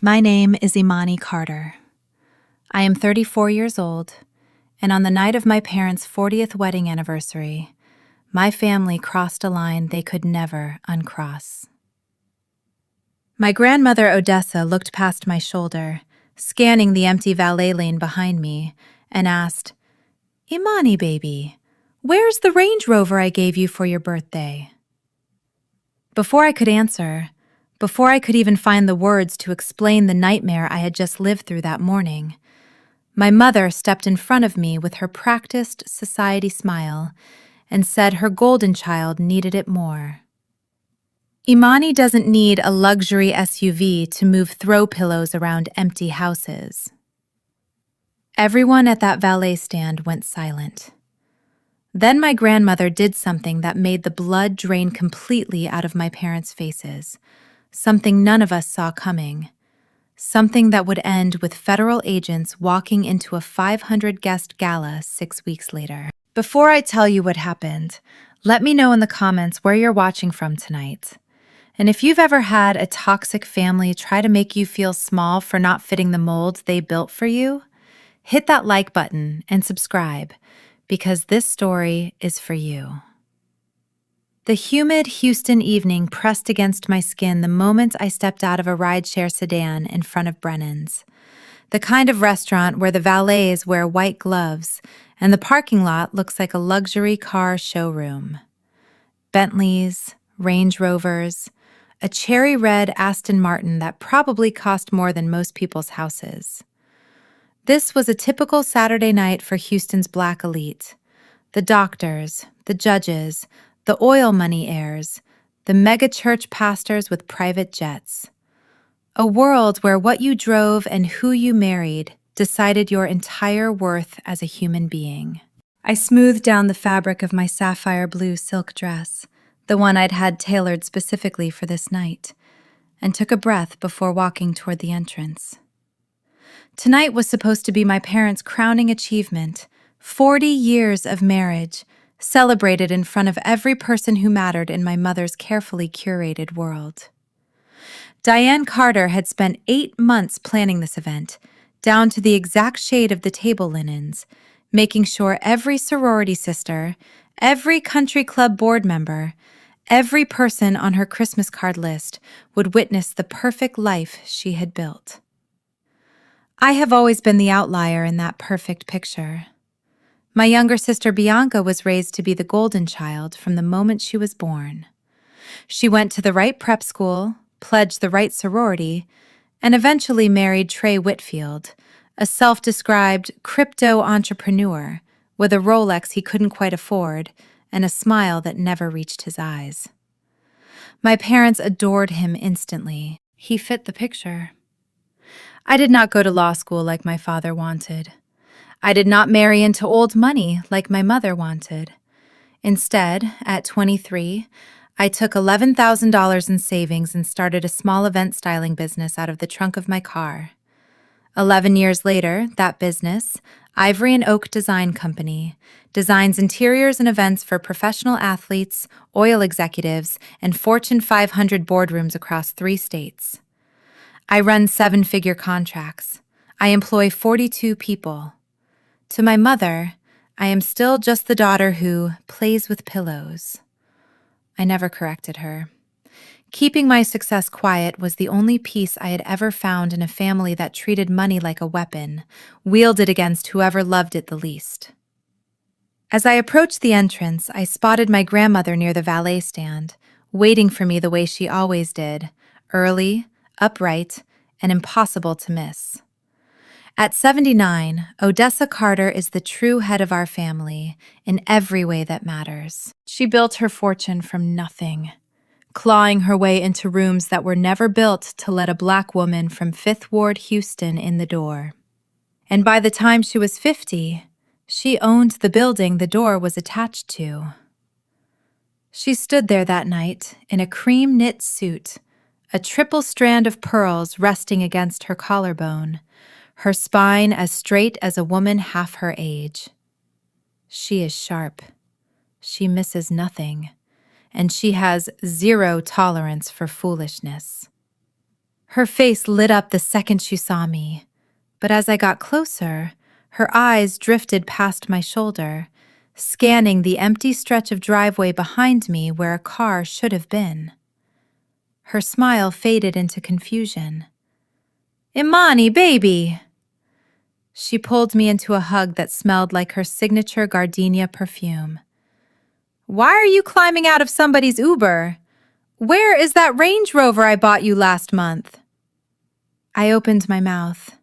My name is Imani Carter. I am 34 years old, and on the night of my parents' 40th wedding anniversary, my family crossed a line they could never uncross. My grandmother Odessa looked past my shoulder, scanning the empty valet lane behind me, and asked, "Imani, baby, where's the Range Rover I gave you for your birthday?" Before I could answer, before I could even find the words to explain the nightmare I had just lived through that morning, my mother stepped in front of me with her practiced society smile and said her golden child needed it more. Imani doesn't need a luxury SUV to move throw pillows around empty houses. Everyone at that valet stand went silent. Then my grandmother did something that made the blood drain completely out of my parents' faces, something none of us saw coming, something that would end with federal agents walking into a 500-guest gala 6 weeks later. Before I tell you what happened, let me know in the comments where you're watching from tonight. And if you've ever had a toxic family try to make you feel small for not fitting the mold they built for you, hit that like button and subscribe, because this story is for you. The humid Houston evening pressed against my skin the moment I stepped out of a rideshare sedan in front of Brennan's, the kind of restaurant where the valets wear white gloves and the parking lot looks like a luxury car showroom. Bentleys, Range Rovers, a cherry red Aston Martin that probably cost more than most people's houses. This was a typical Saturday night for Houston's black elite. The doctors, the judges, the oil money heirs, the mega-church pastors with private jets. A world where what you drove and who you married decided your entire worth as a human being. I smoothed down the fabric of my sapphire blue silk dress, the one I'd had tailored specifically for this night, and took a breath before walking toward the entrance. Tonight was supposed to be my parents' crowning achievement, 40 years of marriage, celebrated in front of every person who mattered in my mother's carefully curated world. Diane Carter had spent 8 months planning this event, down to the exact shade of the table linens, making sure every sorority sister, every country club board member, every person on her Christmas card list would witness the perfect life she had built. I have always been the outlier in that perfect picture. My younger sister Bianca was raised to be the golden child from the moment she was born. She went to the right prep school, pledged the right sorority, and eventually married Trey Whitfield, a self-described crypto entrepreneur with a Rolex he couldn't quite afford and a smile that never reached his eyes. My parents adored him instantly. He fit the picture. I did not go to law school like my father wanted. I did not marry into old money like my mother wanted. Instead, at 23, I took $11,000 in savings and started a small event styling business out of the trunk of my car. 11 years later, that business, Ivory and Oak Design Company, designs interiors and events for professional athletes, oil executives, and Fortune 500 boardrooms across 3 states. I run 7-figure contracts. I employ 42 people. To my mother, I am still just the daughter who plays with pillows. I never corrected her. Keeping my success quiet was the only peace I had ever found in a family that treated money like a weapon, wielded against whoever loved it the least. As I approached the entrance, I spotted my grandmother near the valet stand, waiting for me the way she always did, early, upright, and impossible to miss. At 79, Odessa Carter is the true head of our family in every way that matters. She built her fortune from nothing, clawing her way into rooms that were never built to let a black woman from Fifth Ward, Houston, in the door. And by the time she was 50, she owned the building the door was attached to. She stood there that night in a cream knit suit, a triple strand of pearls resting against her collarbone, her spine as straight as a woman half her age. She is sharp. She misses nothing, and she has 0 tolerance for foolishness. Her face lit up the second she saw me, but as I got closer, her eyes drifted past my shoulder, scanning the empty stretch of driveway behind me where a car should have been. Her smile faded into confusion. "Imani, baby!" She pulled me into a hug that smelled like her signature gardenia perfume. "Why are you climbing out of somebody's Uber? Where is that Range Rover I bought you last month?" I opened my mouth.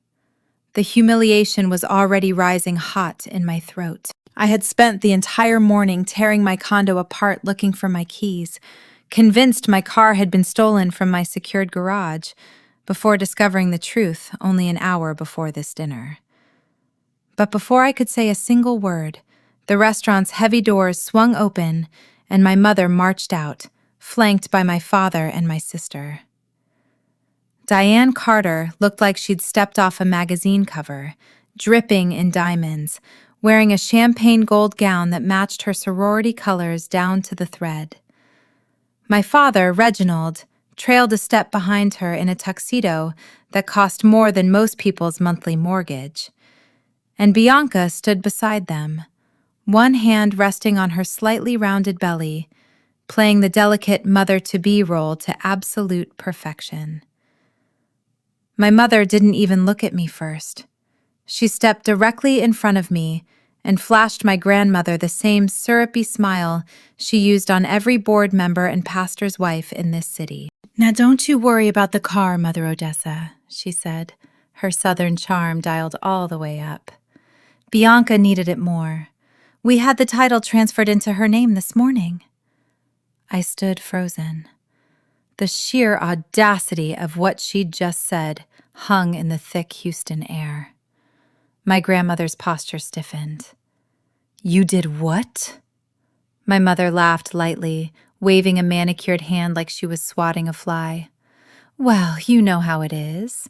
The humiliation was already rising hot in my throat. I had spent the entire morning tearing my condo apart looking for my keys, convinced my car had been stolen from my secured garage, before discovering the truth only an hour before this dinner. But before I could say a single word, the restaurant's heavy doors swung open and my mother marched out, flanked by my father and my sister. Diane Carter looked like she'd stepped off a magazine cover, dripping in diamonds, wearing a champagne gold gown that matched her sorority colors down to the thread. My father, Reginald, trailed a step behind her in a tuxedo that cost more than most people's monthly mortgage. And Bianca stood beside them, one hand resting on her slightly rounded belly, playing the delicate mother-to-be role to absolute perfection. My mother didn't even look at me first. She stepped directly in front of me and flashed my grandmother the same syrupy smile she used on every board member and pastor's wife in this city. "Now don't you worry about the car, Mother Odessa," she said, her southern charm dialed all the way up. "Bianca needed it more. We had the title transferred into her name this morning." I stood frozen. The sheer audacity of what she'd just said hung in the thick Houston air. My grandmother's posture stiffened. "You did what?" My mother laughed lightly, waving a manicured hand like she was swatting a fly. "Well, you know how it is.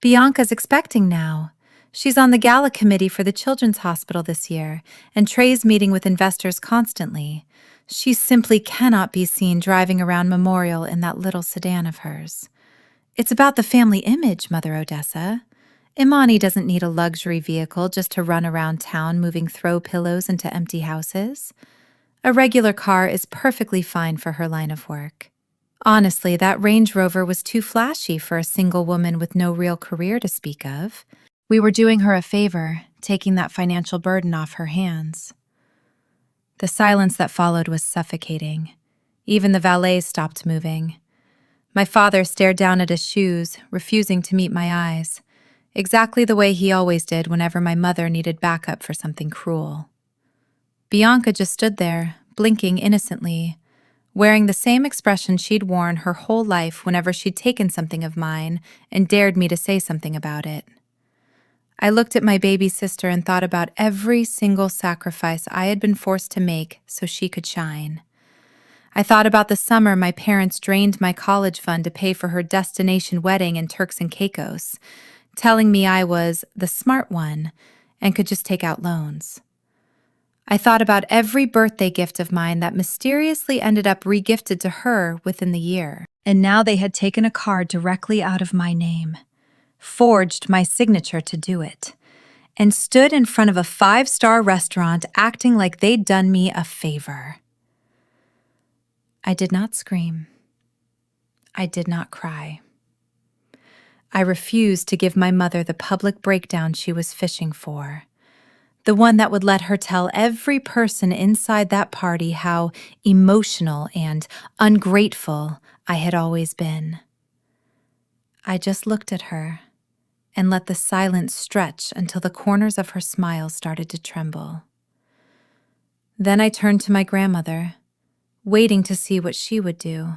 Bianca's expecting now. She's on the gala committee for the Children's Hospital this year, and Trey's meeting with investors constantly. She simply cannot be seen driving around Memorial in that little sedan of hers. It's about the family image, Mother Odessa. Imani doesn't need a luxury vehicle just to run around town moving throw pillows into empty houses. A regular car is perfectly fine for her line of work. Honestly, that Range Rover was too flashy for a single woman with no real career to speak of. We were doing her a favor, taking that financial burden off her hands." The silence that followed was suffocating. Even the valets stopped moving. My father stared down at his shoes, refusing to meet my eyes, exactly the way he always did whenever my mother needed backup for something cruel. Bianca just stood there, blinking innocently, wearing the same expression she'd worn her whole life whenever she'd taken something of mine and dared me to say something about it. I looked at my baby sister and thought about every single sacrifice I had been forced to make so she could shine. I thought about the summer my parents drained my college fund to pay for her destination wedding in Turks and Caicos, telling me I was the smart one and could just take out loans. I thought about every birthday gift of mine that mysteriously ended up regifted to her within the year. And now they had taken a card directly out of my name, forged my signature to do it, and stood in front of a 5-star restaurant acting like they'd done me a favor. I did not scream. I did not cry. I refused to give my mother the public breakdown she was fishing for, the one that would let her tell every person inside that party how emotional and ungrateful I had always been. I just looked at her and let the silence stretch until the corners of her smile started to tremble. Then I turned to my grandmother, waiting to see what she would do.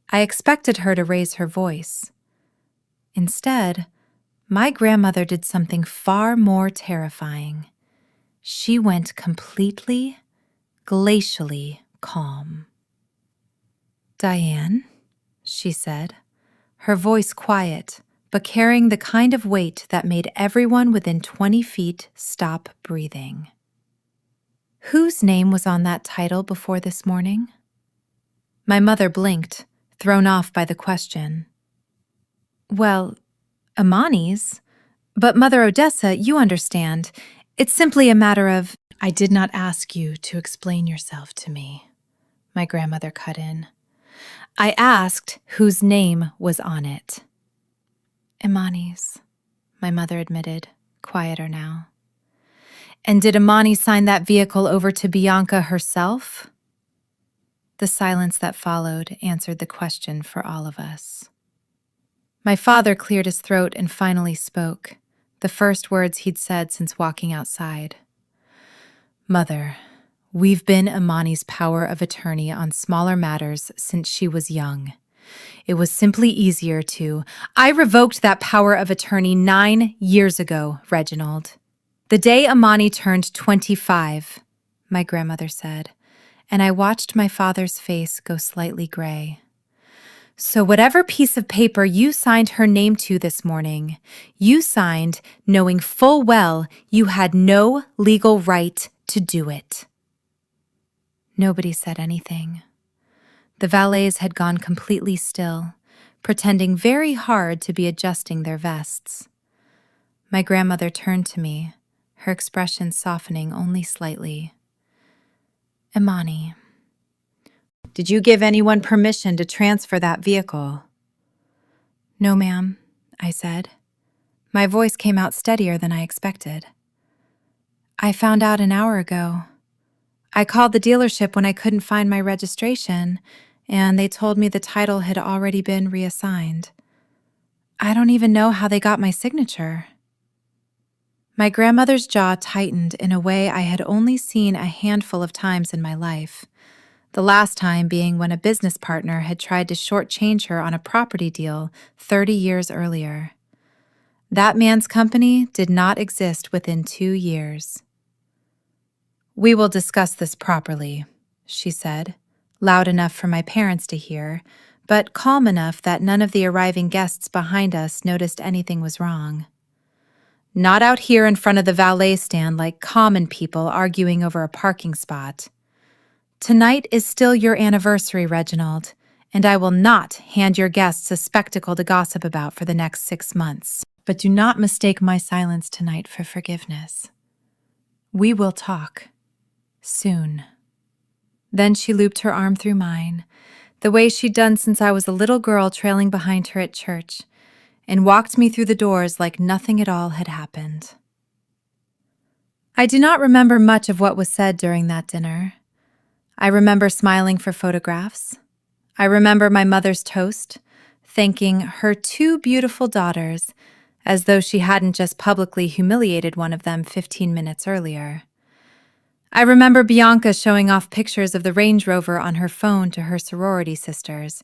I expected her to raise her voice. Instead, my grandmother did something far more terrifying. She went completely, glacially calm. "Diane," she said, her voice quiet, but carrying the kind of weight that made everyone within 20 feet stop breathing. "Whose name was on that title before this morning?" My mother blinked, thrown off by the question. Well, Amani's. But Mother Odessa, you understand. It's simply a matter of— I did not ask you to explain yourself to me, my grandmother cut in. I asked whose name was on it. Imani's, my mother admitted, quieter now. And did Imani sign that vehicle over to Bianca herself? The silence that followed answered the question for all of us. My father cleared his throat and finally spoke, the first words he'd said since walking outside. Mother, we've been Imani's power of attorney on smaller matters since she was young. It was simply easier to— I revoked that power of attorney 9 years ago, Reginald. The day Imani turned 25, my grandmother said, and I watched my father's face go slightly gray. So whatever piece of paper you signed her name to this morning, you signed knowing full well you had no legal right to do it. Nobody said anything. The valets had gone completely still, pretending very hard to be adjusting their vests. My grandmother turned to me, her expression softening only slightly. Imani, did you give anyone permission to transfer that vehicle? No, ma'am, I said. My voice came out steadier than I expected. I found out an hour ago. I called the dealership when I couldn't find my registration, and they told me the title had already been reassigned. I don't even know how they got my signature. My grandmother's jaw tightened in a way I had only seen a handful of times in my life, the last time being when a business partner had tried to shortchange her on a property deal 30 years earlier. That man's company did not exist within 2 years. We will discuss this properly, she said, loud enough for my parents to hear, but calm enough that none of the arriving guests behind us noticed anything was wrong. Not out here in front of the valet stand like common people arguing over a parking spot. Tonight is still your anniversary, Reginald, and I will not hand your guests a spectacle to gossip about for the next 6 months. But do not mistake my silence tonight for forgiveness. We will talk. Soon. Then she looped her arm through mine, the way she'd done since I was a little girl trailing behind her at church, and walked me through the doors like nothing at all had happened. I do not remember much of what was said during that dinner. I remember smiling for photographs. I remember my mother's toast, thanking her 2 beautiful daughters, as though she hadn't just publicly humiliated one of them 15 minutes earlier. I remember Bianca showing off pictures of the Range Rover on her phone to her sorority sisters,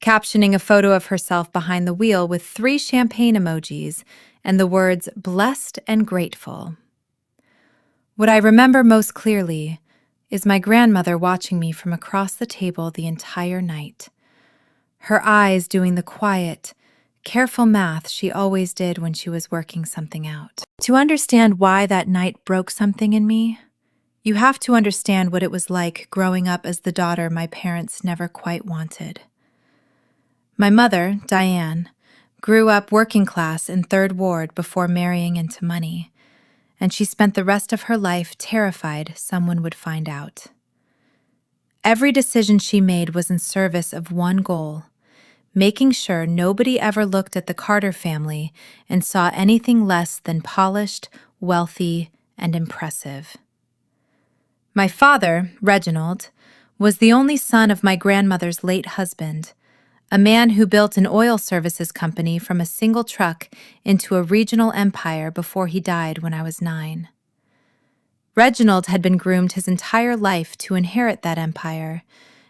captioning a photo of herself behind the wheel with 3 champagne emojis and the words blessed and grateful. What I remember most clearly is my grandmother watching me from across the table the entire night, her eyes doing the quiet, careful math she always did when she was working something out. To understand why that night broke something in me, you have to understand what it was like growing up as the daughter my parents never quite wanted. My mother, Diane, grew up working class in Third Ward before marrying into money, and she spent the rest of her life terrified someone would find out. Every decision she made was in service of one goal: making sure nobody ever looked at the Carter family and saw anything less than polished, wealthy, and impressive. My father, Reginald, was the only son of my grandmother's late husband, a man who built an oil services company from a single truck into a regional empire before he died when I was 9. Reginald had been groomed his entire life to inherit that empire,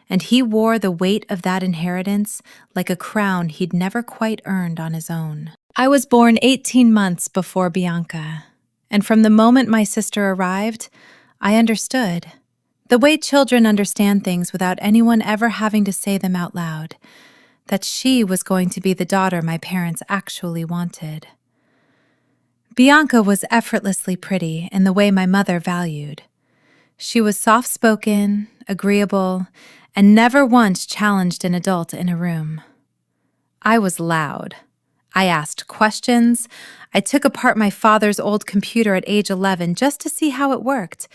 and he wore the weight of that inheritance like a crown he'd never quite earned on his own. I was born 18 months before Bianca, and from the moment my sister arrived, I understood, the way children understand things without anyone ever having to say them out loud, that she was going to be the daughter my parents actually wanted. Bianca was effortlessly pretty in the way my mother valued. She was soft-spoken, agreeable, and never once challenged an adult in a room. I was loud. I asked questions. I took apart my father's old computer at age 11 just to see how it worked.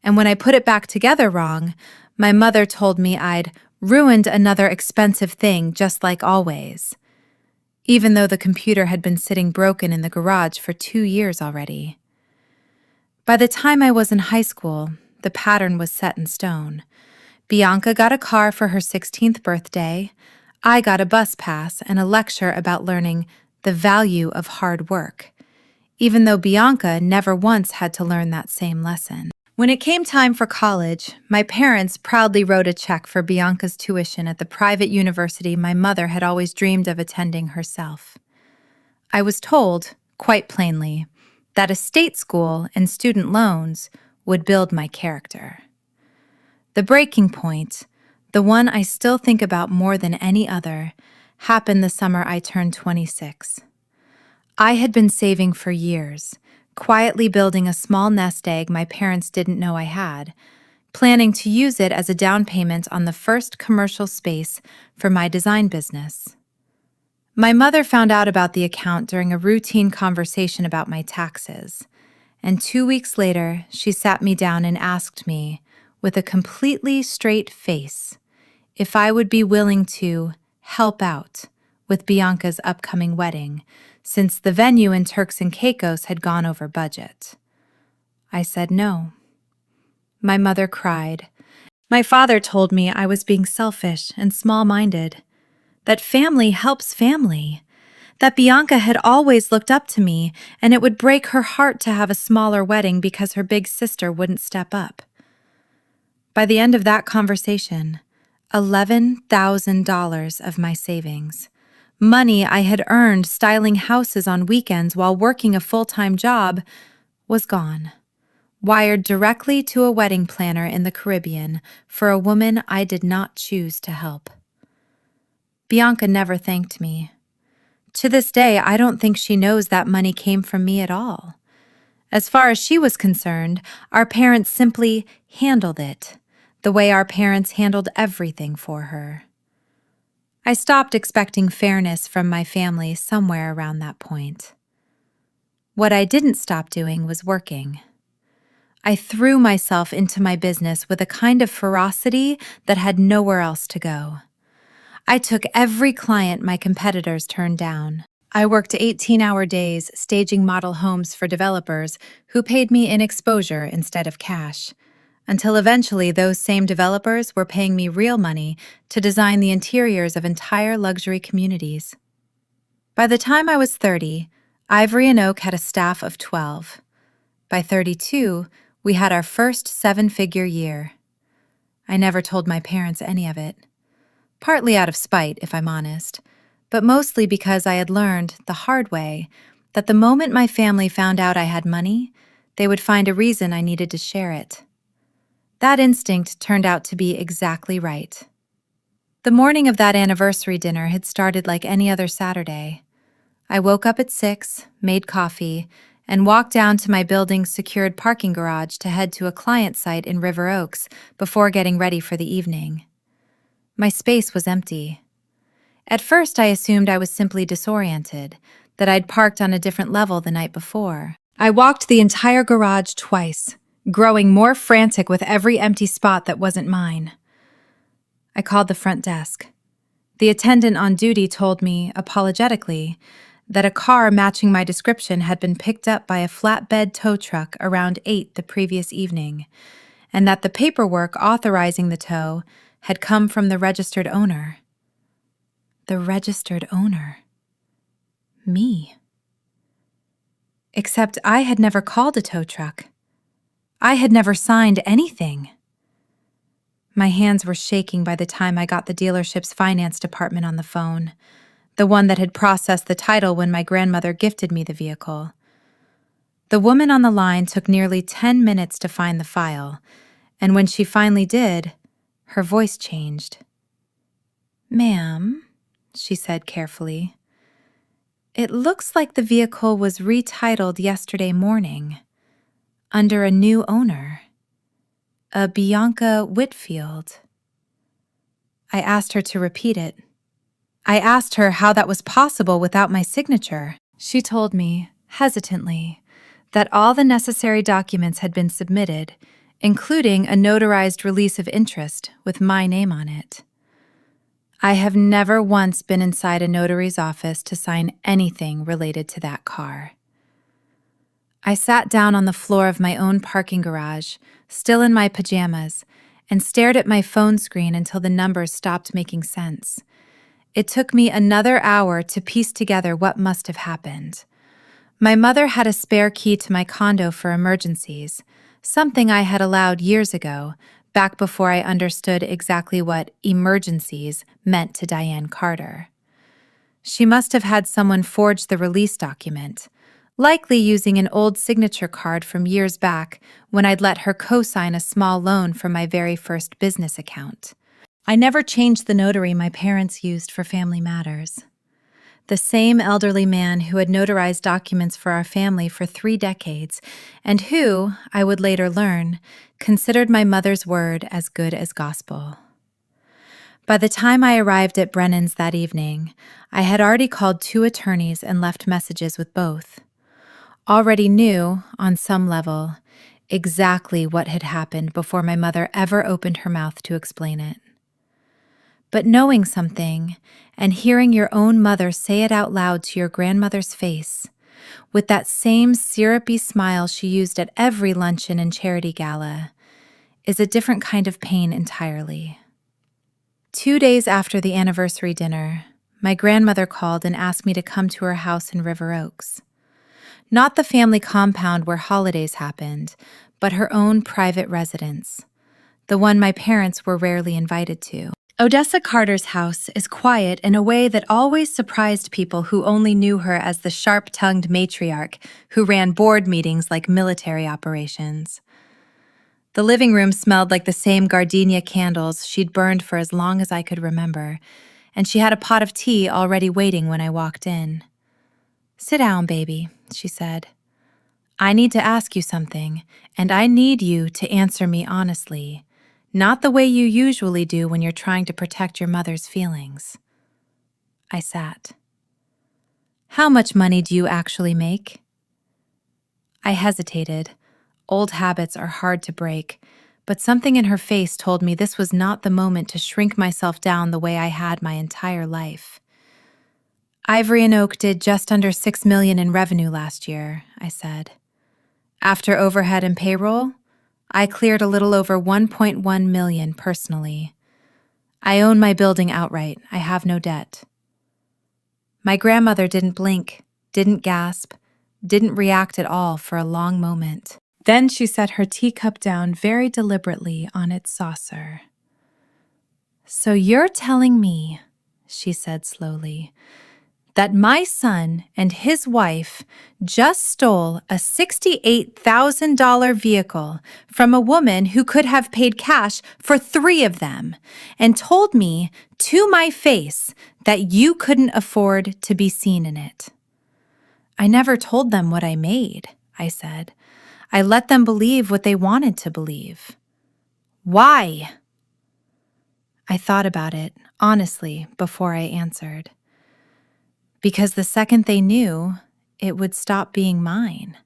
And when I put it back together wrong, my mother told me I'd ruined another expensive thing just like always, even though the computer had been sitting broken in the garage for 2 years already. By the time I was in high school, the pattern was set in stone. Bianca got a car for her 16th birthday. I got a bus pass and a lecture about learning the value of hard work, even though Bianca never once had to learn that same lesson. When it came time for college, my parents proudly wrote a check for Bianca's tuition at the private university my mother had always dreamed of attending herself. I was told, quite plainly, that a state school and student loans would build my character. The breaking point, the one I still think about more than any other, happened the summer I turned 26. I had been saving for years, quietly building a small nest egg my parents didn't know I had, planning to use it as a down payment on the first commercial space for my design business. My mother found out about the account during a routine conversation about my taxes, and 2 weeks later, she sat me down and asked me, with a completely straight face, if I would be willing to help out with Bianca's upcoming wedding, since the venue in Turks and Caicos had gone over budget. I said no. My mother cried. My father told me I was being selfish and small-minded, that family helps family, that Bianca had always looked up to me and it would break her heart to have a smaller wedding because her big sister wouldn't step up. By the end of that conversation, $11,000 of my savings, money I had earned styling houses on weekends while working a full-time job, was gone, wired directly to a wedding planner in the Caribbean for a woman I did not choose to help. Bianca never thanked me. To this day, I don't think she knows that money came from me at all. As far as she was concerned, our parents simply handled it, the way our parents handled everything for her. I stopped expecting fairness from my family somewhere around that point. What I didn't stop doing was working. I threw myself into my business with a kind of ferocity that had nowhere else to go. I took every client my competitors turned down. I worked 18-hour days staging model homes for developers who paid me in exposure instead of cash, until eventually those same developers were paying me real money to design the interiors of entire luxury communities. By the time I was 30, Ivory and Oak had a staff of 12. By 32, we had our first 7-figure year. I never told my parents any of it. Partly out of spite, if I'm honest, but mostly because I had learned, the hard way, that the moment my family found out I had money, they would find a reason I needed to share it. That instinct turned out to be exactly right. The morning of that anniversary dinner had started like any other Saturday. I woke up at 6, made coffee, and walked down to my building's secured parking garage to head to a client site in River Oaks before getting ready for the evening. My space was empty. At first, I assumed I was simply disoriented, that I'd parked on a different level the night before. I walked the entire garage twice, growing more frantic with every empty spot that wasn't mine. I called the front desk. The attendant on duty told me, apologetically, that a car matching my description had been picked up by a flatbed tow truck around 8 the previous evening, and that the paperwork authorizing the tow had come from the registered owner. The registered owner. Me. Except I had never called a tow truck. I had never signed anything. My hands were shaking by the time I got the dealership's finance department on the phone, the one that had processed the title when my grandmother gifted me the vehicle. The woman on the line took nearly 10 minutes to find the file, and when she finally did, her voice changed. "Ma'am," she said carefully, "it looks like the vehicle was retitled yesterday morning, under a new owner, a Bianca Whitfield." I asked her to repeat it. I asked her how that was possible without my signature. She told me, hesitantly, that all the necessary documents had been submitted, including a notarized release of interest with my name on it. I have never once been inside a notary's office to sign anything related to that car. I sat down on the floor of my own parking garage, still in my pajamas, and stared at my phone screen until the numbers stopped making sense. It took me another hour to piece together what must have happened. My mother had a spare key to my condo for emergencies, something I had allowed years ago, back before I understood exactly what emergencies meant to Diane Carter. She must have had someone forge the release document, likely using an old signature card from years back when I'd let her co-sign a small loan from my very first business account. I never changed the notary my parents used for family matters. The same elderly man who had notarized documents for our family for 3 decades, and who, I would later learn, considered my mother's word as good as gospel. By the time I arrived at Brennan's that evening, I had already called 2 attorneys and left messages with both. Already knew, on some level, exactly what had happened before my mother ever opened her mouth to explain it. But knowing something and hearing your own mother say it out loud to your grandmother's face, with that same syrupy smile she used at every luncheon and charity gala, is a different kind of pain entirely. 2 days after the anniversary dinner, my grandmother called and asked me to come to her house in River Oaks. Not the family compound where holidays happened, but her own private residence, the one my parents were rarely invited to. Odessa Carter's house is quiet in a way that always surprised people who only knew her as the sharp-tongued matriarch who ran board meetings like military operations. The living room smelled like the same gardenia candles she'd burned for as long as I could remember, and she had a pot of tea already waiting when I walked in. "Sit down, baby," she said. "I need to ask you something, and I need you to answer me honestly. Not the way you usually do when you're trying to protect your mother's feelings." I sat. "How much money do you actually make?" I hesitated. Old habits are hard to break, but something in her face told me this was not the moment to shrink myself down the way I had my entire life. "Ivory and Oak did just under $6 million in revenue last year," I said. "After overhead and payroll, I cleared a little over $1.1 million personally. I own my building outright. I have no debt." My grandmother didn't blink, didn't gasp, didn't react at all for a long moment. Then she set her teacup down very deliberately on its saucer. "So you're telling me," she said slowly, "that my son and his wife just stole a $68,000 vehicle from a woman who could have paid cash for 3 of them and told me to my face that you couldn't afford to be seen in it?" "I never told them what I made," I said. "I let them believe what they wanted to believe." "Why?" I thought about it, honestly, before I answered. Because the second they knew, it would stop being mine.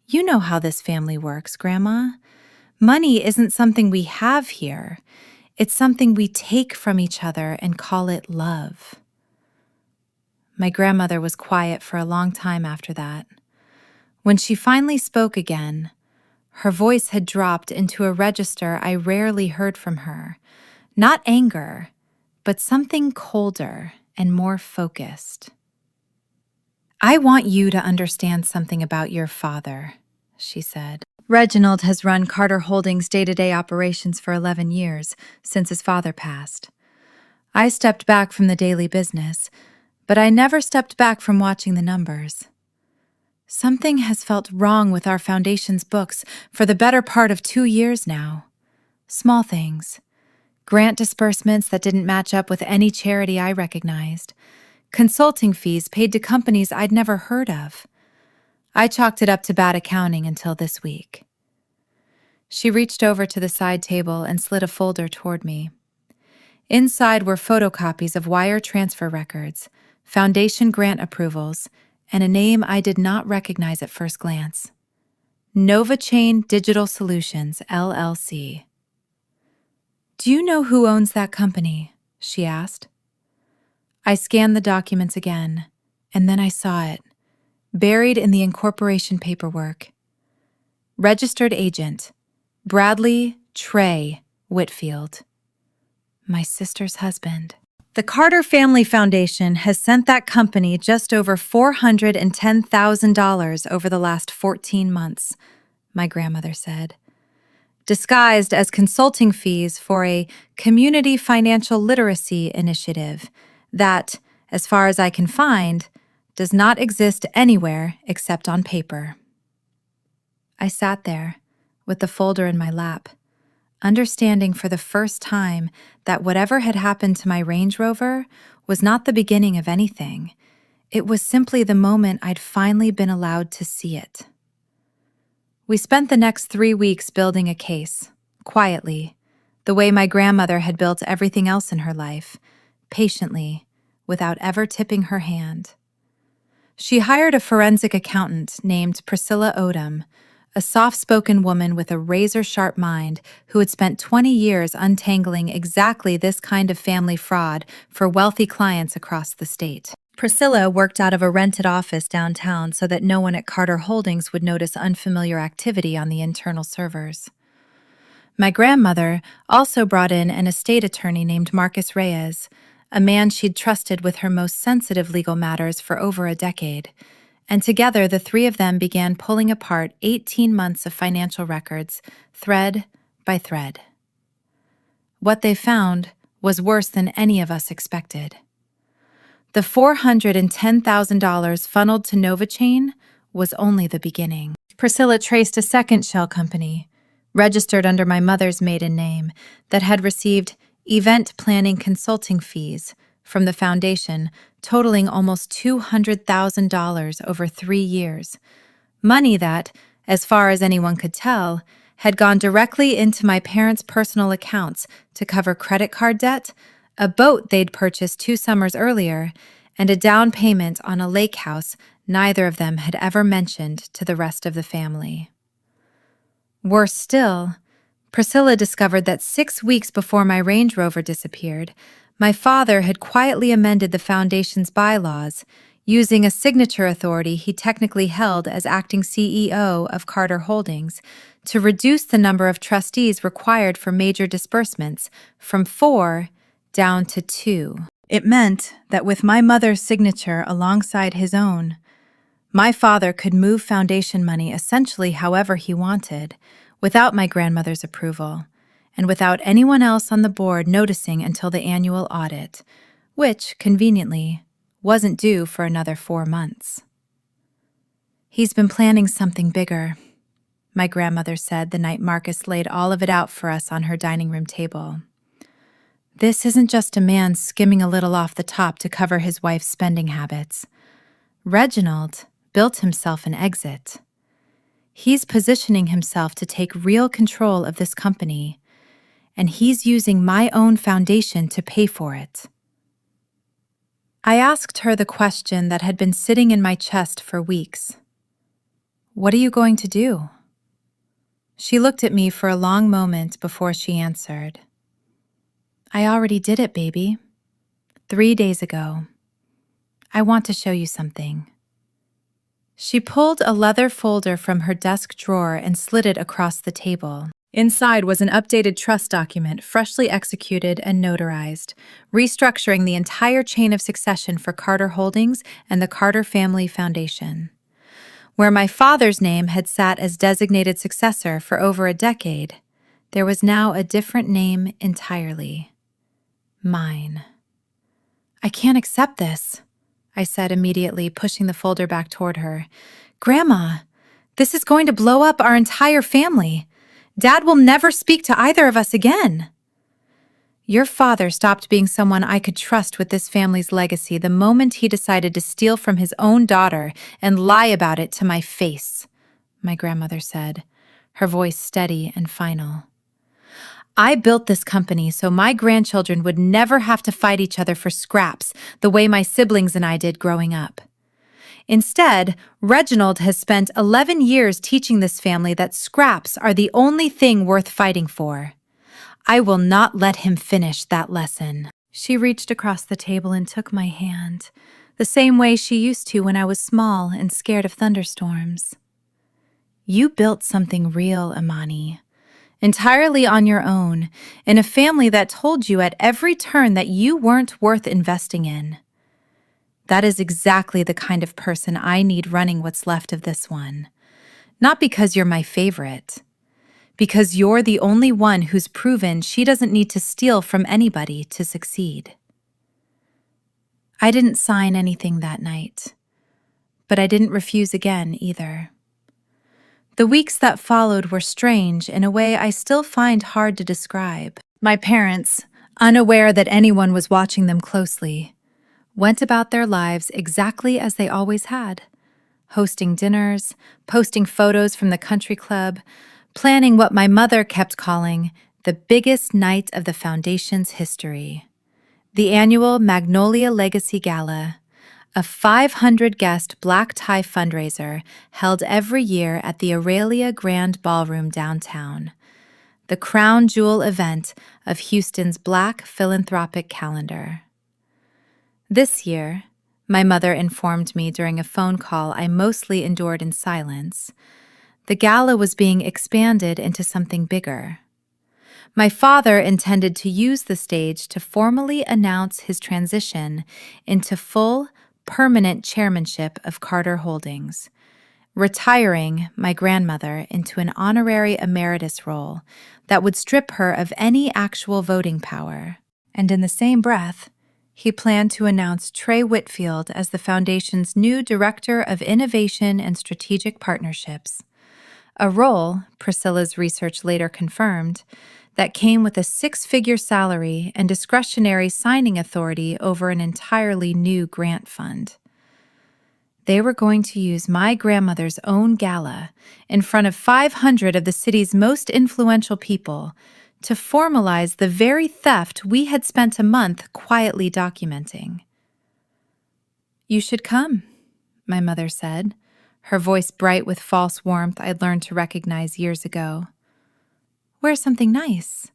You know how this family works, Grandma. Money isn't something we have here. It's something we take from each other and call it love. My grandmother was quiet for a long time after that. When she finally spoke again, her voice had dropped into a register I rarely heard from her. Not anger, but something colder and more focused. "I want you to understand something about your father," she said. "Reginald has run Carter Holdings' day-to-day operations for 11 years, since his father passed. I stepped back from the daily business, but I never stepped back from watching the numbers. Something has felt wrong with our foundation's books for the better part of 2 years now. Small things. Grant disbursements that didn't match up with any charity I recognized. Consulting fees paid to companies I'd never heard of. I chalked it up to bad accounting until this week." She reached over to the side table and slid a folder toward me. Inside were photocopies of wire transfer records, foundation grant approvals, and a name I did not recognize at first glance. NovaChain Digital Solutions, LLC. "Do you know who owns that company?" she asked. I scanned the documents again, and then I saw it, buried in the incorporation paperwork. Registered agent, Bradley Trey Whitfield. My sister's husband. The Carter Family Foundation has sent that company just over $410,000 over the last 14 months, my grandmother said, disguised as consulting fees for a community financial literacy initiative that, as far as I can find, does not exist anywhere except on paper. I sat there, with the folder in my lap, understanding for the first time that whatever had happened to my Range Rover was not the beginning of anything. It was simply the moment I'd finally been allowed to see it. We spent the next 3 weeks building a case, quietly, the way my grandmother had built everything else in her life, patiently, without ever tipping her hand. She hired a forensic accountant named Priscilla Odom, a soft-spoken woman with a razor-sharp mind who had spent 20 years untangling exactly this kind of family fraud for wealthy clients across the state. Priscilla worked out of a rented office downtown so that no one at Carter Holdings would notice unfamiliar activity on the internal servers. My grandmother also brought in an estate attorney named Marcus Reyes, a man she'd trusted with her most sensitive legal matters for over a decade, and together the three of them began pulling apart 18 months of financial records, thread by thread. What they found was worse than any of us expected. The $410,000 funneled to NovaChain was only the beginning. Priscilla traced a second shell company, registered under my mother's maiden name, that had received event planning consulting fees from the foundation totaling almost $200,000 over 3 years, money that, as far as anyone could tell, had gone directly into my parents' personal accounts to cover credit card debt, a boat they'd purchased 2 summers earlier, and a down payment on a lake house neither of them had ever mentioned to the rest of the family. Worse still, Priscilla discovered that 6 weeks before my Range Rover disappeared, my father had quietly amended the foundation's bylaws, using a signature authority he technically held as acting CEO of Carter Holdings, to reduce the number of trustees required for major disbursements from 4 down to 2. It meant that with my mother's signature alongside his own, my father could move foundation money essentially however he wanted, without my grandmother's approval, and without anyone else on the board noticing until the annual audit, which, conveniently, wasn't due for another 4 months. "He's been planning something bigger," my grandmother said the night Marcus laid all of it out for us on her dining room table. "This isn't just a man skimming a little off the top to cover his wife's spending habits. Reginald built himself an exit. He's positioning himself to take real control of this company, and he's using my own foundation to pay for it." I asked her the question that had been sitting in my chest for weeks. "What are you going to do?" She looked at me for a long moment before she answered. "I already did it, baby. 3 days ago. I want to show you something." She pulled a leather folder from her desk drawer and slid it across the table. Inside was an updated trust document, freshly executed and notarized, restructuring the entire chain of succession for Carter Holdings and the Carter Family Foundation. Where my father's name had sat as designated successor for over a decade, there was now a different name entirely. Mine. "I can't accept this," I said immediately, pushing the folder back toward her. "Grandma, this is going to blow up our entire family. Dad will never speak to either of us again." "Your father stopped being someone I could trust with this family's legacy the moment he decided to steal from his own daughter and lie about it to my face," my grandmother said, her voice steady and final. I built this company so my grandchildren would never have to fight each other for scraps the way my siblings and I did growing up. Instead, Reginald has spent 11 years teaching this family that scraps are the only thing worth fighting for. I will not let him finish that lesson." She reached across the table and took my hand, the same way she used to when I was small and scared of thunderstorms. "You built something real, Imani, entirely on your own, in a family that told you at every turn that you weren't worth investing in. That is exactly the kind of person I need running what's left of this one. Not because you're my favorite, because you're the only one who's proven she doesn't need to steal from anybody to succeed." I didn't sign anything that night, but I didn't refuse again either. The weeks that followed were strange in a way I still find hard to describe. My parents, unaware that anyone was watching them closely, went about their lives exactly as they always had, hosting dinners, posting photos from the country club, planning what my mother kept calling the biggest night of the Foundation's history, the annual Magnolia Legacy Gala, a 500-guest black tie fundraiser held every year at the Aurelia Grand Ballroom downtown, the crown jewel event of Houston's Black philanthropic calendar. This year, my mother informed me during a phone call I mostly endured in silence, the gala was being expanded into something bigger. My father intended to use the stage to formally announce his transition into full, permanent chairmanship of Carter Holdings, retiring my grandmother into an honorary emeritus role that would strip her of any actual voting power. And in the same breath, he planned to announce Trey Whitfield as the Foundation's new Director of Innovation and Strategic Partnerships, a role, Priscilla's research later confirmed, that came with a 6-figure salary and discretionary signing authority over an entirely new grant fund. They were going to use my grandmother's own gala in front of 500 of the city's most influential people to formalize the very theft we had spent a month quietly documenting. "You should come," my mother said, her voice bright with false warmth I'd learned to recognize years ago. "Wear something nice.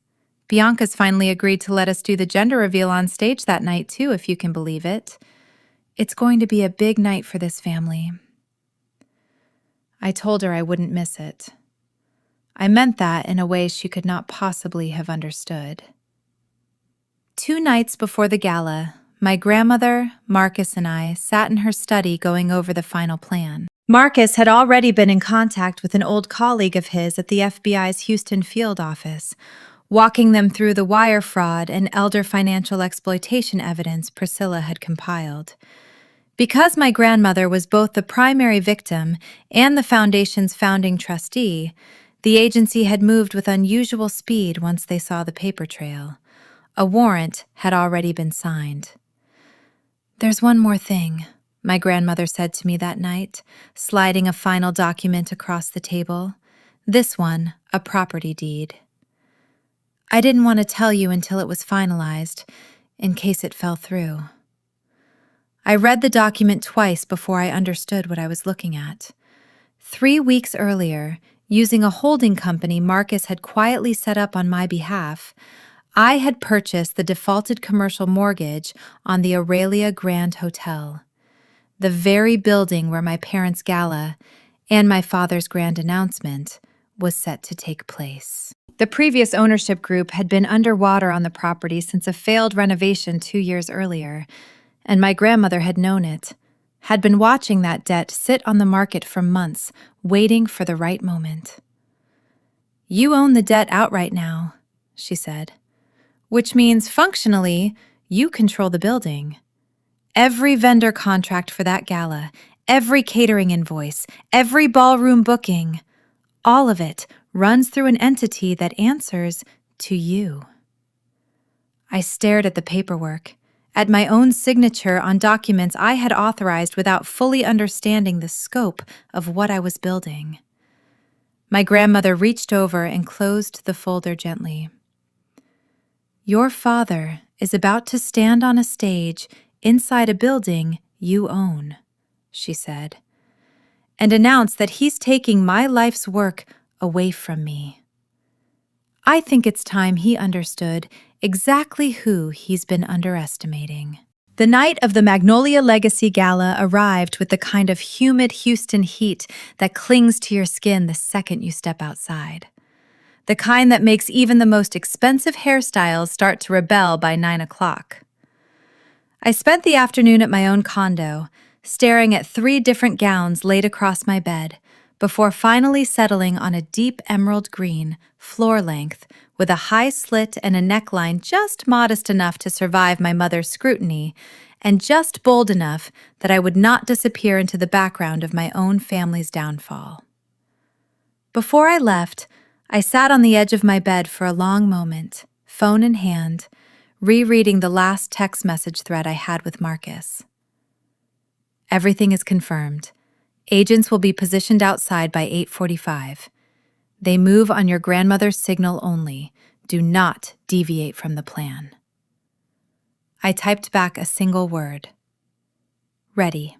Bianca's finally agreed to let us do the gender reveal on stage that night, too, if you can believe it. It's going to be a big night for this family." I told her I wouldn't miss it. I meant that in a way she could not possibly have understood. 2 nights before the gala, my grandmother, Marcus, and I sat in her study going over the final plan. Marcus had already been in contact with an old colleague of his at the FBI's Houston field office, walking them through the wire fraud and elder financial exploitation evidence Priscilla had compiled. Because my grandmother was both the primary victim and the Foundation's founding trustee, the agency had moved with unusual speed once they saw the paper trail. A warrant had already been signed. "There's one more thing," my grandmother said to me that night, sliding a final document across the table. This one, a property deed. "I didn't want to tell you until it was finalized, in case it fell through." I read the document twice before I understood what I was looking at. 3 weeks earlier, using a holding company Marcus had quietly set up on my behalf, I had purchased the defaulted commercial mortgage on the Aurelia Grand Hotel, the very building where my parents' gala and my father's grand announcement was set to take place. The previous ownership group had been underwater on the property since a failed renovation 2 years earlier, and my grandmother had known it, had been watching that debt sit on the market for months, waiting for the right moment. "You own the debt outright now," she said, "which means functionally you control the building. Every vendor contract for that gala, every catering invoice, every ballroom booking, all of it runs through an entity that answers to you." I stared at the paperwork, at my own signature on documents I had authorized without fully understanding the scope of what I was building. My grandmother reached over and closed the folder gently. Your father is about to stand on a stage inside a building you own, she said, and announce that he's taking my life's work away from me. I think it's time he understood exactly who he's been underestimating. The night of the Magnolia Legacy Gala arrived with the kind of humid Houston heat that clings to your skin the second you step outside. The kind that makes even the most expensive hairstyles start to rebel by 9 o'clock. I spent the afternoon at my own condo, staring at 3 different gowns laid across my bed, before finally settling on a deep emerald green, floor length, with a high slit and a neckline just modest enough to survive my mother's scrutiny, and just bold enough that I would not disappear into the background of my own family's downfall. Before I left, I sat on the edge of my bed for a long moment, phone in hand, rereading the last text message thread I had with Marcus. Everything is confirmed. Agents will be positioned outside by 8:45. They move on your grandmother's signal only. Do not deviate from the plan. I typed back a single word. Ready.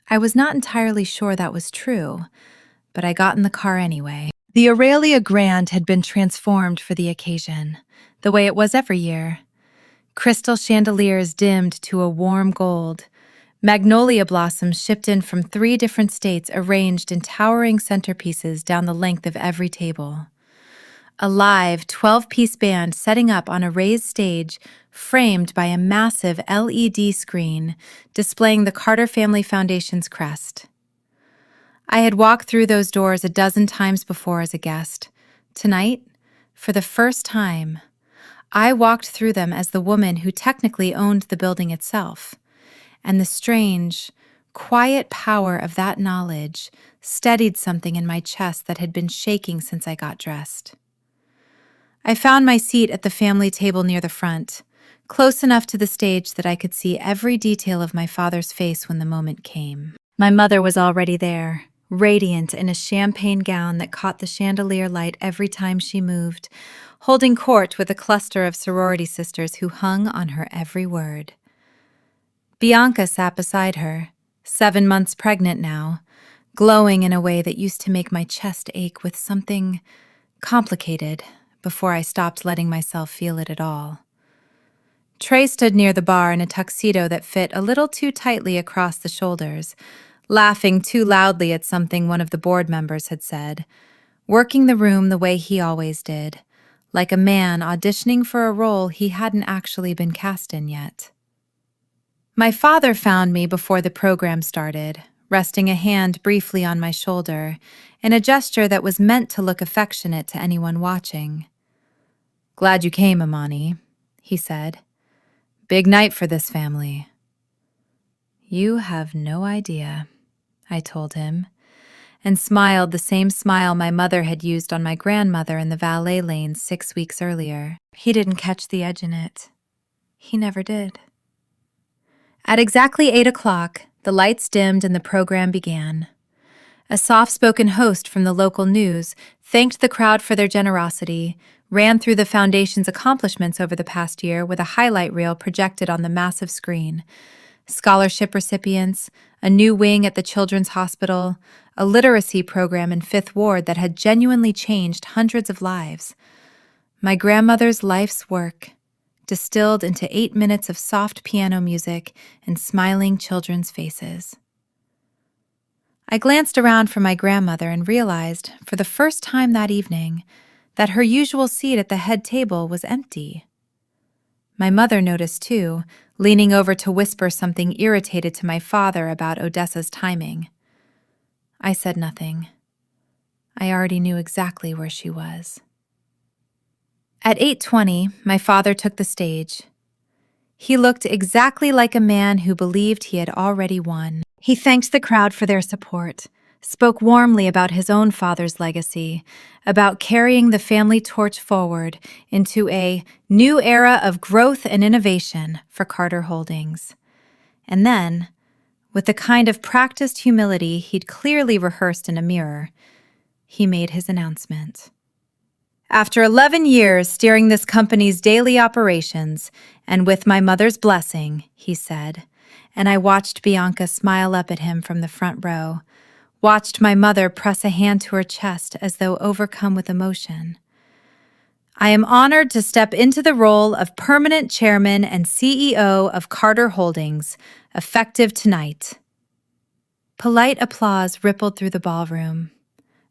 I was not entirely sure that was true, but I got in the car anyway. The Aurelia Grand had been transformed for the occasion, the way it was every year. Crystal chandeliers dimmed to a warm gold, magnolia blossoms shipped in from 3 different states arranged in towering centerpieces down the length of every table. A live 12-piece band setting up on a raised stage framed by a massive LED screen displaying the Carter Family Foundation's crest. I had walked through those doors a dozen times before as a guest. Tonight, for the first time, I walked through them as the woman who technically owned the building itself. And the strange, quiet power of that knowledge steadied something in my chest that had been shaking since I got dressed. I found my seat at the family table near the front, close enough to the stage that I could see every detail of my father's face when the moment came. My mother was already there, radiant in a champagne gown that caught the chandelier light every time she moved, holding court with a cluster of sorority sisters who hung on her every word. Bianca sat beside her, 7 months pregnant now, glowing in a way that used to make my chest ache with something complicated before I stopped letting myself feel it at all. Trey stood near the bar in a tuxedo that fit a little too tightly across the shoulders, laughing too loudly at something one of the board members had said, working the room the way he always did, like a man auditioning for a role he hadn't actually been cast in yet. My father found me before the program started, resting a hand briefly on my shoulder, in a gesture that was meant to look affectionate to anyone watching. "Glad you came, Amani," he said. "Big night for this family." "You have no idea," I told him, and smiled the same smile my mother had used on my grandmother in the valet lane 6 weeks earlier. He didn't catch the edge in it. He never did. At exactly 8 o'clock, the lights dimmed and the program began. A soft-spoken host from the local news thanked the crowd for their generosity, ran through the foundation's accomplishments over the past year with a highlight reel projected on the massive screen. Scholarship recipients, a new wing at the Children's Hospital, a literacy program in Fifth Ward that had genuinely changed hundreds of lives. My grandmother's life's work, distilled into 8 minutes of soft piano music and smiling children's faces. I glanced around for my grandmother and realized, for the first time that evening, that her usual seat at the head table was empty. My mother noticed too, leaning over to whisper something irritated to my father about Odessa's timing. I said nothing. I already knew exactly where she was. At 8:20, my father took the stage. He looked exactly like a man who believed he had already won. He thanked the crowd for their support, spoke warmly about his own father's legacy, about carrying the family torch forward into a new era of growth and innovation for Carter Holdings. And then, with the kind of practiced humility he'd clearly rehearsed in a mirror, he made his announcement. After 11 years steering this company's daily operations, and with my mother's blessing, he said, and I watched Bianca smile up at him from the front row, watched my mother press a hand to her chest as though overcome with emotion. I am honored to step into the role of permanent chairman and CEO of Carter Holdings, effective tonight. Polite applause rippled through the ballroom.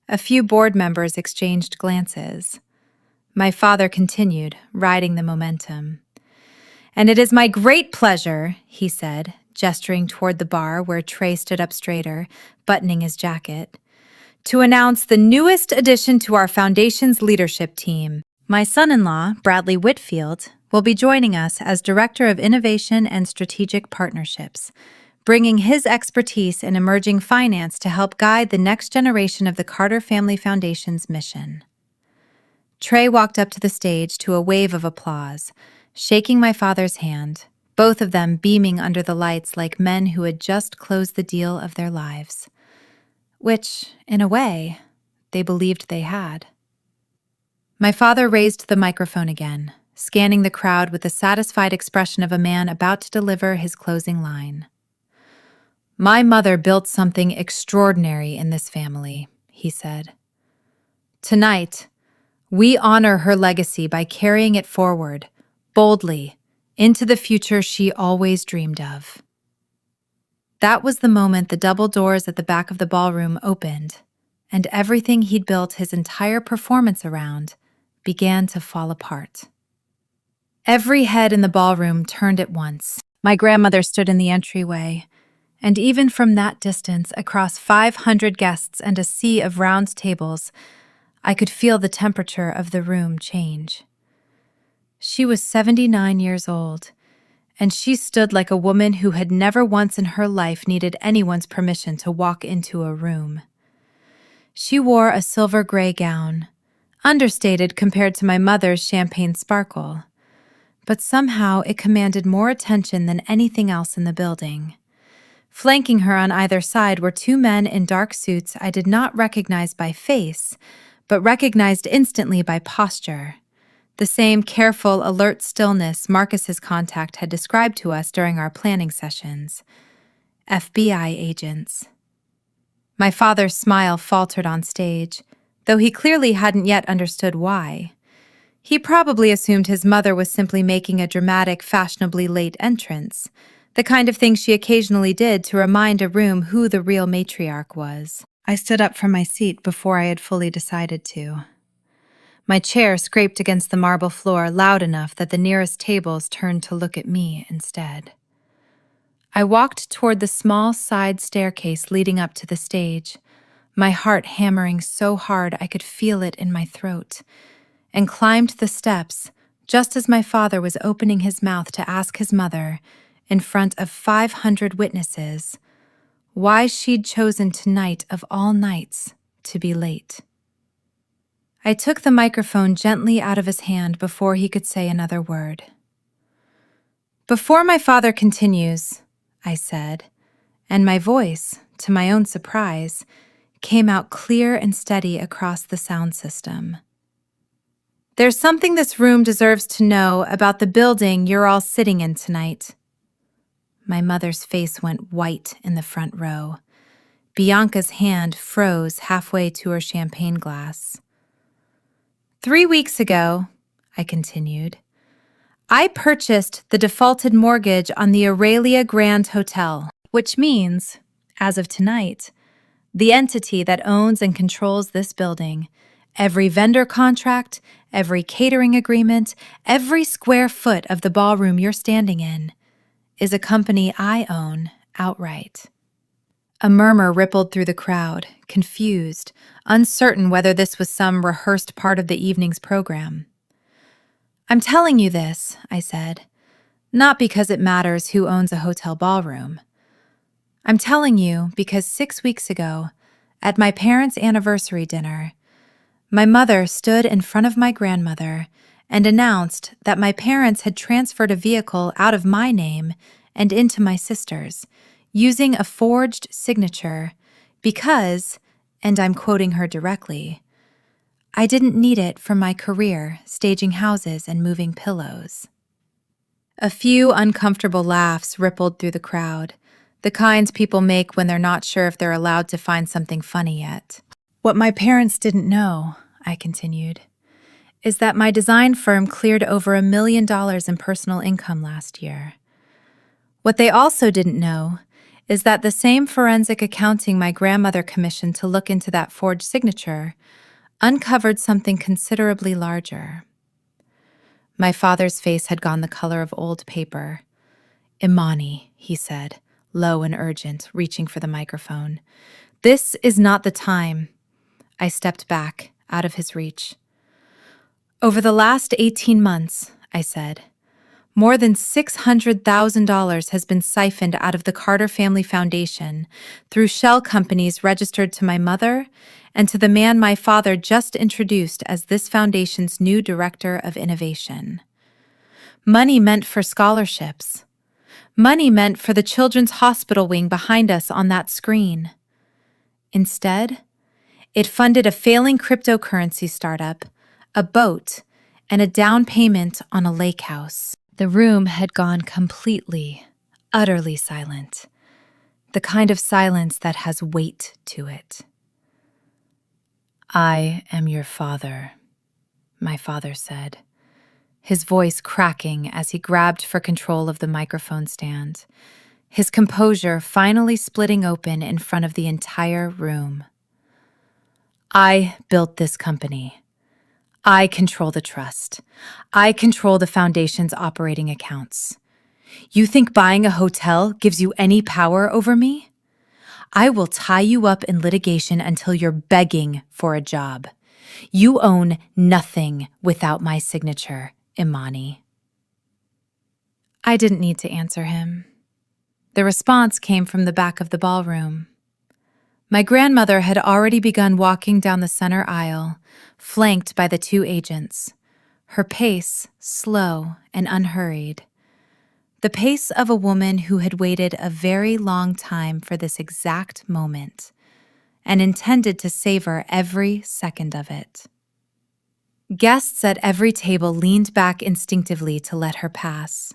A few board members exchanged glances. My father continued, riding the momentum. And it is my great pleasure, he said, gesturing toward the bar where Trey stood up straighter, buttoning his jacket, to announce the newest addition to our foundation's leadership team. My son-in-law, Bradley Whitfield, will be joining us as Director of Innovation and Strategic Partnerships, bringing his expertise in emerging finance to help guide the next generation of the Carter Family Foundation's mission. Trey walked up to the stage to a wave of applause, shaking my father's hand, both of them beaming under the lights like men who had just closed the deal of their lives. Which, in a way, they believed they had. My father raised the microphone again, scanning the crowd with the satisfied expression of a man about to deliver his closing line. My mother built something extraordinary in this family, he said. Tonight, we honor her legacy by carrying it forward, boldly, into the future she always dreamed of. That was the moment the double doors at the back of the ballroom opened, and everything he'd built his entire performance around began to fall apart. Every head in the ballroom turned at once. My grandmother stood in the entryway, and even from that distance, across 500 guests and a sea of round tables, I could feel the temperature of the room change. She was 79 years old, and she stood like a woman who had never once in her life needed anyone's permission to walk into a room. She wore a silver gray gown, understated compared to my mother's champagne sparkle, but somehow it commanded more attention than anything else in the building. Flanking her on either side were two men in dark suits I did not recognize by face, but recognized instantly by posture. The same careful, alert stillness Marcus's contact had described to us during our planning sessions. FBI agents. My father's smile faltered on stage, though he clearly hadn't yet understood why. He probably assumed his mother was simply making a dramatic, fashionably late entrance, the kind of thing she occasionally did to remind a room who the real matriarch was. I stood up from my seat before I had fully decided to. My chair scraped against the marble floor loud enough that the nearest tables turned to look at me instead. I walked toward the small side staircase leading up to the stage, my heart hammering so hard I could feel it in my throat, and climbed the steps just as my father was opening his mouth to ask his mother, in front of 500 witnesses, why she'd chosen tonight of all nights to be late. I took the microphone gently out of his hand before he could say another word. Before my father continues, I said, and my voice, to my own surprise, came out clear and steady across the sound system. There's something this room deserves to know about the building you're all sitting in tonight. My mother's face went white in the front row. Bianca's hand froze halfway to her champagne glass. 3 weeks ago, I continued, I purchased the defaulted mortgage on the Aurelia Grand Hotel, which means, as of tonight, the entity that owns and controls this building, every vendor contract, every catering agreement, every square foot of the ballroom you're standing in, is a company I own outright. A murmur rippled through the crowd, confused, uncertain whether this was some rehearsed part of the evening's program. I'm telling you this, I said, not because it matters who owns a hotel ballroom. I'm telling you because 6 weeks ago, at my parents' anniversary dinner, my mother stood in front of my grandmother and announced that my parents had transferred a vehicle out of my name and into my sister's, using a forged signature because, and I'm quoting her directly, I didn't need it for my career, staging houses and moving pillows. A few uncomfortable laughs rippled through the crowd, the kinds people make when they're not sure if they're allowed to find something funny yet. What my parents didn't know, I continued, is that my design firm cleared over $1 million in personal income last year. What they also didn't know is that the same forensic accounting my grandmother commissioned to look into that forged signature uncovered something considerably larger. My father's face had gone the color of old paper. "Imani," he said, low and urgent, reaching for the microphone. "This is not the time." I stepped back, out of his reach. "Over the last 18 months, I said, more than $600,000 has been siphoned out of the Carter Family Foundation through shell companies registered to my mother and to the man my father just introduced as this foundation's new director of innovation. Money meant for scholarships. Money meant for the children's hospital wing behind us on that screen. Instead, it funded a failing cryptocurrency startup, a boat, and a down payment on a lake house." The room had gone completely, utterly silent, the kind of silence that has weight to it. "I am your father," my father said, his voice cracking as he grabbed for control of the microphone stand, his composure finally splitting open in front of the entire room. "I built this company. I control the trust. I control the foundation's operating accounts. You think buying a hotel gives you any power over me? I will tie you up in litigation until you're begging for a job. You own nothing without my signature, Imani." I didn't need to answer him. The response came from the back of the ballroom. My grandmother had already begun walking down the center aisle, flanked by the two agents, her pace slow and unhurried. The pace of a woman who had waited a very long time for this exact moment and intended to savor every second of it. Guests at every table leaned back instinctively to let her pass,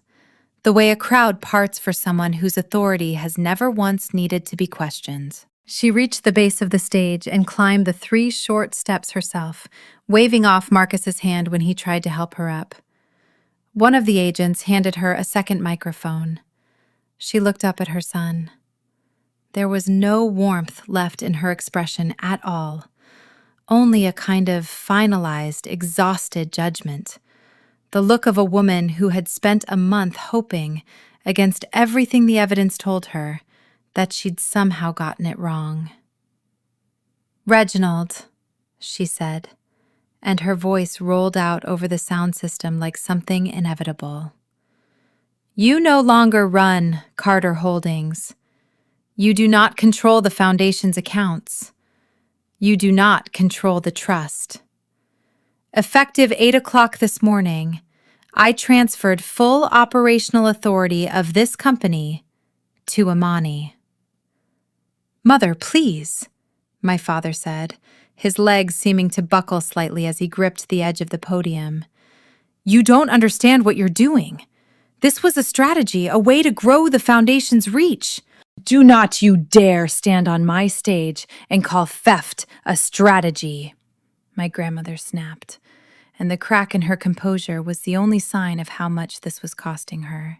the way a crowd parts for someone whose authority has never once needed to be questioned. She reached the base of the stage and climbed the 3 short steps herself, waving off Marcus's hand when he tried to help her up. One of the agents handed her a second microphone. She looked up at her son. There was no warmth left in her expression at all, only a kind of finalized, exhausted judgment, the look of a woman who had spent a month hoping, against everything the evidence told her, that she'd somehow gotten it wrong. "Reginald," she said, and her voice rolled out over the sound system like something inevitable. "You no longer run Carter Holdings. You do not control the foundation's accounts. You do not control the trust. Effective 8 o'clock this morning, I transferred full operational authority of this company to Imani." "Mother, please," my father said, his legs seeming to buckle slightly as he gripped the edge of the podium. "You don't understand what you're doing. This was a strategy, a way to grow the foundation's reach. Do not you dare stand on my stage and call theft a strategy," my grandmother snapped, and the crack in her composure was the only sign of how much this was costing her.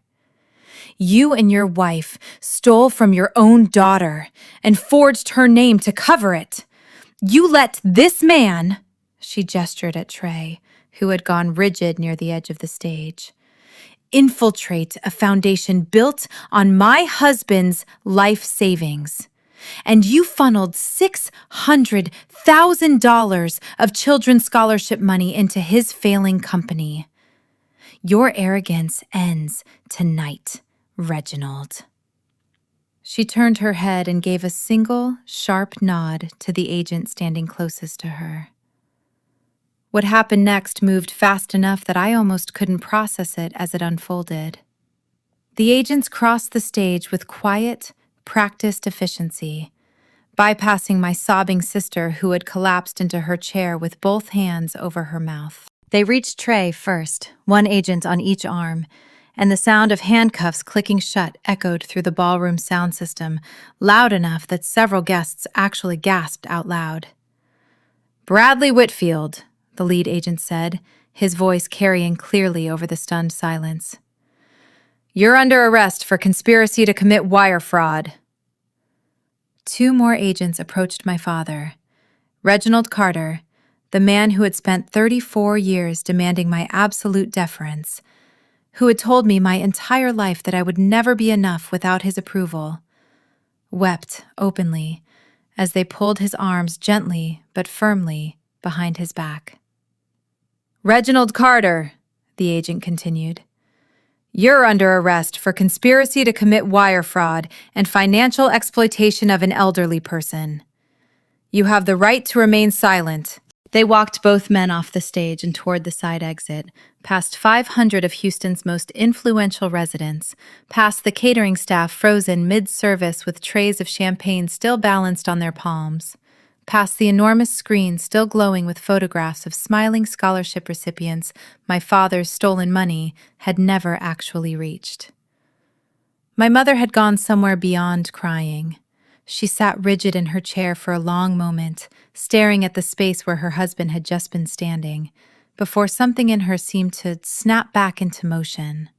"You and your wife stole from your own daughter and forged her name to cover it. You let this man," she gestured at Trey, who had gone rigid near the edge of the stage, "infiltrate a foundation built on my husband's life savings. And you funneled $600,000 of children's scholarship money into his failing company. Your arrogance ends tonight, Reginald." She turned her head and gave a single, sharp nod to the agent standing closest to her. What happened next moved fast enough that I almost couldn't process it as it unfolded. The agents crossed the stage with quiet, practiced efficiency, bypassing my sobbing sister who had collapsed into her chair with both hands over her mouth. They reached Trey first, one agent on each arm, and the sound of handcuffs clicking shut echoed through the ballroom sound system, loud enough that several guests actually gasped out loud. "Bradley Whitfield," the lead agent said, his voice carrying clearly over the stunned silence. "You're under arrest for conspiracy to commit wire fraud." Two more agents approached my father. Reginald Carter, the man who had spent 34 years demanding my absolute deference, who had told me my entire life that I would never be enough without his approval, wept openly as they pulled his arms gently but firmly behind his back. "Reginald Carter," the agent continued, "you're under arrest for conspiracy to commit wire fraud and financial exploitation of an elderly person. You have the right to remain silent." They walked both men off the stage and toward the side exit, past 500 of Houston's most influential residents, past the catering staff frozen mid-service with trays of champagne still balanced on their palms, past the enormous screen still glowing with photographs of smiling scholarship recipients my father's stolen money had never actually reached. My mother had gone somewhere beyond crying. She sat rigid in her chair for a long moment, staring at the space where her husband had just been standing, before something in her seemed to snap back into motion.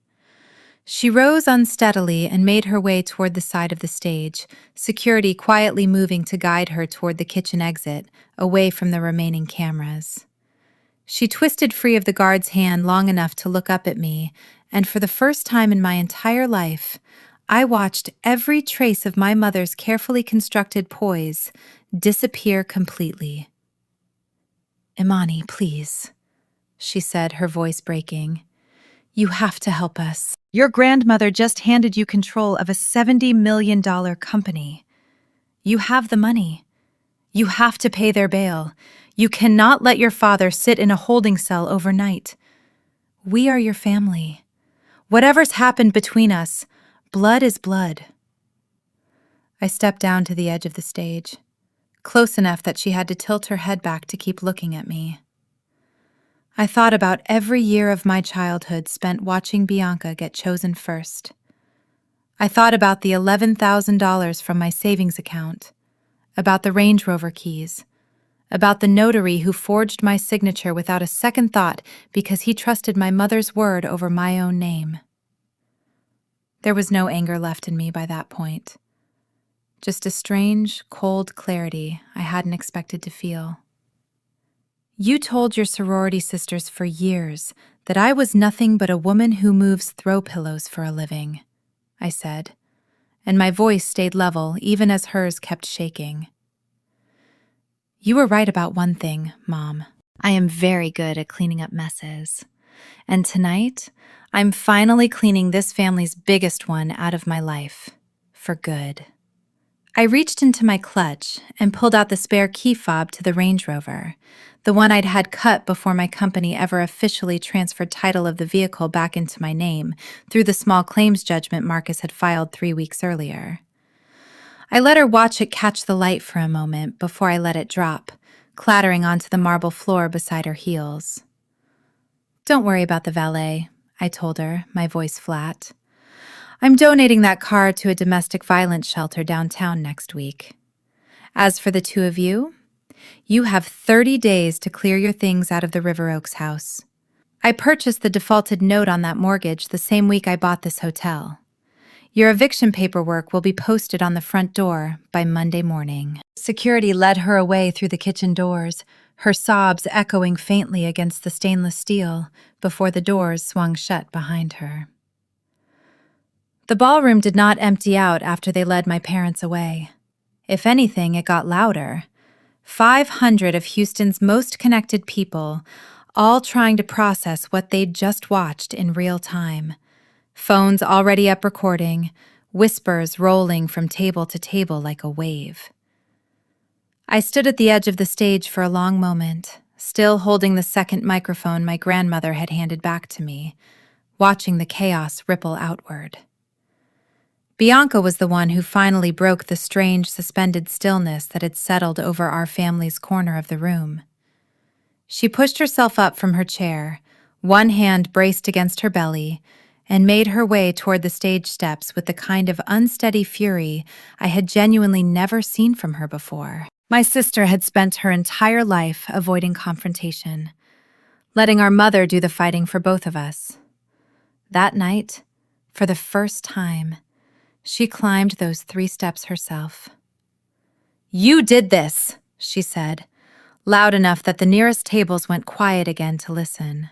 She rose unsteadily and made her way toward the side of the stage, security quietly moving to guide her toward the kitchen exit, away from the remaining cameras. She twisted free of the guard's hand long enough to look up at me, and for the first time in my entire life, I watched every trace of my mother's carefully constructed poise disappear completely. "Imani, please," she said, her voice breaking. "You have to help us. Your grandmother just handed you control of a $70 million company. You have the money. You have to pay their bail. You cannot let your father sit in a holding cell overnight. We are your family. Whatever's happened between us, blood is blood." I stepped down to the edge of the stage, close enough that she had to tilt her head back to keep looking at me. I thought about every year of my childhood spent watching Bianca get chosen first. I thought about the $11,000 from my savings account, about the Range Rover keys, about the notary who forged my signature without a second thought because he trusted my mother's word over my own name. There was no anger left in me by that point. Just a strange, cold clarity I hadn't expected to feel. "You told your sorority sisters for years that I was nothing but a woman who moves throw pillows for a living," I said, and my voice stayed level even as hers kept shaking. "You were right about one thing, Mom. I am very good at cleaning up messes. And tonight, I'm finally cleaning this family's biggest one out of my life. For good." I reached into my clutch and pulled out the spare key fob to the Range Rover, the one I'd had cut before my company ever officially transferred title of the vehicle back into my name through the small claims judgment Marcus had filed 3 weeks earlier. I let her watch it catch the light for a moment before I let it drop, clattering onto the marble floor beside her heels. "Don't worry about the valet," I told her, my voice flat. "I'm donating that car to a domestic violence shelter downtown next week. As for the two of you, you have 30 days to clear your things out of the River Oaks house. I purchased the defaulted note on that mortgage the same week I bought this hotel. Your eviction paperwork will be posted on the front door by Monday morning." Security led her away through the kitchen doors, her sobs echoing faintly against the stainless steel before the doors swung shut behind her. The ballroom did not empty out after they led my parents away. If anything, it got louder. 500 of Houston's most connected people, all trying to process what they'd just watched in real time. Phones already up recording, whispers rolling from table to table like a wave. I stood at the edge of the stage for a long moment, still holding the second microphone my grandmother had handed back to me, watching the chaos ripple outward. Bianca was the one who finally broke the strange, suspended stillness that had settled over our family's corner of the room. She pushed herself up from her chair, one hand braced against her belly, and made her way toward the stage steps with the kind of unsteady fury I had genuinely never seen from her before. My sister had spent her entire life avoiding confrontation, letting our mother do the fighting for both of us. That night, for the first time, she climbed those 3 steps herself. "You did this," she said, loud enough that the nearest tables went quiet again to listen.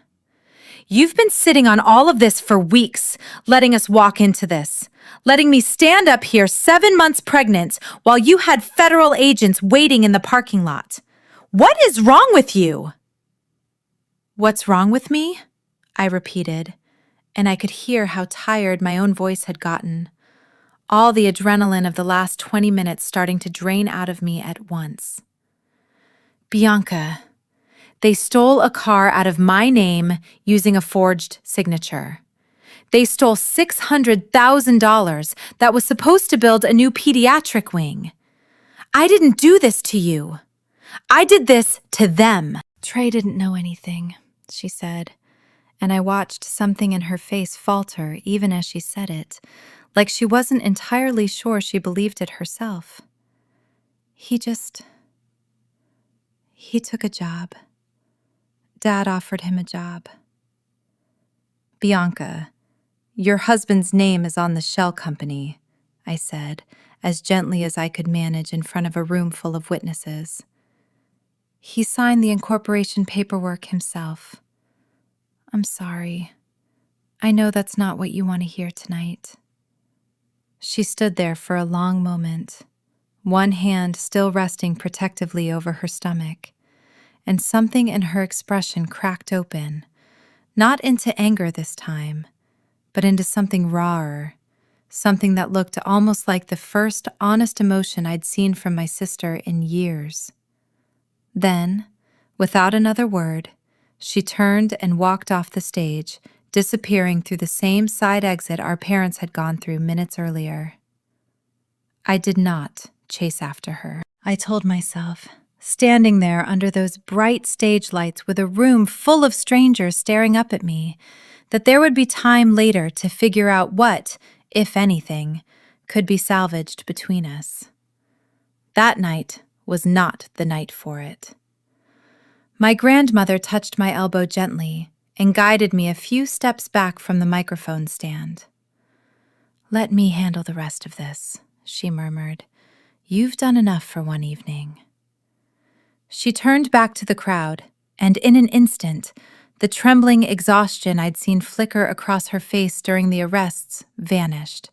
"You've been sitting on all of this for weeks, letting us walk into this, letting me stand up here 7 months pregnant while you had federal agents waiting in the parking lot. What is wrong with you?" "What's wrong with me?" I repeated, and I could hear how tired my own voice had gotten, all the adrenaline of the last 20 minutes starting to drain out of me at once. "Bianca, they stole a car out of my name using a forged signature. They stole $600,000 that was supposed to build a new pediatric wing. I didn't do this to you. I did this to them." "Trey didn't know anything," she said, and I watched something in her face falter even as she said it, like she wasn't entirely sure she believed it herself. He took a job. Dad offered him a job." "Bianca, your husband's name is on the shell company," I said, as gently as I could manage in front of a room full of witnesses. "He signed the incorporation paperwork himself. I'm sorry. I know that's not what you want to hear tonight." She stood there for a long moment, one hand still resting protectively over her stomach, and something in her expression cracked open, not into anger this time, but into something rawer, something that looked almost like the first honest emotion I'd seen from my sister in years. Then, without another word, she turned and walked off the stage, disappearing through the same side exit our parents had gone through minutes earlier. I did not chase after her, I told myself, standing there under those bright stage lights with a room full of strangers staring up at me, that there would be time later to figure out what, if anything, could be salvaged between us. That night was not the night for it. My grandmother touched my elbow gently and guided me a few steps back from the microphone stand. "Let me handle the rest of this," she murmured. "You've done enough for one evening." She turned back to the crowd, and in an instant, the trembling exhaustion I'd seen flicker across her face during the arrests vanished,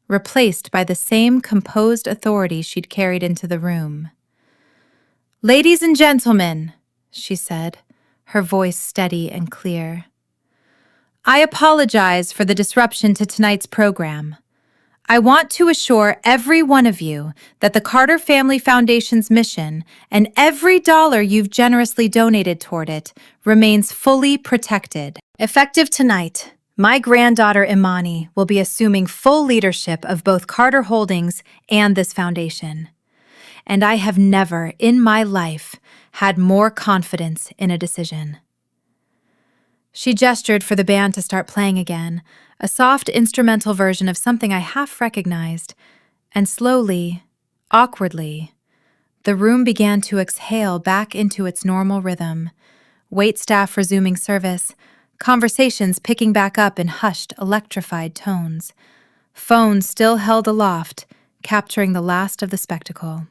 replaced by the same composed authority she'd carried into the room. "Ladies and gentlemen," she said, her voice steady and clear, "I apologize for the disruption to tonight's program. I want to assure every one of you that the Carter Family Foundation's mission and every dollar you've generously donated toward it remains fully protected. Effective tonight, my granddaughter Imani will be assuming full leadership of both Carter Holdings and this foundation. And I have never in my life had more confidence in a decision." She gestured for the band to start playing again, a soft instrumental version of something I half recognized, and slowly, awkwardly, the room began to exhale back into its normal rhythm, waitstaff resuming service, conversations picking back up in hushed, electrified tones, phones still held aloft, capturing the last of the spectacle.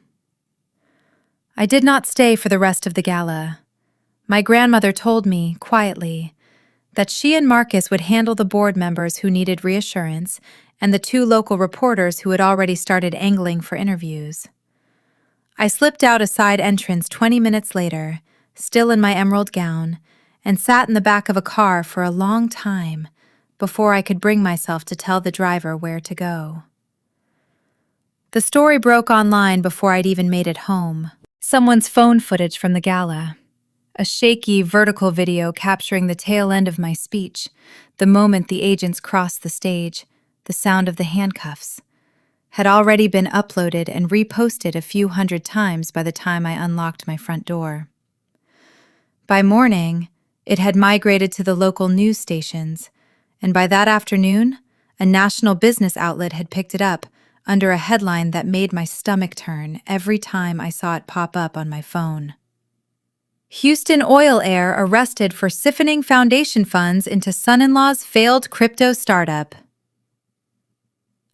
I did not stay for the rest of the gala. My grandmother told me, quietly, that she and Marcus would handle the board members who needed reassurance and the 2 local reporters who had already started angling for interviews. I slipped out a side entrance 20 minutes later, still in my emerald gown, and sat in the back of a car for a long time before I could bring myself to tell the driver where to go. The story broke online before I'd even made it home. Someone's phone footage from the gala. A shaky, vertical video capturing the tail end of my speech, the moment the agents crossed the stage, the sound of the handcuffs, had already been uploaded and reposted a few hundred times by the time I unlocked my front door. By morning, it had migrated to the local news stations, and by that afternoon, a national business outlet had picked it up under a headline that made my stomach turn every time I saw it pop up on my phone. Houston oil heir arrested for siphoning foundation funds into son-in-law's failed crypto startup.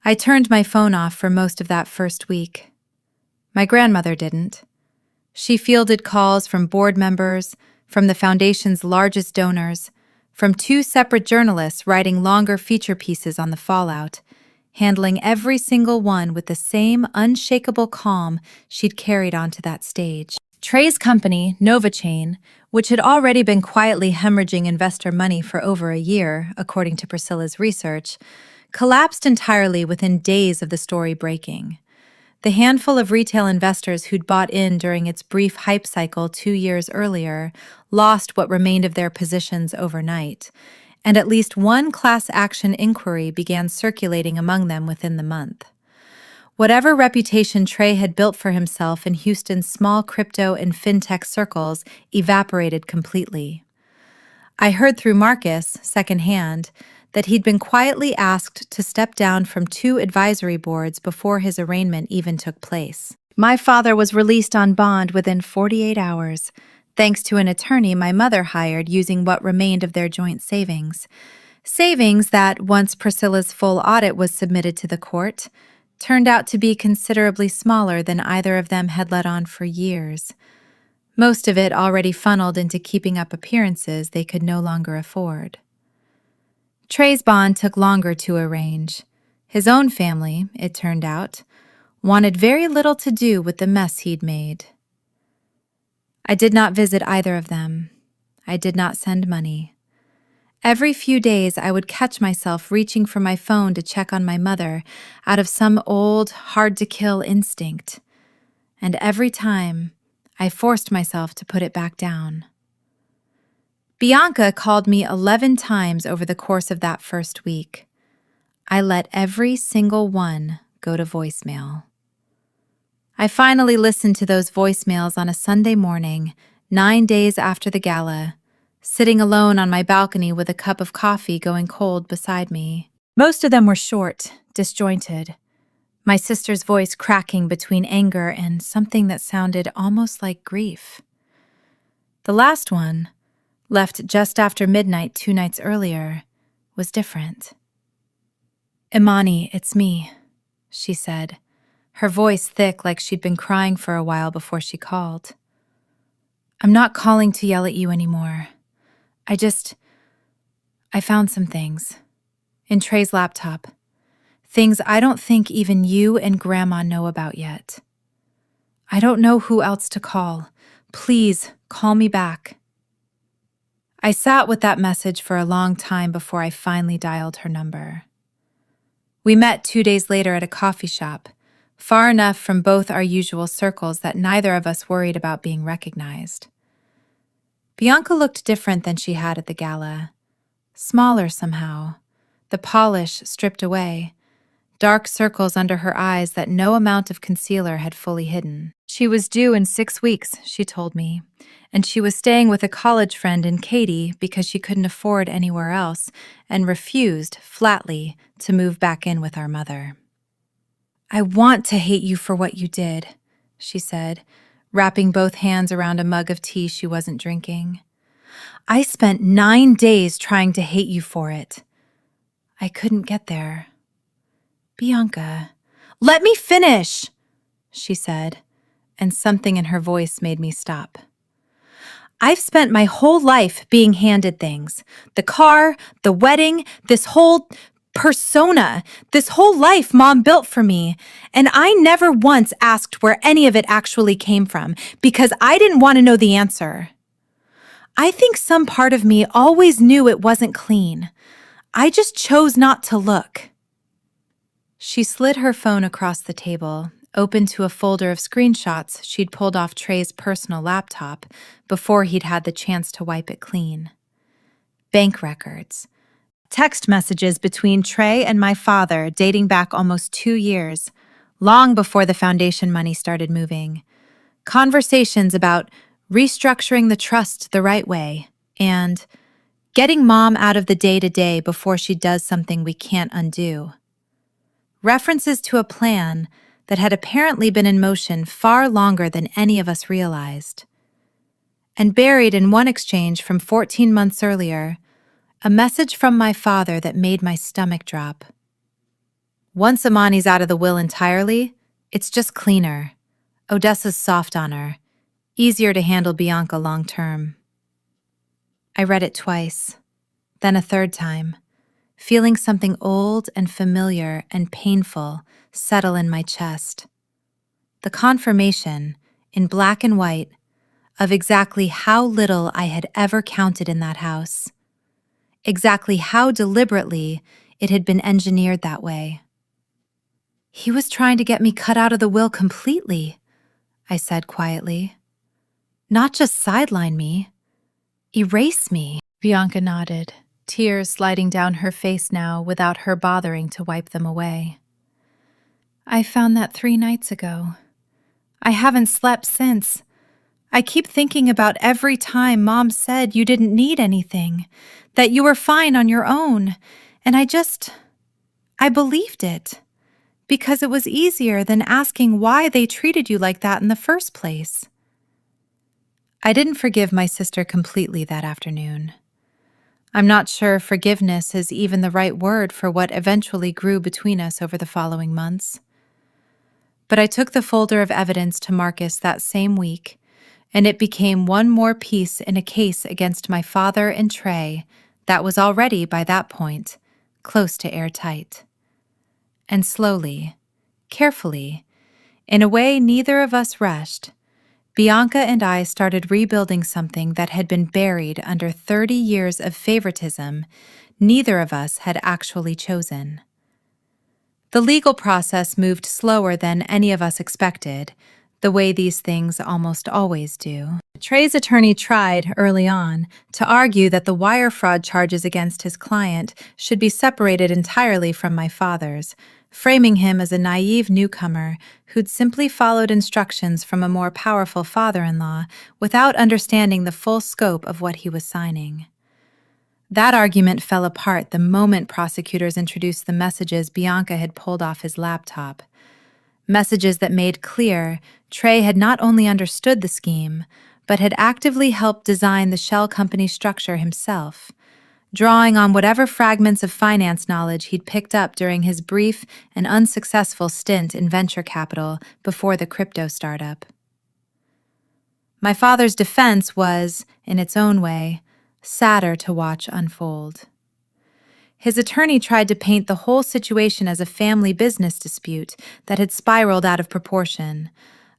I turned my phone off for most of that first week. My grandmother didn't. She fielded calls from board members, from the foundation's largest donors, from 2 separate journalists writing longer feature pieces on the fallout, handling every single one with the same unshakable calm she'd carried onto that stage. Trey's company, NovaChain, which had already been quietly hemorrhaging investor money for over a year, according to Priscilla's research, collapsed entirely within days of the story breaking. The handful of retail investors who'd bought in during its brief hype cycle 2 years earlier lost what remained of their positions overnight, and at least one class action inquiry began circulating among them within the month. Whatever reputation Trey had built for himself in Houston's small crypto and fintech circles evaporated completely. I heard through Marcus, secondhand, that he'd been quietly asked to step down from 2 advisory boards before his arraignment even took place. My father was released on bond within 48 hours, thanks to an attorney my mother hired using what remained of their joint savings. Savings that, once Priscilla's full audit was submitted to the court, turned out to be considerably smaller than either of them had let on for years. Most of it already funneled into keeping up appearances they could no longer afford. Trey's bond took longer to arrange. His own family, it turned out, wanted very little to do with the mess he'd made. I did not visit either of them. I did not send money. Every few days I would catch myself reaching for my phone to check on my mother out of some old, hard-to-kill instinct. And every time, I forced myself to put it back down. Bianca called me 11 times over the course of that first week. I let every single one go to voicemail. I finally listened to those voicemails on a Sunday morning, 9 days after the gala, sitting alone on my balcony with a cup of coffee going cold beside me. Most of them were short, disjointed, my sister's voice cracking between anger and something that sounded almost like grief. The last one, left just after midnight 2 nights earlier, was different. "Imani, it's me," she said, her voice thick like she'd been crying for a while before she called. "I'm not calling to yell at you anymore. I found some things. In Trey's laptop. Things I don't think even you and Grandma know about yet. I don't know who else to call. Please, call me back." I sat with that message for a long time before I finally dialed her number. We met 2 days later at a coffee shop, far enough from both our usual circles that neither of us worried about being recognized. Bianca looked different than she had at the gala. Smaller somehow, the polish stripped away, dark circles under her eyes that no amount of concealer had fully hidden. She was due in 6 weeks, she told me, and she was staying with a college friend in Katy because she couldn't afford anywhere else and refused, flatly, to move back in with our mother. "I want to hate you for what you did," she said, wrapping both hands around a mug of tea she wasn't drinking. "I spent 9 days trying to hate you for it. I couldn't get there." "Bianca, let me finish," she said, and something in her voice made me stop. "I've spent my whole life being handed things. The car, the wedding, this whole persona, this whole life Mom built for me, and I never once asked where any of it actually came from because I didn't want to know the answer. I think some part of me always knew it wasn't clean. I just chose not to look." She slid her phone across the table, open to a folder of screenshots she'd pulled off Trey's personal laptop before he'd had the chance to wipe it clean. Bank records. Text messages between Trey and my father dating back almost 2 years. long before the foundation money started moving. Conversations about restructuring the trust the right way and getting mom out of the day-to-day before she does something we can't undo. References to a plan that had apparently been in motion far longer than any of us realized. And buried in one exchange from 14 months earlier, a message from my father that made my stomach drop. Once Amani's out of the will entirely, it's just cleaner. Odessa's soft on her. Easier to handle Bianca long term. I read it twice, then a third time, feeling something old and familiar and painful settle in my chest. The confirmation, in black and white, of exactly how little I had ever counted in that house. Exactly how deliberately it had been engineered that way. He was trying to get me cut out of the will completely, I said quietly. Not just sideline me, erase me. Bianca nodded, tears sliding down her face now without her bothering to wipe them away. I found that 3 nights ago. I haven't slept since. I keep thinking about every time Mom said you didn't need anything, that you were fine on your own, and I believed it, because it was easier than asking why they treated you like that in the first place. I didn't forgive my sister completely that afternoon. I'm not sure forgiveness is even the right word for what eventually grew between us over the following months. But I took the folder of evidence to Marcus that same week, and it became one more piece in a case against my father and Trey that was already, by that point, close to airtight. And slowly, carefully, in a way neither of us rushed, Bianca and I started rebuilding something that had been buried under 30 years of favoritism neither of us had actually chosen. The legal process moved slower than any of us expected, the way these things almost always do. Trey's attorney tried, early on, to argue that the wire fraud charges against his client should be separated entirely from my father's, framing him as a naive newcomer who'd simply followed instructions from a more powerful father-in-law without understanding the full scope of what he was signing. That argument fell apart the moment prosecutors introduced the messages Bianca had pulled off his laptop. Messages that made clear Trey had not only understood the scheme, but had actively helped design the shell company structure himself, drawing on whatever fragments of finance knowledge he'd picked up during his brief and unsuccessful stint in venture capital before the crypto startup. My father's defense was, in its own way, sadder to watch unfold. His attorney tried to paint the whole situation as a family business dispute that had spiraled out of proportion,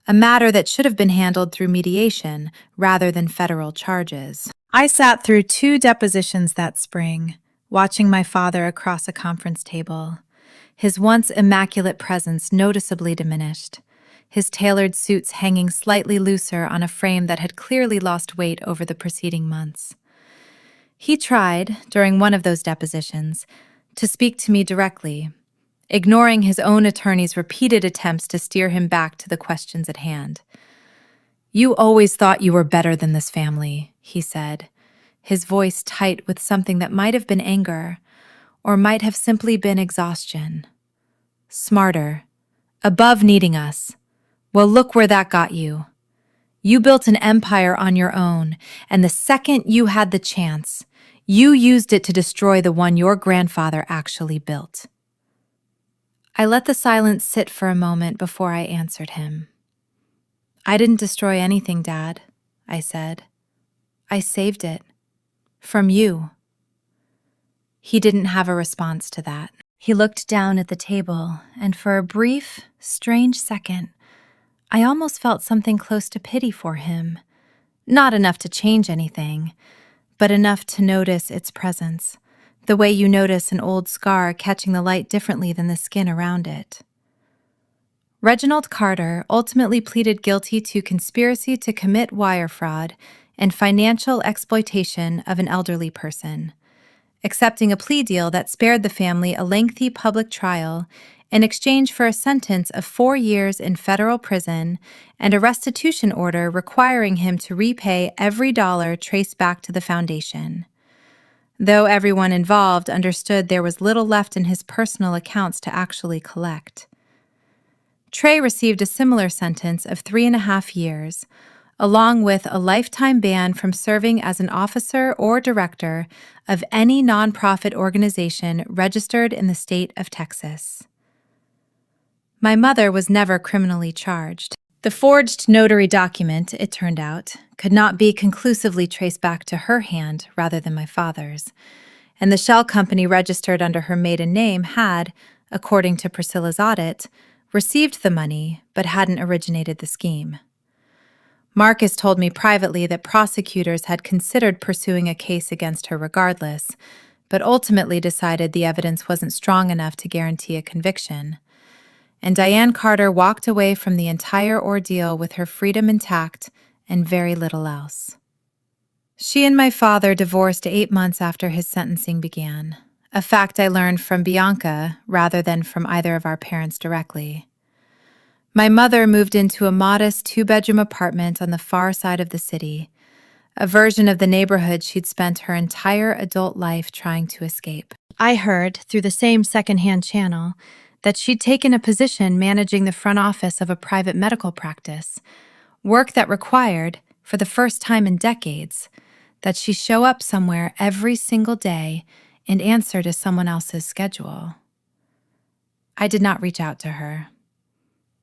a matter that should have been handled through mediation rather than federal charges. I sat through 2 depositions that spring, watching my father across a conference table, his once immaculate presence noticeably diminished, his tailored suits hanging slightly looser on a frame that had clearly lost weight over the preceding months. He tried, during one of those depositions, to speak to me directly, ignoring his own attorney's repeated attempts to steer him back to the questions at hand. "You always thought you were better than this family," he said, his voice tight with something that might have been anger, or might have simply been exhaustion. "Smarter. Above needing us. Well, look where that got you. You built an empire on your own, and the second you had the chance, you used it to destroy the one your grandfather actually built." I let the silence sit for a moment before I answered him. "I didn't destroy anything, Dad," I said. "I saved it. From you." He didn't have a response to that. He looked down at the table, and for a brief, strange second, I almost felt something close to pity for him. Not enough to change anything, but enough to notice its presence, the way you notice an old scar catching the light differently than the skin around it. Reginald Carter ultimately pleaded guilty to conspiracy to commit wire fraud and financial exploitation of an elderly person, accepting a plea deal that spared the family a lengthy public trial in exchange for a sentence of 4 years in federal prison and a restitution order requiring him to repay every dollar traced back to the foundation. Though everyone involved understood there was little left in his personal accounts to actually collect. Trey received a similar sentence of 3.5 years, along with a lifetime ban from serving as an officer or director of any nonprofit organization registered in the state of Texas. My mother was never criminally charged. The forged notary document, it turned out, could not be conclusively traced back to her hand rather than my father's, and the shell company registered under her maiden name had, according to Priscilla's audit, received the money but hadn't originated the scheme. Marcus told me privately that prosecutors had considered pursuing a case against her regardless, but ultimately decided the evidence wasn't strong enough to guarantee a conviction. And Diane Carter walked away from the entire ordeal with her freedom intact and very little else. She and my father divorced 8 months after his sentencing began, a fact I learned from Bianca rather than from either of our parents directly. My mother moved into a modest 2-bedroom apartment on the far side of the city, a version of the neighborhood she'd spent her entire adult life trying to escape. I heard, through the same secondhand channel, that she'd taken a position managing the front office of a private medical practice, work that required, for the first time in decades, that she show up somewhere every single day and answer to someone else's schedule. I did not reach out to her.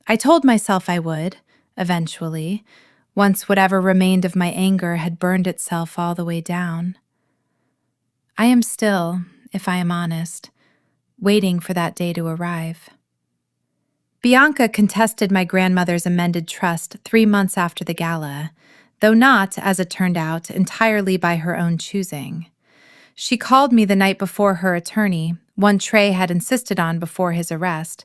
I told myself I would, eventually, once whatever remained of my anger had burned itself all the way down. I am still, if I am honest, waiting for that day to arrive. Bianca contested my grandmother's amended trust 3 months after the gala, though not, as it turned out, entirely by her own choosing. She called me the night before her attorney, one Trey had insisted on before his arrest,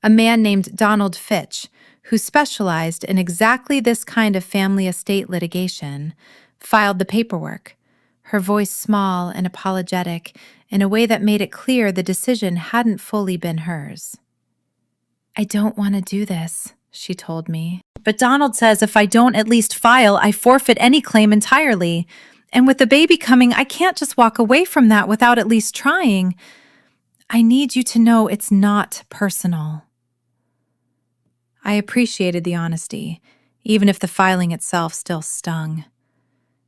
a man named Donald Fitch, who specialized in exactly this kind of family estate litigation, filed the paperwork, her voice small and apologetic in a way that made it clear the decision hadn't fully been hers. "I don't want to do this," she told me. "But Donald says if I don't at least file, I forfeit any claim entirely. And with the baby coming, I can't just walk away from that without at least trying. I need you to know it's not personal." I appreciated the honesty, even if the filing itself still stung.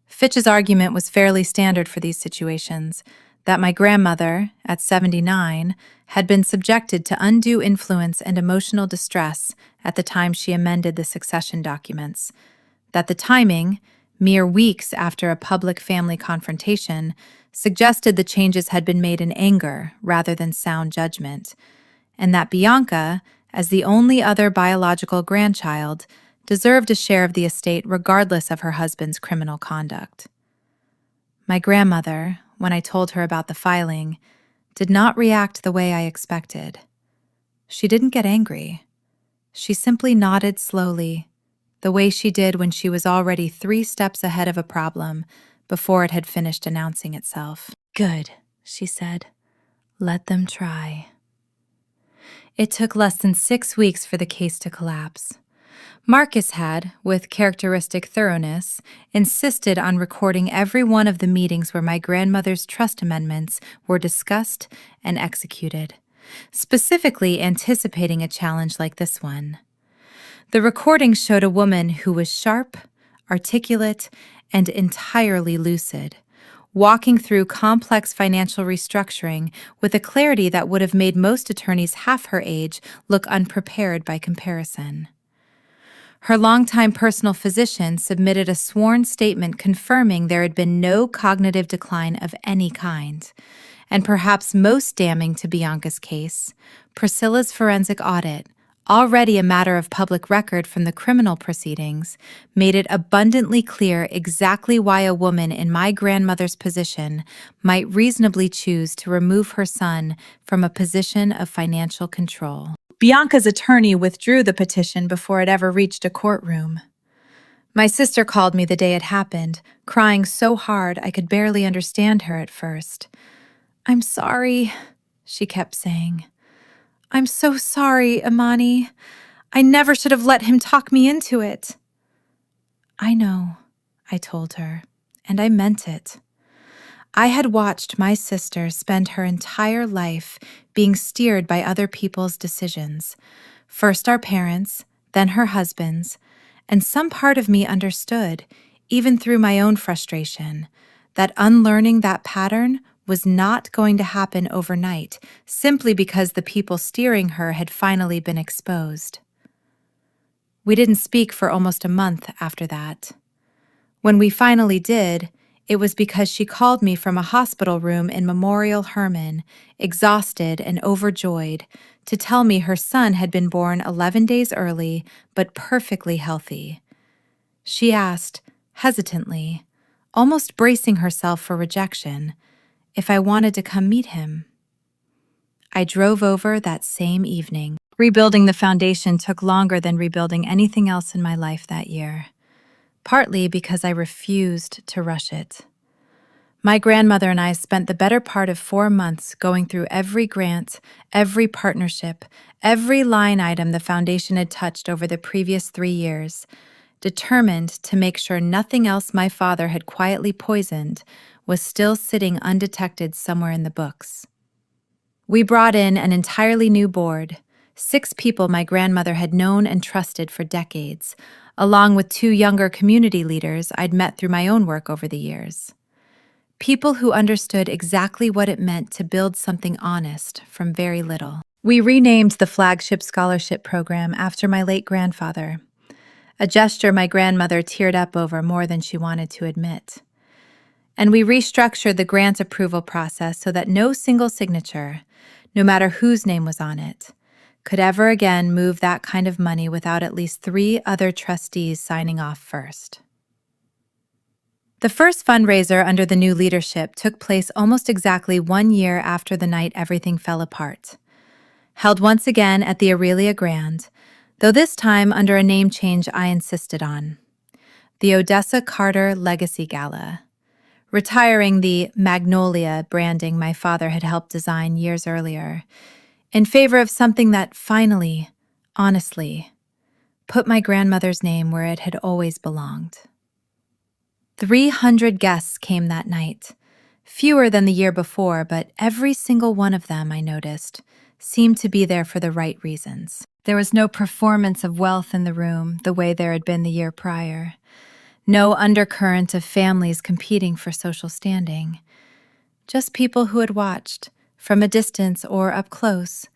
Fitch's argument was fairly standard for these situations, that my grandmother, at 79, had been subjected to undue influence and emotional distress at the time she amended the succession documents, that the timing, mere weeks after a public family confrontation, suggested the changes had been made in anger rather than sound judgment, and that Bianca, as the only other biological grandchild, deserved a share of the estate regardless of her husband's criminal conduct. My grandmother, when I told her about the filing, did not react the way I expected. She didn't get angry. She simply nodded slowly, the way she did when she was already 3 steps ahead of a problem before it had finished announcing itself. "Good," she said. "Let them try." It took less than 6 weeks for the case to collapse. Marcus had, with characteristic thoroughness, insisted on recording every one of the meetings where my grandmother's trust amendments were discussed and executed, specifically anticipating a challenge like this one. The recording showed a woman who was sharp, articulate, and entirely lucid, walking through complex financial restructuring with a clarity that would have made most attorneys half her age look unprepared by comparison. Her longtime personal physician submitted a sworn statement confirming there had been no cognitive decline of any kind, and perhaps most damning to Bianca's case, Priscilla's forensic audit, already a matter of public record from the criminal proceedings, made it abundantly clear exactly why a woman in my grandmother's position might reasonably choose to remove her son from a position of financial control. Bianca's attorney withdrew the petition before it ever reached a courtroom. My sister called me the day it happened, crying so hard I could barely understand her at first. "I'm sorry," she kept saying. I'm so sorry, Imani. I never should have let him talk me into it. I know, I told her, and I meant it. I had watched my sister spend her entire life being steered by other people's decisions. First our parents, then her husband's, and some part of me understood, even through my own frustration, that unlearning that pattern was not going to happen overnight simply because the people steering her had finally been exposed. We didn't speak for almost a month after that. When we finally did, it was because she called me from a hospital room in Memorial Hermann, exhausted and overjoyed, to tell me her son had been born 11 days early, but perfectly healthy. She asked, hesitantly, almost bracing herself for rejection, if I wanted to come meet him. I drove over that same evening. Rebuilding the foundation took longer than rebuilding anything else in my life that year, partly because I refused to rush it. My grandmother and I spent the better part of 4 months going through every grant, every partnership, every line item the foundation had touched over the previous 3 years, determined to make sure nothing else my father had quietly poisoned was still sitting undetected somewhere in the books. We brought in an entirely new board, 6 people my grandmother had known and trusted for decades, along with 2 younger community leaders I'd met through my own work over the years. People who understood exactly what it meant to build something honest from very little. We renamed the flagship scholarship program after my late grandfather, a gesture my grandmother teared up over more than she wanted to admit. And we restructured the grant approval process so that no single signature, no matter whose name was on it, could ever again move that kind of money without at least 3 other trustees signing off first. The first fundraiser under the new leadership took place almost exactly 1 year after the night everything fell apart. Held once again at the Aurelia Grand, though this time under a name change I insisted on. The Odessa Carter Legacy Gala, retiring the Magnolia branding my father had helped design years earlier, in favor of something that finally, honestly, put my grandmother's name where it had always belonged. 300 guests came that night, fewer than the year before, but every single one of them, I noticed, seemed to be there for the right reasons. There was no performance of wealth in the room the way there had been the year prior, no undercurrent of families competing for social standing, just people who had watched, from a distance or up close,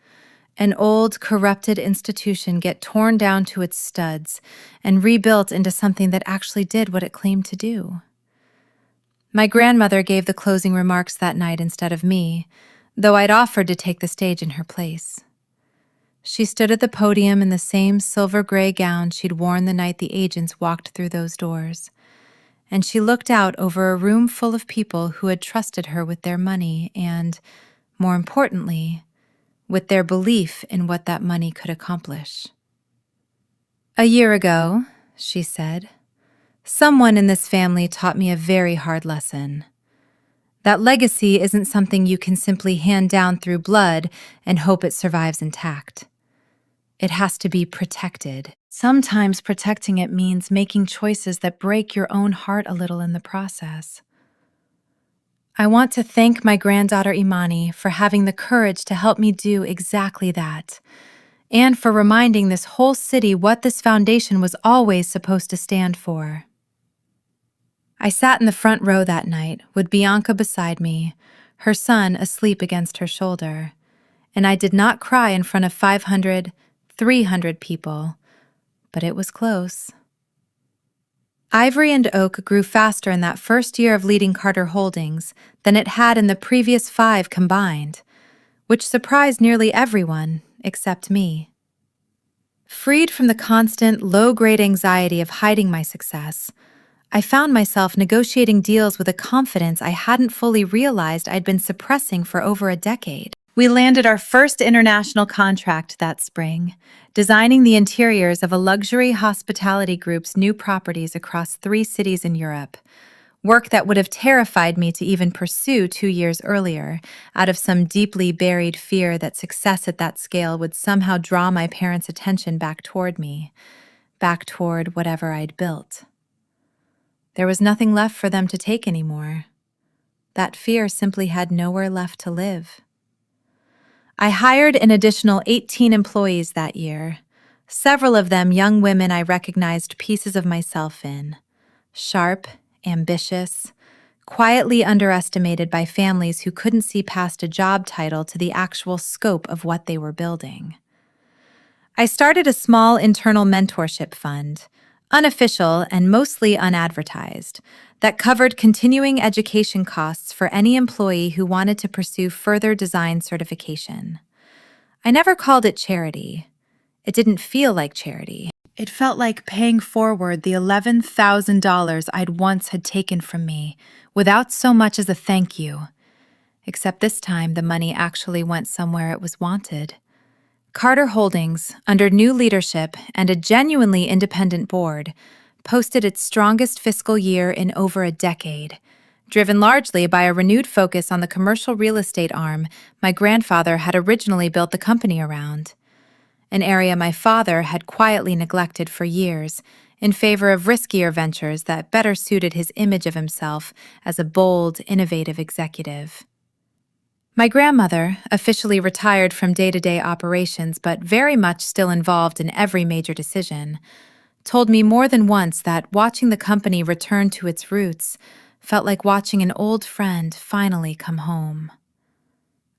an old, corrupted institution get torn down to its studs and rebuilt into something that actually did what it claimed to do. My grandmother gave the closing remarks that night instead of me, though I'd offered to take the stage in her place. She stood at the podium in the same silver-gray gown she'd worn the night the agents walked through those doors, and she looked out over a room full of people who had trusted her with their money and, more importantly, with their belief in what that money could accomplish. "A year ago," she said, "someone in this family taught me a very hard lesson. That legacy isn't something you can simply hand down through blood and hope it survives intact. It has to be protected. Sometimes protecting it means making choices that break your own heart a little in the process." I want to thank my granddaughter Imani for having the courage to help me do exactly that, and for reminding this whole city what this foundation was always supposed to stand for. I sat in the front row that night with Bianca beside me, her son asleep against her shoulder, and I did not cry in front of 500, 300 people, but it was close. Ivory and Oak grew faster in that first year of leading Carter Holdings than it had in the previous 5 combined, which surprised nearly everyone except me. Freed from the constant, low-grade anxiety of hiding my success, I found myself negotiating deals with a confidence I hadn't fully realized I'd been suppressing for over a decade. We landed our first international contract that spring, designing the interiors of a luxury hospitality group's new properties across 3 cities in Europe, Work that would have terrified me to even pursue 2 years earlier, out of some deeply buried fear that success at that scale would somehow draw my parents' attention back toward me, back toward whatever I'd built. There was nothing left for them to take anymore. That fear simply had nowhere left to live. I hired an additional 18 employees that year, several of them young women I recognized pieces of myself in, sharp, ambitious, quietly underestimated by families who couldn't see past a job title to the actual scope of what they were building. I started a small internal mentorship fund, unofficial and mostly unadvertised, that covered continuing education costs for any employee who wanted to pursue further design certification. I never called it charity. It didn't feel like charity. It felt like paying forward the $11,000 I'd once had taken from me, without so much as a thank you. Except this time the money actually went somewhere it was wanted. Carter Holdings, under new leadership and a genuinely independent board, posted its strongest fiscal year in over a decade, driven largely by a renewed focus on the commercial real estate arm my grandfather had originally built the company around, an area my father had quietly neglected for years in favor of riskier ventures that better suited his image of himself as a bold, innovative executive. My grandmother, officially retired from day-to-day operations but very much still involved in every major decision, told me more than once that watching the company return to its roots felt like watching an old friend finally come home.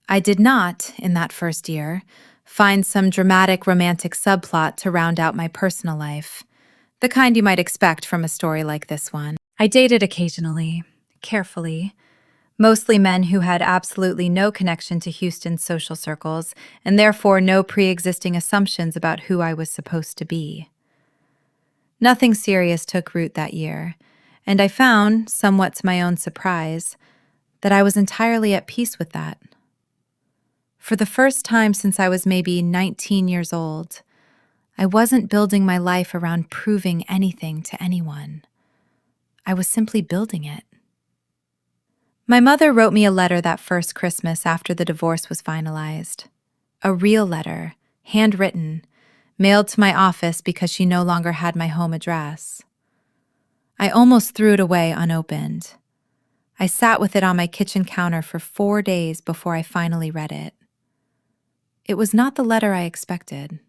I did not, in that first year, find some dramatic romantic subplot to round out my personal life, the kind you might expect from a story like this one. I dated occasionally, carefully, mostly men who had absolutely no connection to Houston's social circles and therefore no pre-existing assumptions about who I was supposed to be. Nothing serious took root that year, and I found, somewhat to my own surprise, that I was entirely at peace with that. For the first time since I was maybe 19 years old, I wasn't building my life around proving anything to anyone. I was simply building it. My mother wrote me a letter that first Christmas after the divorce was finalized. A real letter, handwritten, mailed to my office because she no longer had my home address. I almost threw it away unopened. I sat with it on my kitchen counter for 4 days before I finally read it. It was not the letter I expected.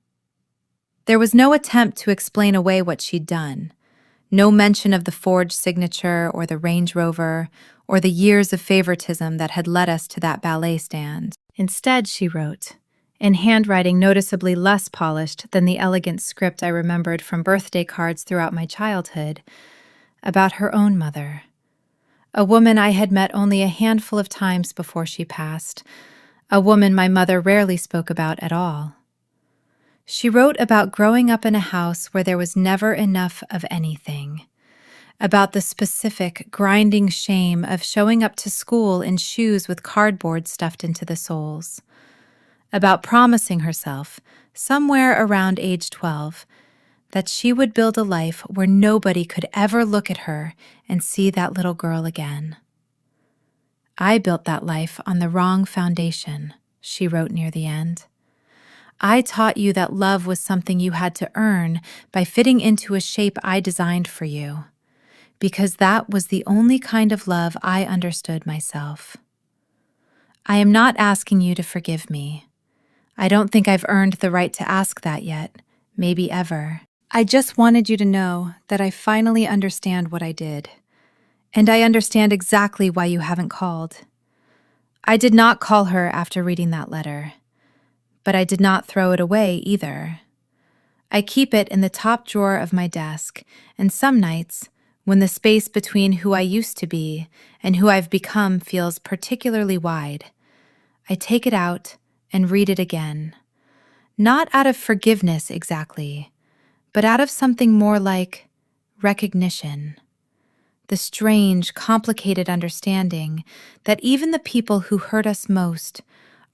There was no attempt to explain away what she'd done. No mention of the forged signature or the Range Rover or the years of favoritism that had led us to that ballet stand. Instead, she wrote, in handwriting noticeably less polished than the elegant script I remembered from birthday cards throughout my childhood, about her own mother, a woman I had met only a handful of times before she passed, a woman my mother rarely spoke about at all. She wrote about growing up in a house where there was never enough of anything, about the specific, grinding shame of showing up to school in shoes with cardboard stuffed into the soles, about promising herself, somewhere around age 12, that she would build a life where nobody could ever look at her and see that little girl again. I built that life on the wrong foundation, she wrote near the end. I taught you that love was something you had to earn by fitting into a shape I designed for you, because that was the only kind of love I understood myself. I am not asking you to forgive me. I don't think I've earned the right to ask that yet, maybe ever. I just wanted you to know that I finally understand what I did, and I understand exactly why you haven't called. I did not call her after reading that letter, but I did not throw it away either. I keep it in the top drawer of my desk, and some nights, when the space between who I used to be and who I've become feels particularly wide, I take it out and read it again. Not out of forgiveness exactly, but out of something more like recognition. The strange, complicated understanding that even the people who hurt us most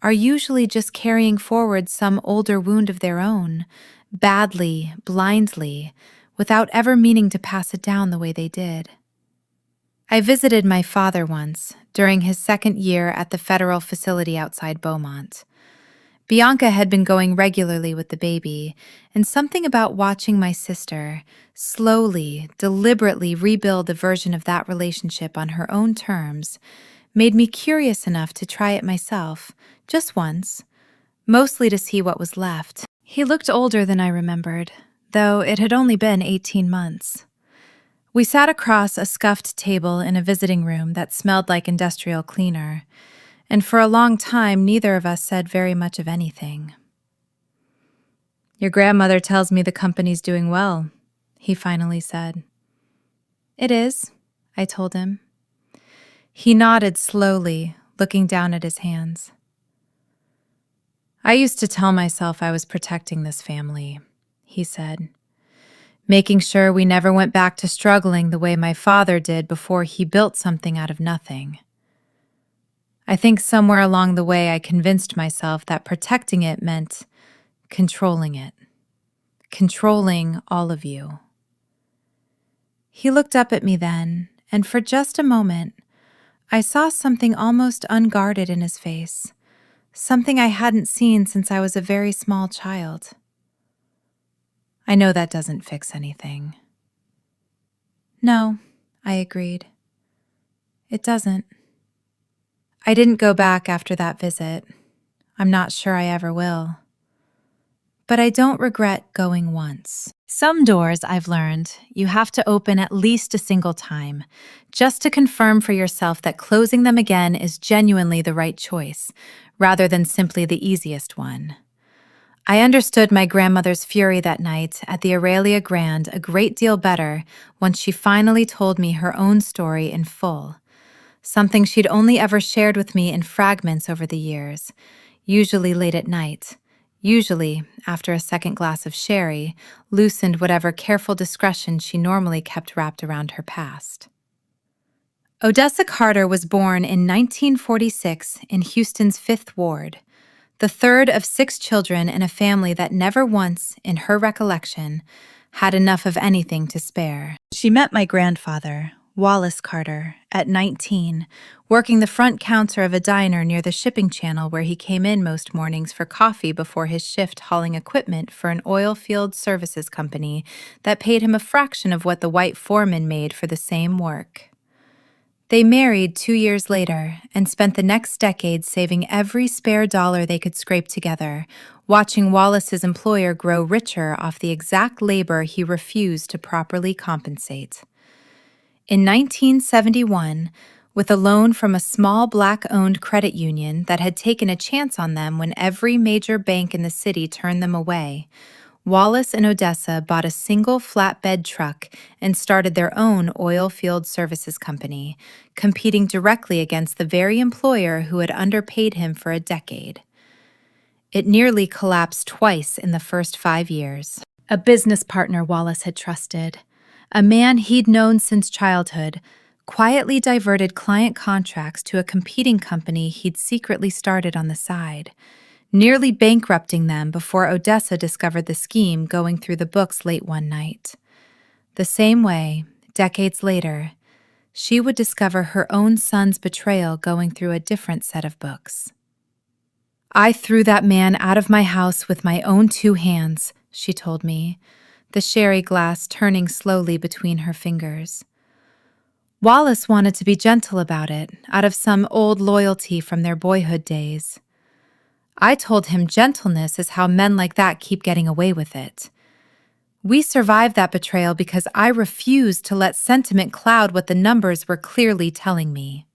are usually just carrying forward some older wound of their own, badly, blindly, without ever meaning to pass it down the way they did. I visited my father once, during his second year at the federal facility outside Beaumont. Bianca had been going regularly with the baby, and something about watching my sister slowly, deliberately rebuild a version of that relationship on her own terms made me curious enough to try it myself, just once, mostly to see what was left. He looked older than I remembered, though it had only been 18 months. We sat across a scuffed table in a visiting room that smelled like industrial cleaner, and for a long time neither of us said very much of anything. "Your grandmother tells me the company's doing well," he finally said. "It is," I told him. He nodded slowly, looking down at his hands. "I used to tell myself I was protecting this family," he said, "making sure we never went back to struggling the way my father did before he built something out of nothing. I think somewhere along the way I convinced myself that protecting it meant controlling it, controlling all of you." He looked up at me then, and for just a moment, I saw something almost unguarded in his face, something I hadn't seen since I was a very small child. "I know that doesn't fix anything." "No," I agreed. "It doesn't." I didn't go back after that visit. I'm not sure I ever will. But I don't regret going once. Some doors, I've learned, you have to open at least a single time, just to confirm for yourself that closing them again is genuinely the right choice, rather than simply the easiest one. I understood my grandmother's fury that night at the Aurelia Grand a great deal better once she finally told me her own story in full, something she'd only ever shared with me in fragments over the years, usually late at night, usually after a second glass of sherry loosened whatever careful discretion she normally kept wrapped around her past. Odessa Carter was born in 1946 in Houston's 5th Ward, the third of 6 children in a family that never once, in her recollection, had enough of anything to spare. She met my grandfather, Wallace Carter, at 19, working the front counter of a diner near the shipping channel where he came in most mornings for coffee before his shift hauling equipment for an oil field services company that paid him a fraction of what the white foreman made for the same work. They married 2 years later and spent the next decade saving every spare dollar they could scrape together, watching Wallace's employer grow richer off the exact labor he refused to properly compensate. In 1971, with a loan from a small Black-owned credit union that had taken a chance on them when every major bank in the city turned them away, Wallace and Odessa bought a single flatbed truck and started their own oil field services company, competing directly against the very employer who had underpaid him for a decade. It nearly collapsed twice in the first 5 years. A business partner Wallace had trusted, a man he'd known since childhood, quietly diverted client contracts to a competing company he'd secretly started on the side, nearly bankrupting them before Odessa discovered the scheme going through the books late one night. The same way, decades later, she would discover her own son's betrayal going through a different set of books. "I threw that man out of my house with my own 2 hands," she told me, the sherry glass turning slowly between her fingers. Wallace wanted to be gentle about it, out of some old loyalty from their boyhood days. I told him gentleness is how men like that keep getting away with it. We survived that betrayal because I refused to let sentiment cloud what the numbers were clearly telling me.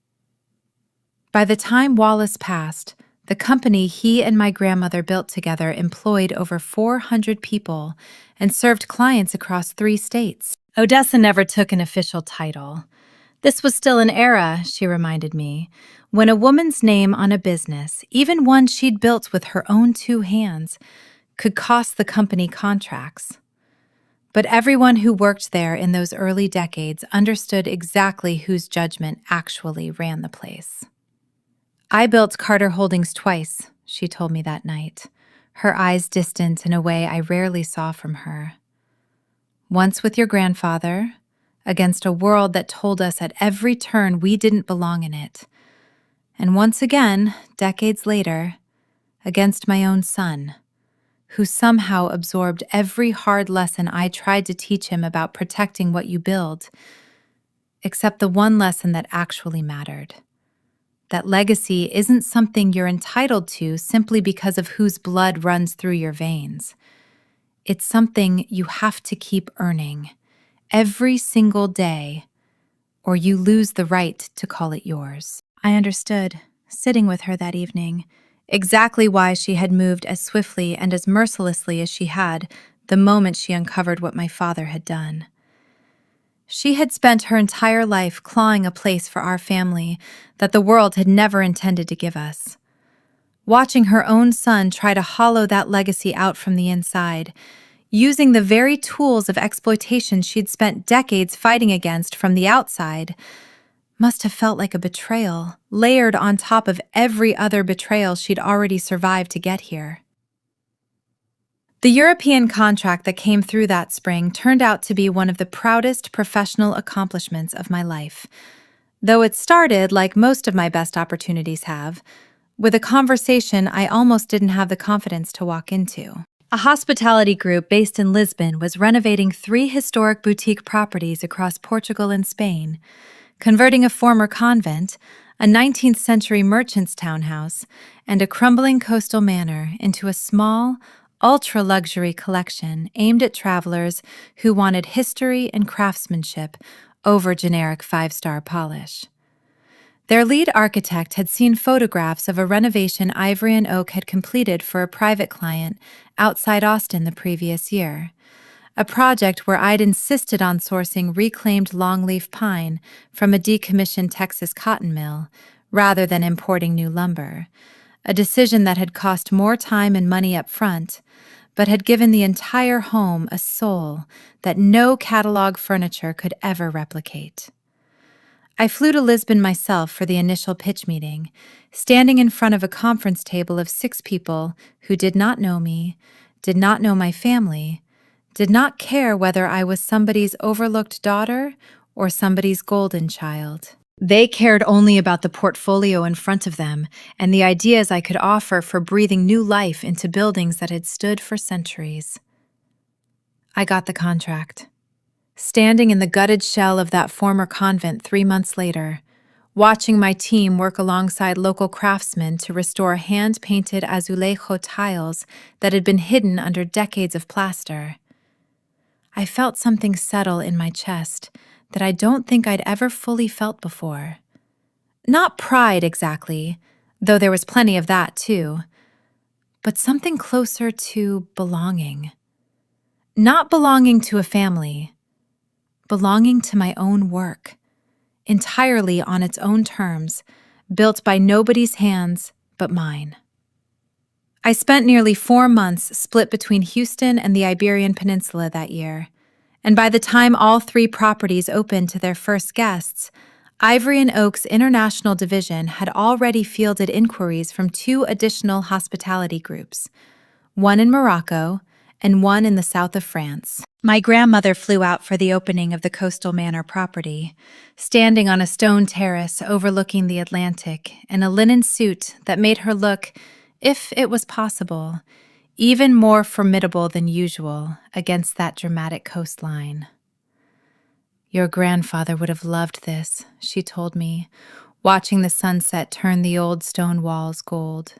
By the time Wallace passed, the company he and my grandmother built together employed over 400 people and served clients across 3 states. Odessa never took an official title. This was still an era, she reminded me, when a woman's name on a business, even one she'd built with her own 2 hands, could cost the company contracts. But everyone who worked there in those early decades understood exactly whose judgment actually ran the place. "I built Carter Holdings twice," she told me that night, her eyes distant in a way I rarely saw from her. "Once with your grandfather, against a world that told us at every turn we didn't belong in it. And once again, decades later, against my own son, who somehow absorbed every hard lesson I tried to teach him about protecting what you build, except the one lesson that actually mattered. That legacy isn't something you're entitled to simply because of whose blood runs through your veins. It's something you have to keep earning every single day, or you lose the right to call it yours. I understood, sitting with her that evening, exactly why she had moved as swiftly and as mercilessly as she had the moment she uncovered what my father had done. She had spent her entire life clawing a place for our family that the world had never intended to give us. Watching her own son try to hollow that legacy out from the inside, using the very tools of exploitation she'd spent decades fighting against from the outside, must have felt like a betrayal, layered on top of every other betrayal she'd already survived to get here. The European contract that came through that spring turned out to be one of the proudest professional accomplishments of my life, though it started, like most of my best opportunities have, with a conversation I almost didn't have the confidence to walk into. A hospitality group based in Lisbon was renovating 3 historic boutique properties across Portugal and Spain, converting a former convent, a 19th century merchant's townhouse, and a crumbling coastal manor into a small, ultra-luxury collection aimed at travelers who wanted history and craftsmanship over generic 5-star polish. Their lead architect had seen photographs of a renovation Ivory and Oak had completed for a private client outside Austin the previous year, a project where I'd insisted on sourcing reclaimed longleaf pine from a decommissioned Texas cotton mill rather than importing new lumber, a decision that had cost more time and money up front, but had given the entire home a soul that no catalog furniture could ever replicate. I flew to Lisbon myself for the initial pitch meeting, standing in front of a conference table of 6 people who did not know me, did not know my family, did not care whether I was somebody's overlooked daughter or somebody's golden child. They cared only about the portfolio in front of them and the ideas I could offer for breathing new life into buildings that had stood for centuries. I got the contract. Standing in the gutted shell of that former convent 3 months later, watching my team work alongside local craftsmen to restore hand-painted azulejo tiles that had been hidden under decades of plaster, I felt something settle in my chest that I don't think I'd ever fully felt before. Not pride exactly, though there was plenty of that too, but something closer to belonging. Not belonging to a family, belonging to my own work, entirely on its own terms, built by nobody's hands but mine. I spent nearly 4 months split between Houston and the Iberian Peninsula that year, and by the time all 3 properties opened to their first guests, Ivory and Oak's international division had already fielded inquiries from 2 additional hospitality groups, one in Morocco and one in the south of France. My grandmother flew out for the opening of the Coastal Manor property, standing on a stone terrace overlooking the Atlantic in a linen suit that made her look, if it was possible, even more formidable than usual against that dramatic coastline. "Your grandfather would have loved this," she told me, watching the sunset turn the old stone walls gold.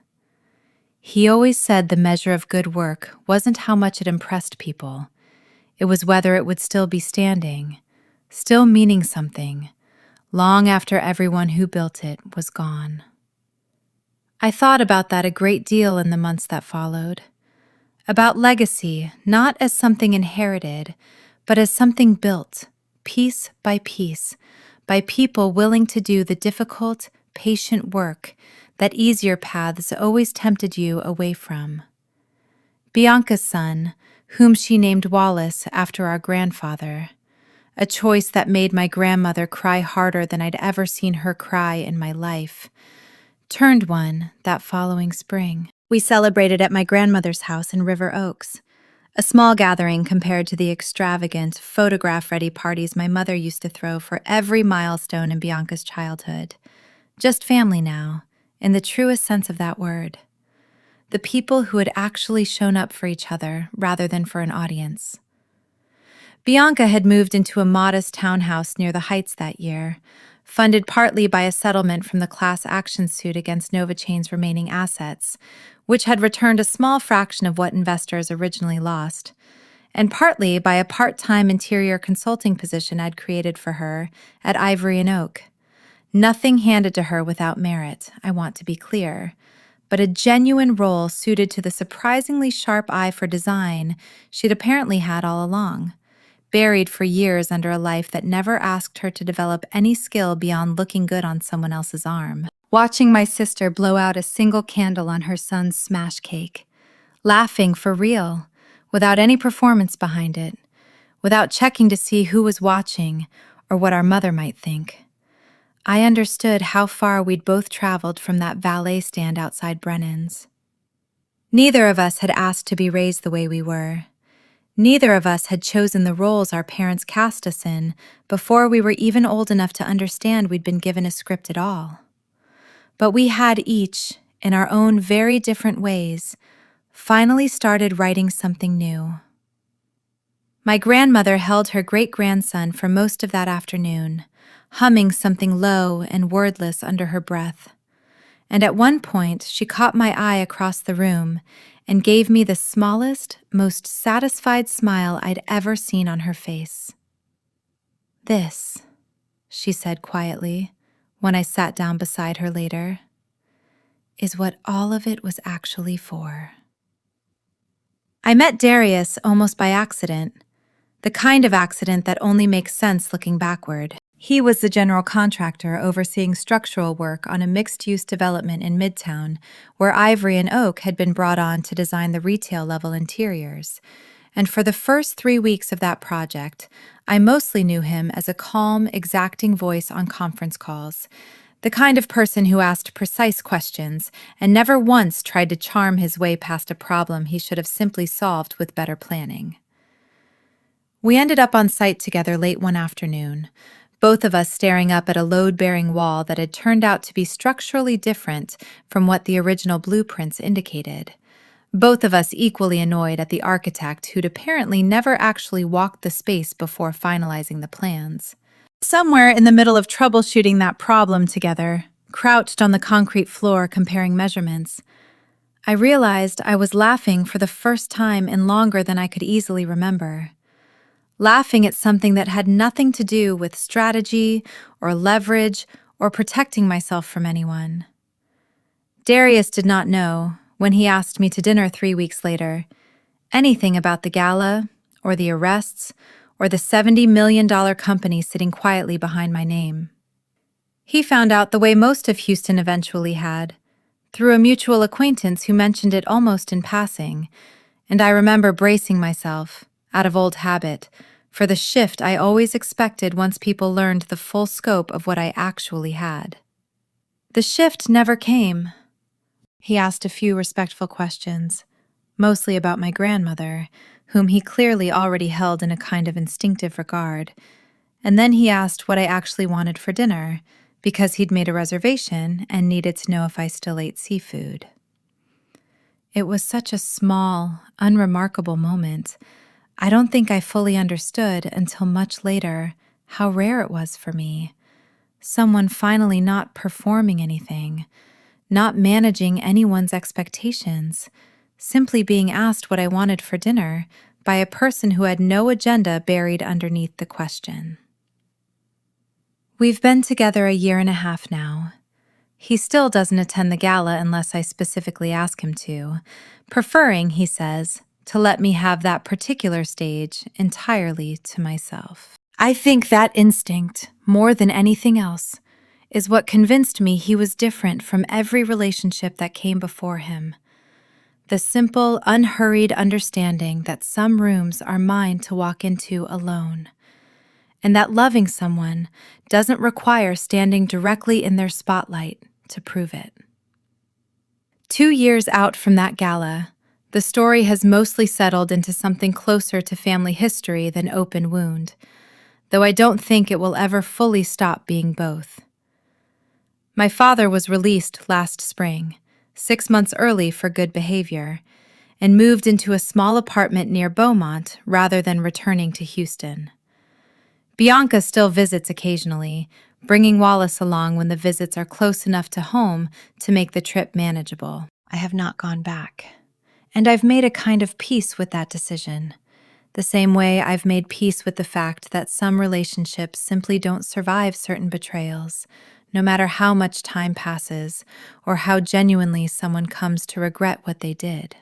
"He always said the measure of good work wasn't how much it impressed people. It was whether it would still be standing, still meaning something, long after everyone who built it was gone." I thought about that a great deal in the months that followed. About legacy, not as something inherited, but as something built, piece by people willing to do the difficult, patient work that easier paths always tempted you away from. Bianca's son, whom she named Wallace after our grandfather, a choice that made my grandmother cry harder than I'd ever seen her cry in my life, turned one that following spring. We celebrated at my grandmother's house in River Oaks, a small gathering compared to the extravagant, photograph-ready parties my mother used to throw for every milestone in Bianca's childhood. Just family now, in the truest sense of that word. The people who had actually shown up for each other rather than for an audience. Bianca had moved into a modest townhouse near the Heights that year, funded partly by a settlement from the class action suit against Novachain's remaining assets, which had returned a small fraction of what investors originally lost, and partly by a part-time interior consulting position I'd created for her at Ivory and Oak. Nothing handed to her without merit, I want to be clear, but a genuine role suited to the surprisingly sharp eye for design she'd apparently had all along, buried for years under a life that never asked her to develop any skill beyond looking good on someone else's arm. Watching my sister blow out a single candle on her son's smash cake, laughing for real, without any performance behind it, without checking to see who was watching or what our mother might think. I understood how far we'd both traveled from that valet stand outside Brennan's. Neither of us had asked to be raised the way we were. Neither of us had chosen the roles our parents cast us in before we were even old enough to understand we'd been given a script at all. But we had each, in our own very different ways, finally started writing something new. My grandmother held her great-grandson for most of that afternoon, humming something low and wordless under her breath. And at one point, she caught my eye across the room and gave me the smallest, most satisfied smile I'd ever seen on her face. "This," she said quietly, when I sat down beside her later, "is what all of it was actually for." I met Darius almost by accident, the kind of accident that only makes sense looking backward. He was the general contractor overseeing structural work on a mixed-use development in Midtown, where Ivory and Oak had been brought on to design the retail-level interiors. And for the first 3 weeks of that project, I mostly knew him as a calm, exacting voice on conference calls, the kind of person who asked precise questions and never once tried to charm his way past a problem he should have simply solved with better planning. We ended up on site together late one afternoon, both of us staring up at a load-bearing wall that had turned out to be structurally different from what the original blueprints indicated. Both of us equally annoyed at the architect who'd apparently never actually walked the space before finalizing the plans. Somewhere in the middle of troubleshooting that problem together, crouched on the concrete floor comparing measurements, I realized I was laughing for the first time in longer than I could easily remember. Laughing at something that had nothing to do with strategy or leverage or protecting myself from anyone. Darius did not know, when he asked me to dinner 3 weeks later, anything about the gala or the arrests or the $70 million company sitting quietly behind my name. He found out the way most of Houston eventually had, through a mutual acquaintance who mentioned it almost in passing, and I remember bracing myself, out of old habit, for the shift I always expected once people learned the full scope of what I actually had. The shift never came. He asked a few respectful questions, mostly about my grandmother, whom he clearly already held in a kind of instinctive regard, and then he asked what I actually wanted for dinner, because he'd made a reservation and needed to know if I still ate seafood. It was such a small, unremarkable moment. I don't think I fully understood until much later how rare it was for me. Someone finally not performing anything, not managing anyone's expectations, simply being asked what I wanted for dinner by a person who had no agenda buried underneath the question. We've been together 1.5 years now. He still doesn't attend the gala unless I specifically ask him to, preferring, he says, to let me have that particular stage entirely to myself. I think that instinct, more than anything else, is what convinced me he was different from every relationship that came before him. The simple, unhurried understanding that some rooms are mine to walk into alone, and that loving someone doesn't require standing directly in their spotlight to prove it. 2 years out from that gala, The story has mostly settled into something closer to family history than open wound, though I don't think it will ever fully stop being both. My father was released last spring, 6 months early for good behavior, and moved into a small apartment near Beaumont rather than returning to Houston. Bianca still visits occasionally, bringing Wallace along when the visits are close enough to home to make the trip manageable. I have not gone back, and I've made a kind of peace with that decision, the same way I've made peace with the fact that some relationships simply don't survive certain betrayals, no matter how much time passes or how genuinely someone comes to regret what they did.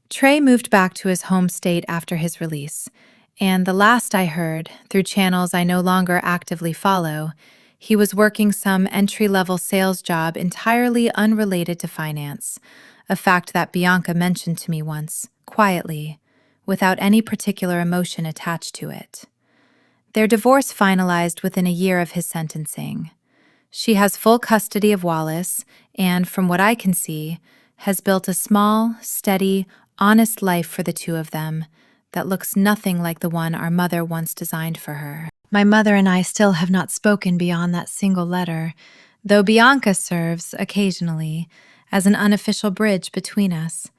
Trey moved back to his home state after his release, and the last I heard, through channels I no longer actively follow, he was working some entry-level sales job entirely unrelated to finance, a fact that Bianca mentioned to me once, quietly, without any particular emotion attached to it. Their divorce finalized within a year of his sentencing. She has full custody of Wallace and, from what I can see, has built a small, steady, honest life for the two of them that looks nothing like the one our mother once designed for her. My mother and I still have not spoken beyond that single letter, though Bianca serves, occasionally, as an unofficial bridge between us,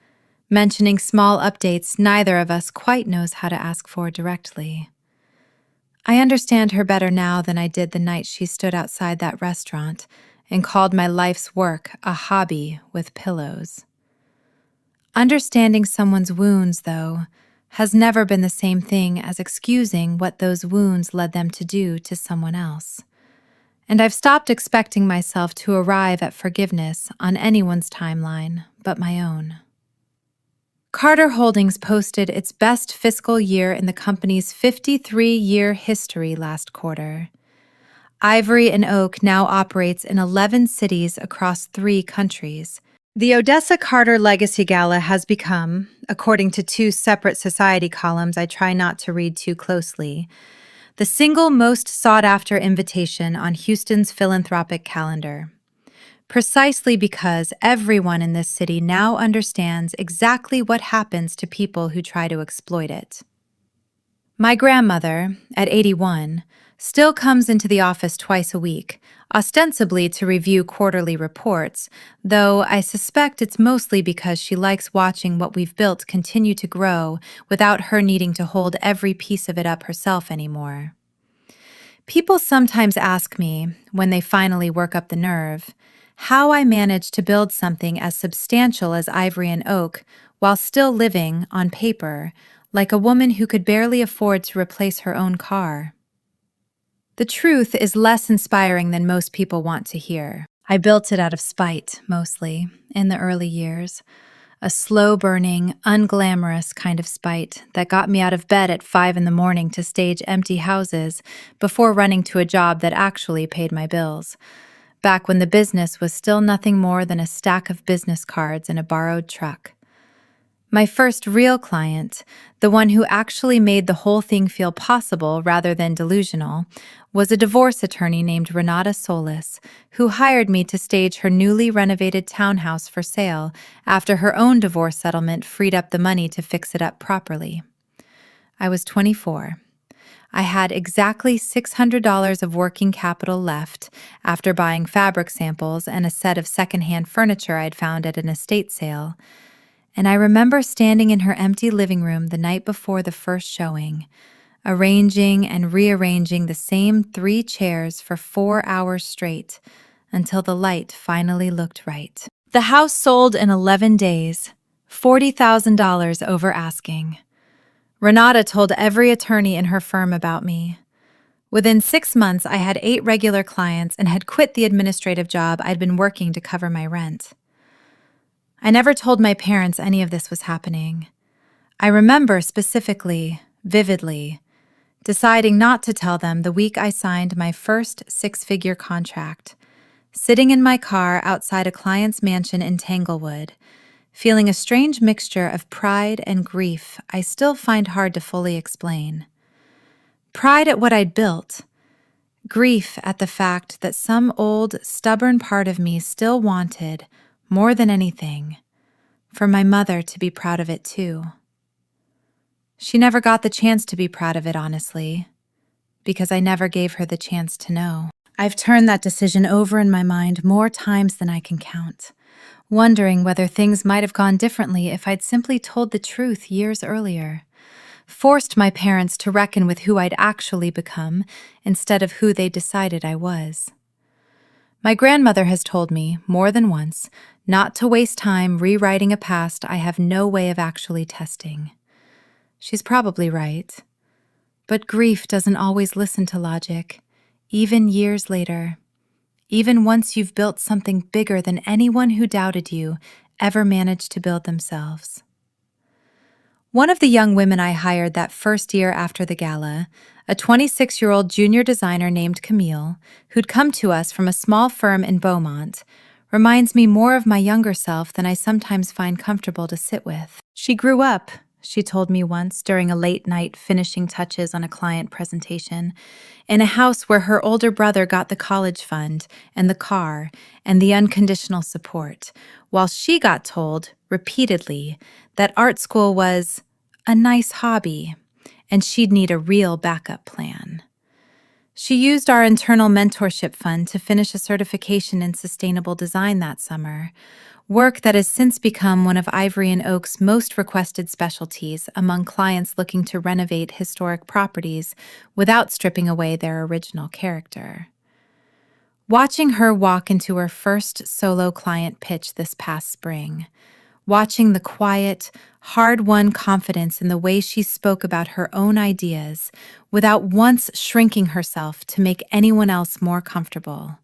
mentioning small updates neither of us quite knows how to ask for directly. I understand her better now than I did the night she stood outside that restaurant and called my life's work a hobby with pillows. Understanding someone's wounds, though, has never been the same thing as excusing what those wounds led them to do to someone else. And I've stopped expecting myself to arrive at forgiveness on anyone's timeline but my own. Carter Holdings posted its best fiscal year in the company's 53-year history last quarter. Ivory and Oak now operates in 11 cities across 3 countries. The Odessa Carter Legacy Gala has become, according to 2 separate society columns I try not to read too closely, the single most sought-after invitation on Houston's philanthropic calendar. Precisely because everyone in this city now understands exactly what happens to people who try to exploit it. My grandmother, at 81, still comes into the office twice a week, ostensibly to review quarterly reports, though I suspect it's mostly because she likes watching what we've built continue to grow without her needing to hold every piece of it up herself anymore. People sometimes ask me, when they finally work up the nerve, how I managed to build something as substantial as Ivory and Oak while still living, on paper, like a woman who could barely afford to replace her own car. The truth is less inspiring than most people want to hear. I built it out of spite, mostly, in the early years. A slow-burning, unglamorous kind of spite that got me out of bed at 5 a.m. to stage empty houses before running to a job that actually paid my bills, back when the business was still nothing more than a stack of business cards in a borrowed truck. My first real client, the one who actually made the whole thing feel possible rather than delusional, was a divorce attorney named Renata Solis, who hired me to stage her newly renovated townhouse for sale after her own divorce settlement freed up the money to fix it up properly. I was 24. I had exactly $600 of working capital left after buying fabric samples and a set of secondhand furniture I'd found at an estate sale, and I remember standing in her empty living room the night before the first showing, arranging and rearranging the same 3 chairs for 4 hours straight until the light finally looked right. The house sold in 11 days, $40,000 over asking. Renata told every attorney in her firm about me. Within 6 months, I had 8 regular clients and had quit the administrative job I'd been working to cover my rent. I never told my parents any of this was happening. I remember specifically, vividly, deciding not to tell them the week I signed my first 6-figure contract, sitting in my car outside a client's mansion in Tanglewood, feeling a strange mixture of pride and grief I still find hard to fully explain. Pride at what I'd built, grief at the fact that some old, stubborn part of me still wanted, more than anything, for my mother to be proud of it too. She never got the chance to be proud of it, honestly, because I never gave her the chance to know. I've turned that decision over in my mind more times than I can count, wondering whether things might have gone differently if I'd simply told the truth years earlier, forced my parents to reckon with who I'd actually become instead of who they decided I was. My grandmother has told me, more than once, not to waste time rewriting a past I have no way of actually testing. She's probably right. But grief doesn't always listen to logic, even years later, even once you've built something bigger than anyone who doubted you ever managed to build themselves. One of the young women I hired that first year after the gala, a 26-year-old junior designer named Camille, who'd come to us from a small firm in Beaumont, reminds me more of my younger self than I sometimes find comfortable to sit with. She grew up, she told me once during a late night finishing touches on a client presentation, in a house where her older brother got the college fund and the car and the unconditional support, while she got told, repeatedly, that art school was a nice hobby and she'd need a real backup plan. She used our internal mentorship fund to finish a certification in sustainable design that summer, work that has since become one of Ivory & Oak's most requested specialties among clients looking to renovate historic properties without stripping away their original character. Watching her walk into her first solo client pitch this past spring, watching the quiet, hard-won confidence in the way she spoke about her own ideas without once shrinking herself to make anyone else more comfortable,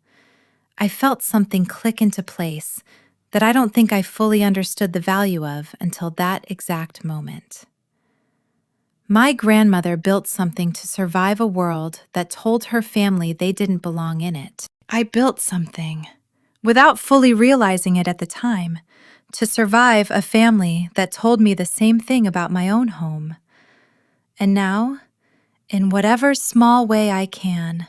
I felt something click into place that I don't think I fully understood the value of until that exact moment. My grandmother built something to survive a world that told her family they didn't belong in it. I built something, without fully realizing it at the time, to survive a family that told me the same thing about my own home. And now, in whatever small way I can,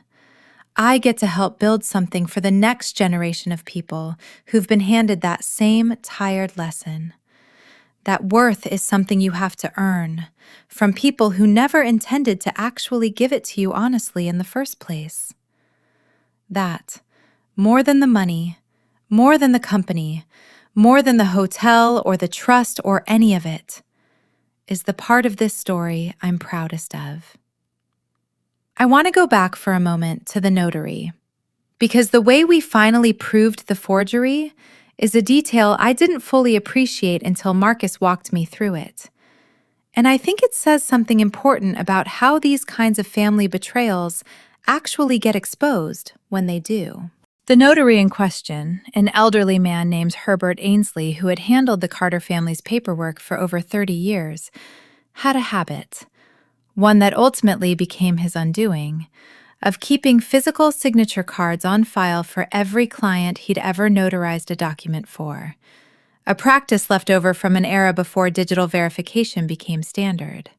I get to help build something for the next generation of people who've been handed that same tired lesson. That worth is something you have to earn from people who never intended to actually give it to you honestly in the first place. That, more than the money, more than the company, more than the hotel or the trust or any of it, is the part of this story I'm proudest of. I want to go back for a moment to the notary, because the way we finally proved the forgery is a detail I didn't fully appreciate until Marcus walked me through it. And I think it says something important about how these kinds of family betrayals actually get exposed when they do. The notary in question, an elderly man named Herbert Ainsley who had handled the Carter family's paperwork for over 30 years, had a habit, one that ultimately became his undoing, of keeping physical signature cards on file for every client he'd ever notarized a document for, a practice left over from an era before digital verification became standard.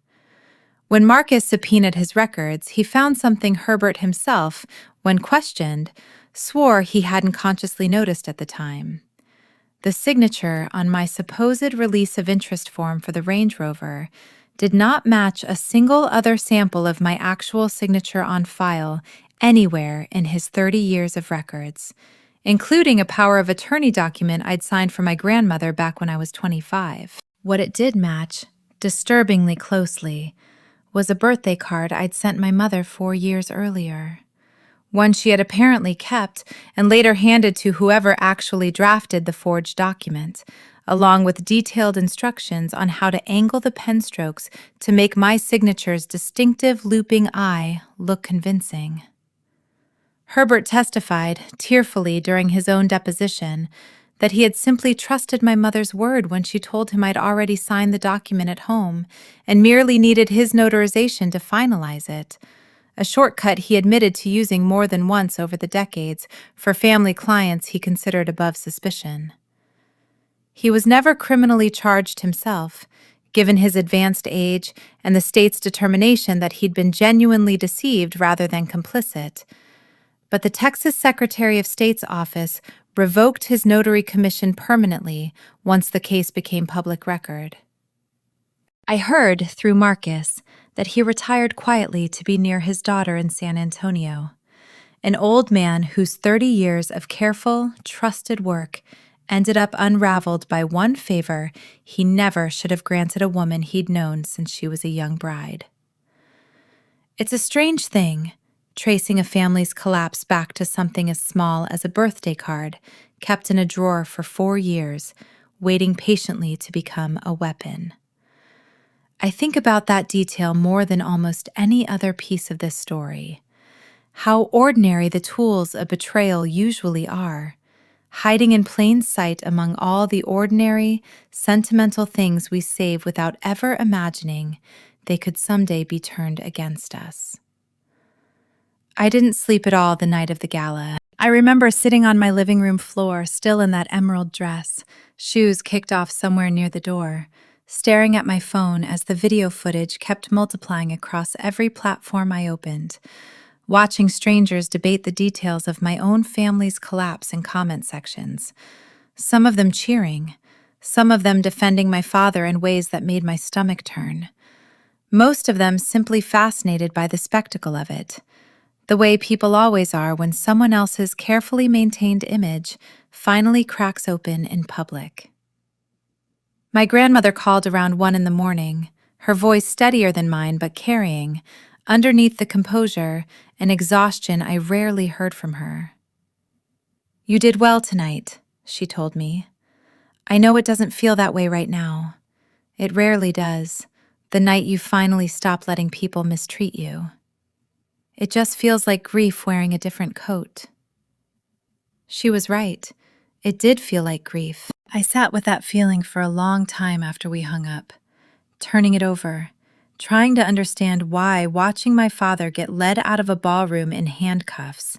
When Marcus subpoenaed his records, he found something Herbert himself, when questioned, swore he hadn't consciously noticed at the time. The signature on my supposed release of interest form for the Range Rover did not match a single other sample of my actual signature on file anywhere in his 30 years of records, including a power of attorney document I'd signed for my grandmother back when I was 25. What it did match, disturbingly closely, was a birthday card I'd sent my mother 4 years earlier. One she had apparently kept and later handed to whoever actually drafted the forged document, along with detailed instructions on how to angle the pen strokes to make my signature's distinctive looping I look convincing. Herbert testified, tearfully during his own deposition, that he had simply trusted my mother's word when she told him I'd already signed the document at home and merely needed his notarization to finalize it, a shortcut he admitted to using more than once over the decades for family clients he considered above suspicion. He was never criminally charged himself, given his advanced age and the state's determination that he'd been genuinely deceived rather than complicit. But the Texas Secretary of State's office revoked his notary commission permanently once the case became public record. I heard, through Marcus, that he retired quietly to be near his daughter in San Antonio, an old man whose 30 years of careful, trusted work ended up unraveled by one favor he never should have granted a woman he'd known since she was a young bride. It's a strange thing, tracing a family's collapse back to something as small as a birthday card kept in a drawer for 4 years, waiting patiently to become a weapon. I think about that detail more than almost any other piece of this story. How ordinary the tools of betrayal usually are, hiding in plain sight among all the ordinary, sentimental things we save without ever imagining they could someday be turned against us. I didn't sleep at all the night of the gala. I remember sitting on my living room floor, still in that emerald dress, shoes kicked off somewhere near the door, staring at my phone as the video footage kept multiplying across every platform I opened, watching strangers debate the details of my own family's collapse in comment sections, some of them cheering, some of them defending my father in ways that made my stomach turn, most of them simply fascinated by the spectacle of it, the way people always are when someone else's carefully maintained image finally cracks open in public. My grandmother called around 1 a.m, her voice steadier than mine but carrying, underneath the composure and exhaustion I rarely heard from her. "You did well tonight," she told me. "I know it doesn't feel that way right now. It rarely does, the night you finally stop letting people mistreat you. It just feels like grief wearing a different coat." She was right. It did feel like grief. I sat with that feeling for a long time after we hung up, turning it over, trying to understand why watching my father get led out of a ballroom in handcuffs,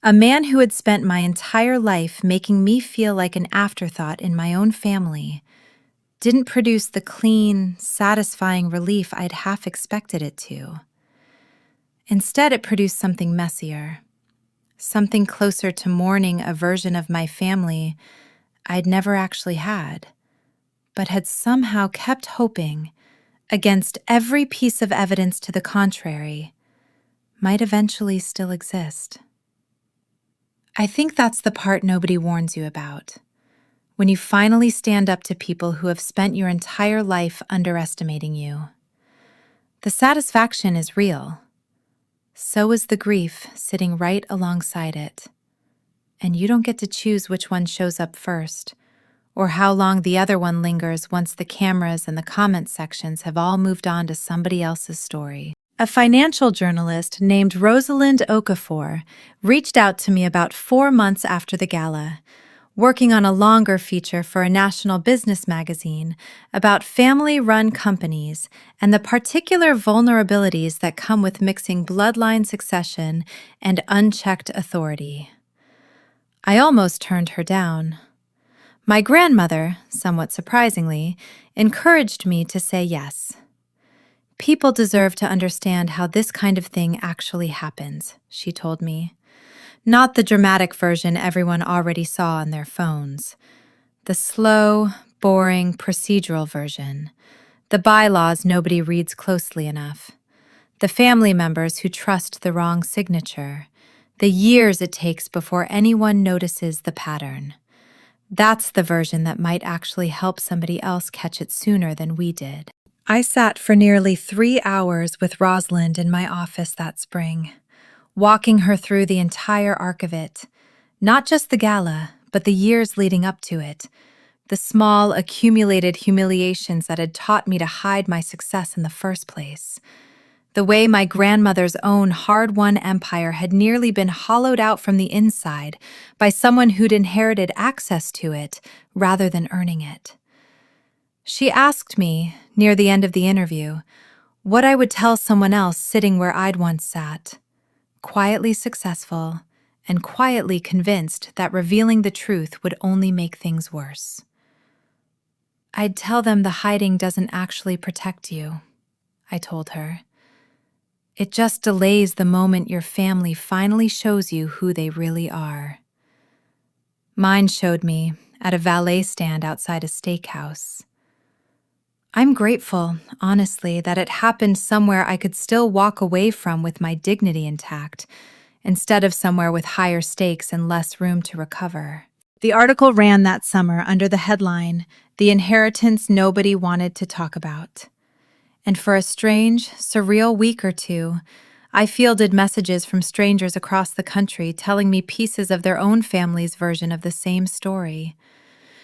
a man who had spent my entire life making me feel like an afterthought in my own family, didn't produce the clean, satisfying relief I'd half expected it to. Instead, it produced something messier, something closer to mourning a version of my family I'd never actually had, but had somehow kept hoping, against every piece of evidence to the contrary, might eventually still exist. I think that's the part nobody warns you about, when you finally stand up to people who have spent your entire life underestimating you. The satisfaction is real. So is the grief sitting right alongside it. And you don't get to choose which one shows up first, or how long the other one lingers once the cameras and the comment sections have all moved on to somebody else's story. A financial journalist named Rosalind Okafor reached out to me about 4 months after the gala, working on a longer feature for a national business magazine about family-run companies and the particular vulnerabilities that come with mixing bloodline succession and unchecked authority. I almost turned her down. My grandmother, somewhat surprisingly, encouraged me to say yes. "People deserve to understand how this kind of thing actually happens," she told me. "Not the dramatic version everyone already saw on their phones. The slow, boring, procedural version. The bylaws nobody reads closely enough. The family members who trust the wrong signature. The years it takes before anyone notices the pattern. That's the version that might actually help somebody else catch it sooner than we did." I sat for nearly 3 hours with Rosalind in my office that spring, walking her through the entire arc of it, not just the gala, but the years leading up to it, the small, accumulated humiliations that had taught me to hide my success in the first place, the way my grandmother's own hard-won empire had nearly been hollowed out from the inside by someone who'd inherited access to it rather than earning it. She asked me, near the end of the interview, what I would tell someone else sitting where I'd once sat, quietly successful and quietly convinced that revealing the truth would only make things worse. "I'd tell them the hiding doesn't actually protect you," I told her. "It just delays the moment your family finally shows you who they really are." Mine showed me at a valet stand outside a steakhouse. I'm grateful, honestly, that it happened somewhere I could still walk away from with my dignity intact, instead of somewhere with higher stakes and less room to recover. The article ran that summer under the headline, "The Inheritance Nobody Wanted to Talk About." And for a strange, surreal week or two, I fielded messages from strangers across the country telling me pieces of their own family's version of the same story.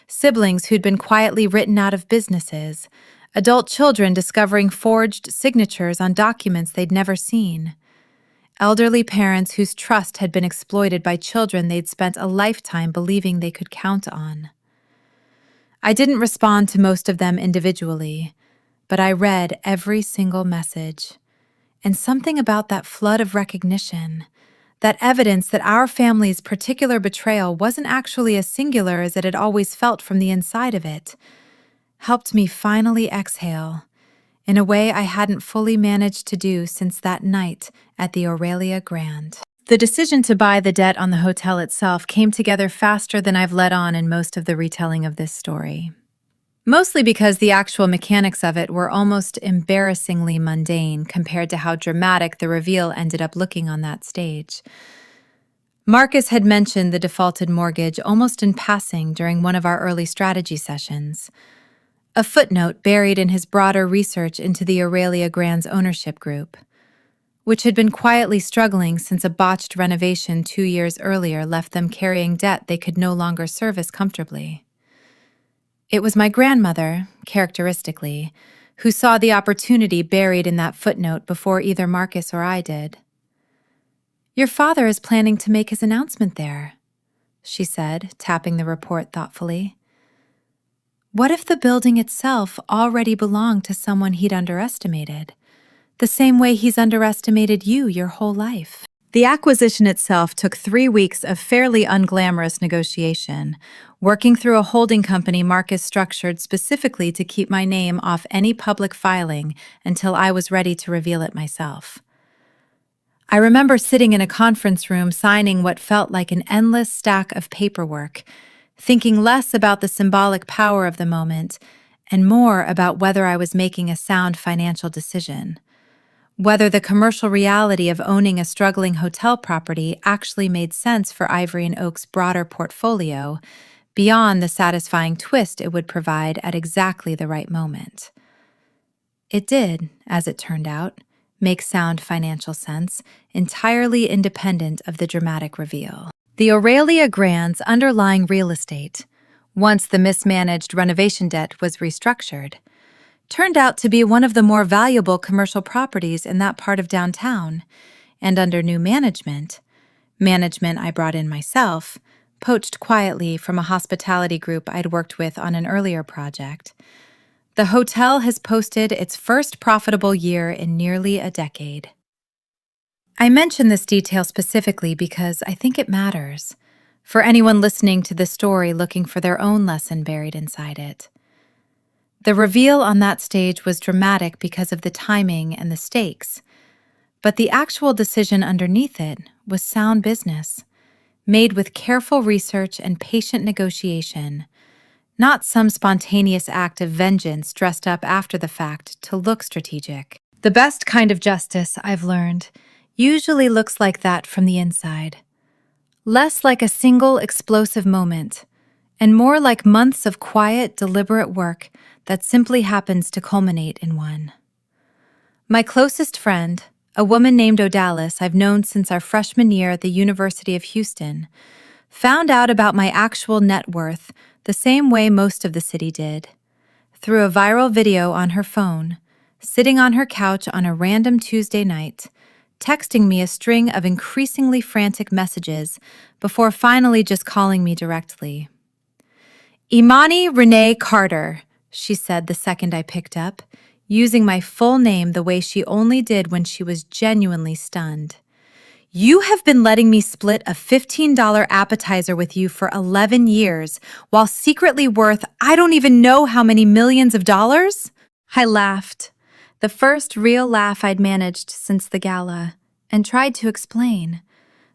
Siblings who'd been quietly written out of businesses, adult children discovering forged signatures on documents they'd never seen, elderly parents whose trust had been exploited by children they'd spent a lifetime believing they could count on. I didn't respond to most of them individually, but I read every single message. And something about that flood of recognition, that evidence that our family's particular betrayal wasn't actually as singular as it had always felt from the inside of it, helped me finally exhale in a way I hadn't fully managed to do since that night at the Aurelia Grand. The decision to buy the debt on the hotel itself came together faster than I've let on in most of the retelling of this story. Mostly because the actual mechanics of it were almost embarrassingly mundane compared to how dramatic the reveal ended up looking on that stage. Marcus had mentioned the defaulted mortgage almost in passing during one of our early strategy sessions, a footnote buried in his broader research into the Aurelia Grand's ownership group, which had been quietly struggling since a botched renovation 2 years earlier left them carrying debt they could no longer service comfortably. It was my grandmother, characteristically, who saw the opportunity buried in that footnote before either Marcus or I did. "Your father is planning to make his announcement there," she said, tapping the report thoughtfully. "What if the building itself already belonged to someone he'd underestimated, the same way he's underestimated you your whole life?" The acquisition itself took 3 weeks of fairly unglamorous negotiation, working through a holding company Marcus structured specifically to keep my name off any public filing until I was ready to reveal it myself. I remember sitting in a conference room signing what felt like an endless stack of paperwork, thinking less about the symbolic power of the moment and more about whether I was making a sound financial decision, whether the commercial reality of owning a struggling hotel property actually made sense for Ivory and Oak's broader portfolio, beyond the satisfying twist it would provide at exactly the right moment. It did, as it turned out, make sound financial sense, entirely independent of the dramatic reveal. The Aurelia Grand's underlying real estate, once the mismanaged renovation debt was restructured, turned out to be one of the more valuable commercial properties in that part of downtown, and under new management I brought in myself, poached quietly from a hospitality group I'd worked with on an earlier project, the hotel has posted its first profitable year in nearly a decade. I mention this detail specifically because I think it matters for anyone listening to this story looking for their own lesson buried inside it. The reveal on that stage was dramatic because of the timing and the stakes, but the actual decision underneath it was sound business, made with careful research and patient negotiation, not some spontaneous act of vengeance dressed up after the fact to look strategic. The best kind of justice, I've learned, usually looks like that from the inside. Less like a single explosive moment, and more like months of quiet, deliberate work that simply happens to culminate in one. My closest friend, a woman named Odalis I've known since our freshman year at the University of Houston, found out about my actual net worth the same way most of the city did, through a viral video on her phone, sitting on her couch on a random Tuesday night, texting me a string of increasingly frantic messages before finally just calling me directly. "Imani Renee Carter," she said the second I picked up, using my full name the way she only did when she was genuinely stunned. "You have been letting me split a $15 appetizer with you for 11 years, while secretly worth I don't even know how many millions of dollars?" I laughed, the first real laugh I'd managed since the gala, and tried to explain.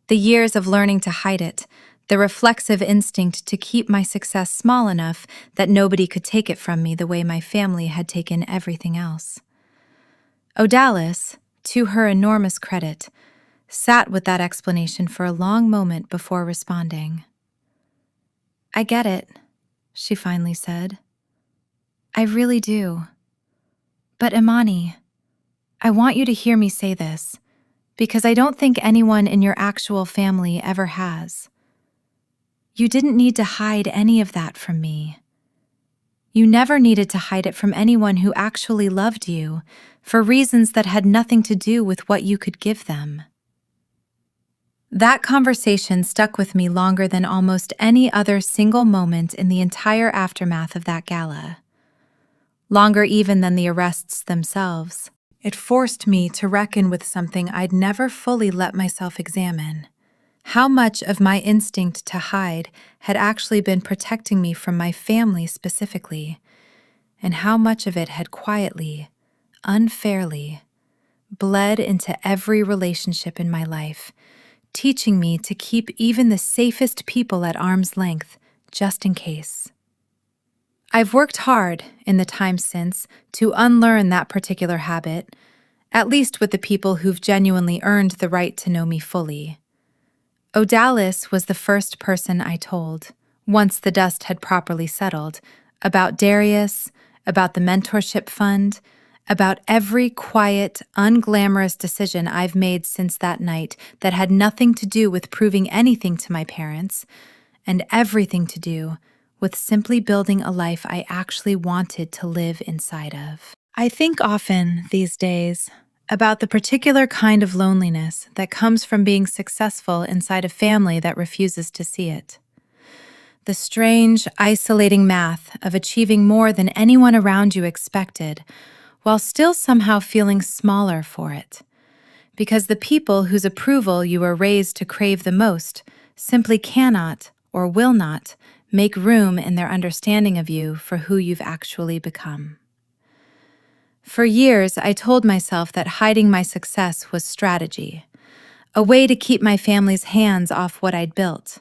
The years of learning to hide it, the reflexive instinct to keep my success small enough that nobody could take it from me the way my family had taken everything else. Odalis, to her enormous credit, sat with that explanation for a long moment before responding. "I get it," she finally said. "I really do. But Imani, I want you to hear me say this, because I don't think anyone in your actual family ever has. You didn't need to hide any of that from me. You never needed to hide it from anyone who actually loved you for reasons that had nothing to do with what you could give them." That conversation stuck with me longer than almost any other single moment in the entire aftermath of that gala. Longer even than the arrests themselves. It forced me to reckon with something I'd never fully let myself examine. How much of my instinct to hide had actually been protecting me from my family specifically, and how much of it had quietly, unfairly, bled into every relationship in my life, teaching me to keep even the safest people at arm's length, just in case. I've worked hard in the time since to unlearn that particular habit, at least with the people who've genuinely earned the right to know me fully. Odalis was the first person I told, once the dust had properly settled, about Darius, about the mentorship fund, about every quiet, unglamorous decision I've made since that night that had nothing to do with proving anything to my parents, and everything to do with simply building a life I actually wanted to live inside of. I think often, these days, about the particular kind of loneliness that comes from being successful inside a family that refuses to see it. The strange, isolating math of achieving more than anyone around you expected, while still somehow feeling smaller for it. Because the people whose approval you were raised to crave the most simply cannot or will not make room in their understanding of you for who you've actually become. For years, I told myself that hiding my success was strategy, a way to keep my family's hands off what I'd built,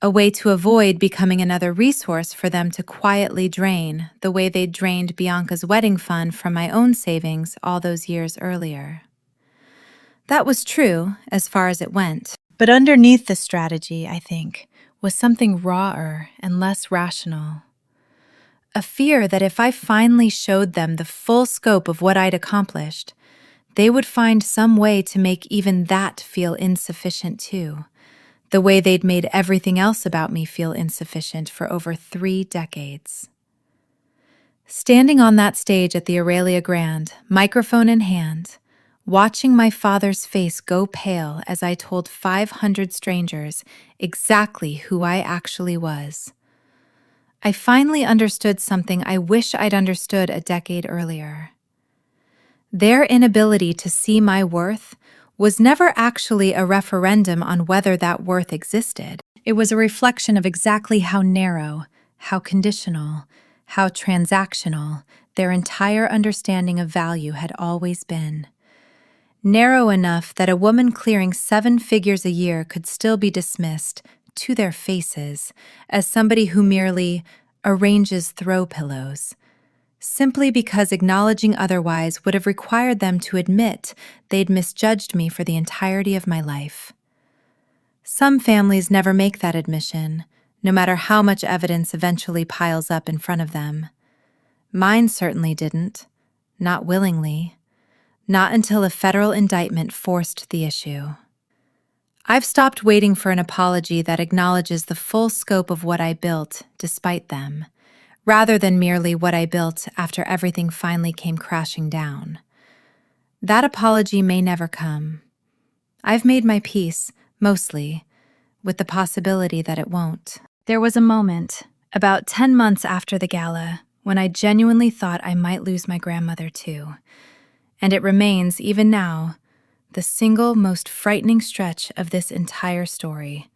a way to avoid becoming another resource for them to quietly drain the way they'd drained Bianca's wedding fund from my own savings all those years earlier. That was true as far as it went, but underneath the strategy, I think, was something rawer and less rational. A fear that if I finally showed them the full scope of what I'd accomplished, they would find some way to make even that feel insufficient too, the way they'd made everything else about me feel insufficient for over 3 decades. Standing on that stage at the Aurelia Grand, microphone in hand, watching my father's face go pale as I told 500 strangers exactly who I actually was, I finally understood something I wish I'd understood a decade earlier. Their inability to see my worth was never actually a referendum on whether that worth existed. It was a reflection of exactly how narrow, how conditional, how transactional their entire understanding of value had always been. Narrow enough that a woman clearing 7 figures a year could still be dismissed, to their faces, as somebody who merely arranges throw pillows, simply because acknowledging otherwise would have required them to admit they'd misjudged me for the entirety of my life. Some families never make that admission, no matter how much evidence eventually piles up in front of them. Mine certainly didn't, not willingly, not until a federal indictment forced the issue. I've stopped waiting for an apology that acknowledges the full scope of what I built despite them, rather than merely what I built after everything finally came crashing down. That apology may never come. I've made my peace, mostly, with the possibility that it won't. There was a moment, about 10 months after the gala, when I genuinely thought I might lose my grandmother too, and it remains, even now, the single most frightening stretch of this entire story,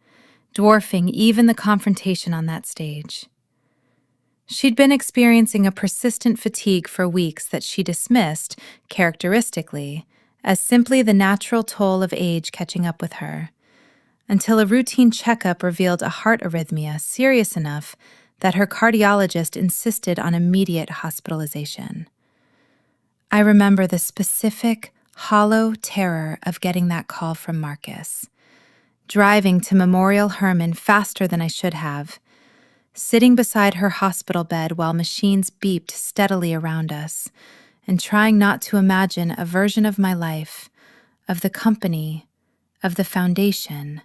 dwarfing even the confrontation on that stage. She'd been experiencing a persistent fatigue for weeks that she dismissed, characteristically, as simply the natural toll of age catching up with her. until a routine checkup revealed a heart arrhythmia serious enough that her cardiologist insisted on immediate hospitalization. I remember the specific, hollow terror of getting that call from Marcus, driving to Memorial Hermann faster than I should have, sitting beside her hospital bed while machines beeped steadily around us, and trying not to imagine a version of my life, of the company, of the foundation,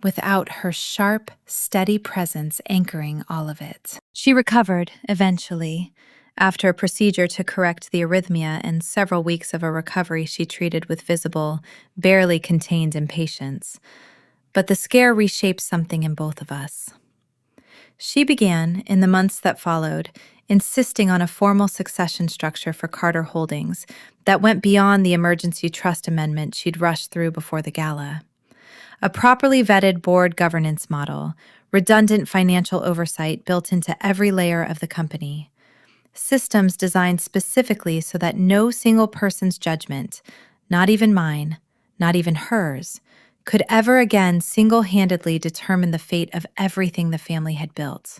without her sharp, steady presence anchoring all of it. She recovered, eventually, after a procedure to correct the arrhythmia and several weeks of a recovery she treated with visible, barely contained impatience. But the scare reshaped something in both of us. She began, in the months that followed, insisting on a formal succession structure for Carter Holdings that went beyond the emergency trust amendment she'd rushed through before the gala. A properly vetted board governance model, redundant financial oversight built into every layer of the company, systems designed specifically so that no single person's judgment, not even mine, not even hers, could ever again single-handedly determine the fate of everything the family had built.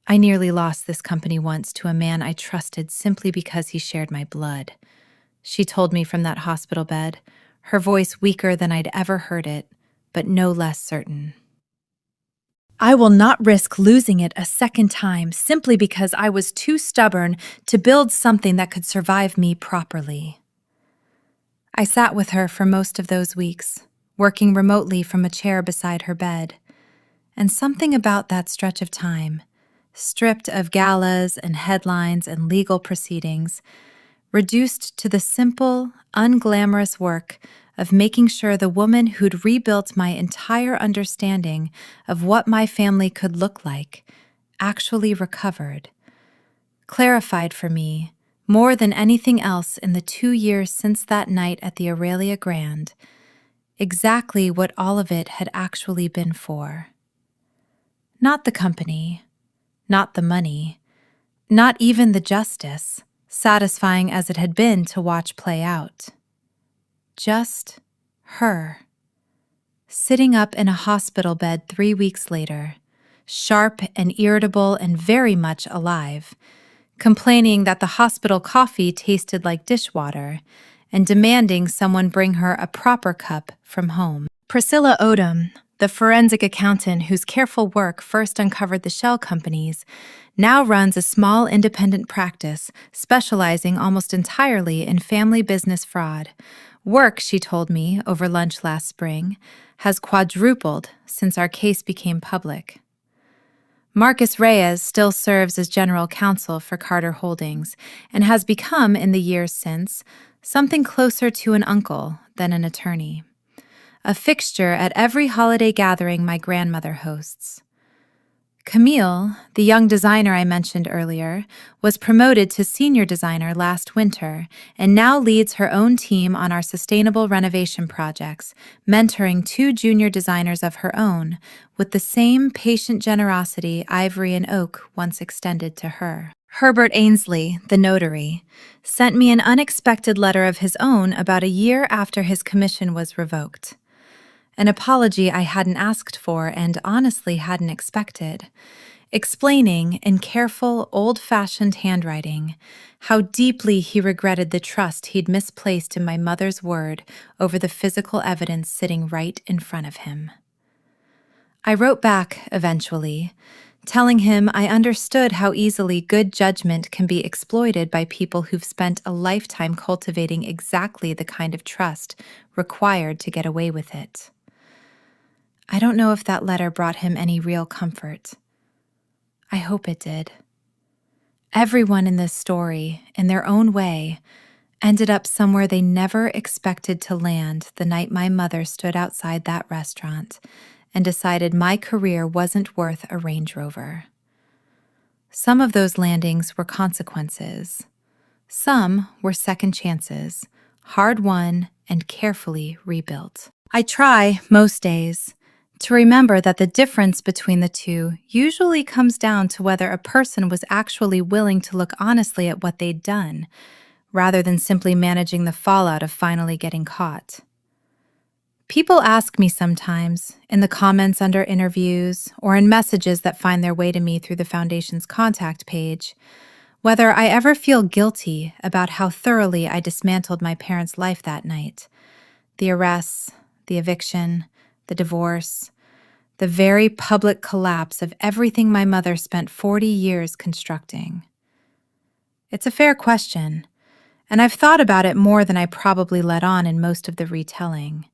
I nearly lost this company once to a man I trusted simply because he shared my blood. She told me from that hospital bed, her voice weaker than I'd ever heard it, but no less certain. I will not risk losing it a second time simply because I was too stubborn to build something that could survive me properly. I sat with her for most of those weeks, working remotely from a chair beside her bed, and something about that stretch of time, stripped of galas and headlines and legal proceedings, reduced to the simple, unglamorous work of making sure the woman who'd rebuilt my entire understanding of what my family could look like actually recovered, clarified for me, more than anything else in the 2 years since that night at the Aurelia Grand, exactly what all of it had actually been for. Not the company, not the money, not even the justice, satisfying as it had been to watch play out. Just her, sitting up in a hospital bed 3 weeks later, sharp and irritable and very much alive, complaining that the hospital coffee tasted like dishwater, and demanding someone bring her a proper cup from home. Priscilla Odom, the forensic accountant whose careful work first uncovered the shell companies, now runs a small independent practice specializing almost entirely in family business fraud. Work, she told me over lunch last spring, has quadrupled since our case became public. Marcus Reyes still serves as general counsel for Carter Holdings and has become, in the years since, something closer to an uncle than an attorney. A fixture at every holiday gathering my grandmother hosts. Camille, the young designer I mentioned earlier, was promoted to senior designer last winter and now leads her own team on our sustainable renovation projects, mentoring 2 junior designers of her own with the same patient generosity Ivory and Oak once extended to her. Herbert Ainsley, the notary, sent me an unexpected letter of his own about a year after his commission was revoked. An apology I hadn't asked for and honestly hadn't expected, explaining in careful, old-fashioned handwriting how deeply he regretted the trust he'd misplaced in my mother's word over the physical evidence sitting right in front of him. I wrote back, eventually, telling him I understood how easily good judgment can be exploited by people who've spent a lifetime cultivating exactly the kind of trust required to get away with it. I don't know if that letter brought him any real comfort. I hope it did. Everyone in this story, in their own way, ended up somewhere they never expected to land the night my mother stood outside that restaurant and decided my career wasn't worth a Range Rover. Some of those landings were consequences. Some were second chances, hard-won and carefully rebuilt. I try, most days, to remember that the difference between the two usually comes down to whether a person was actually willing to look honestly at what they'd done, rather than simply managing the fallout of finally getting caught. People ask me sometimes, in the comments under interviews or in messages that find their way to me through the Foundation's contact page, whether I ever feel guilty about how thoroughly I dismantled my parents' life that night. The arrests, the eviction, the divorce, the very public collapse of everything my mother spent 40 years constructing. It's a fair question, and I've thought about it more than I probably let on in most of the retelling.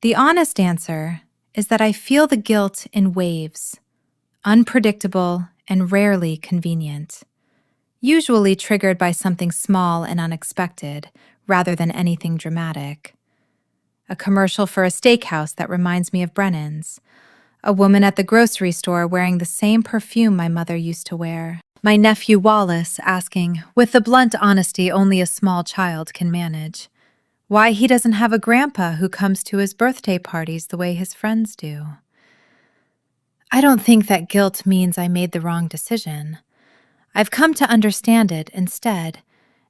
The honest answer is that I feel the guilt in waves, unpredictable and rarely convenient, usually triggered by something small and unexpected rather than anything dramatic. A commercial for a steakhouse that reminds me of Brennan's, a woman at the grocery store wearing the same perfume my mother used to wear, my nephew Wallace asking, with the blunt honesty only a small child can manage, why he doesn't have a grandpa who comes to his birthday parties the way his friends do. I don't think that guilt means I made the wrong decision. I've come to understand it, instead,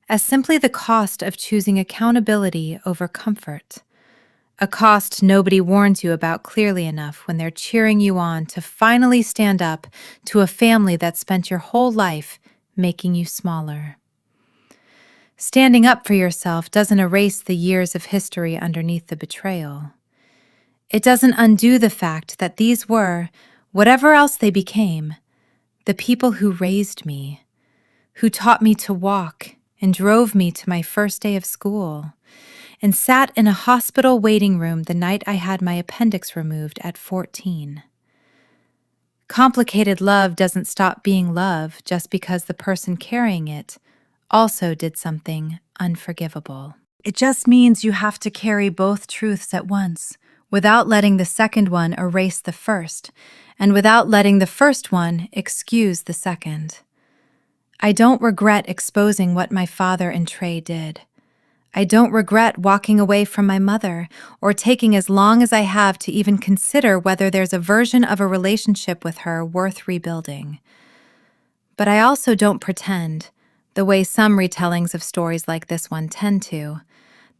as simply the cost of choosing accountability over comfort. A cost nobody warns you about clearly enough when they're cheering you on to finally stand up to a family that spent your whole life making you smaller. Standing up for yourself doesn't erase the years of history underneath the betrayal. It doesn't undo the fact that these were, whatever else they became, the people who raised me, who taught me to walk and drove me to my first day of school, and sat in a hospital waiting room the night I had my appendix removed at 14. Complicated love doesn't stop being love just because the person carrying it also did something unforgivable. It just means you have to carry both truths at once, without letting the second one erase the first, and without letting the first one excuse the second. I don't regret exposing what my father and Trey did. I don't regret walking away from my mother or taking as long as I have to even consider whether there's a version of a relationship with her worth rebuilding. But I also don't pretend, the way some retellings of stories like this one tend to,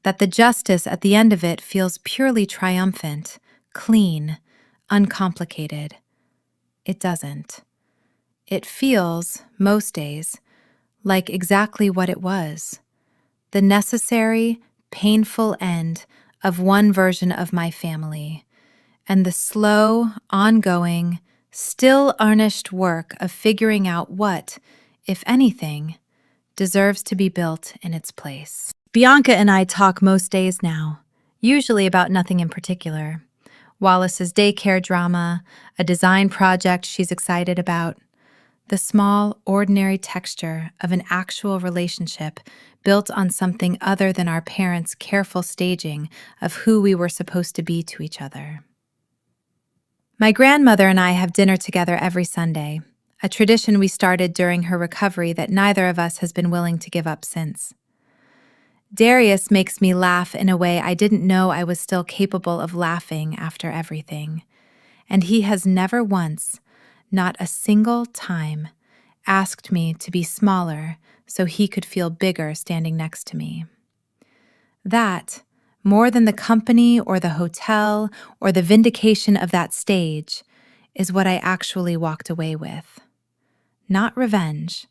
that the justice at the end of it feels purely triumphant, clean, uncomplicated. It doesn't. It feels, most days, like exactly what it was. The necessary, painful end of one version of my family, and the slow, ongoing, still earnest work of figuring out what, if anything, deserves to be built in its place. Bianca and I talk most days now, usually about nothing in particular. Wallace's daycare drama, a design project she's excited about, the small, ordinary texture of an actual relationship built on something other than our parents' careful staging of who we were supposed to be to each other. My grandmother and I have dinner together every Sunday, a tradition we started during her recovery that neither of us has been willing to give up since. Darius makes me laugh in a way I didn't know I was still capable of laughing after everything, and he has never once, not a single time, asked me to be smaller so he could feel bigger standing next to me. That, more than the company or the hotel or the vindication of that stage, is what I actually walked away with. Not revenge,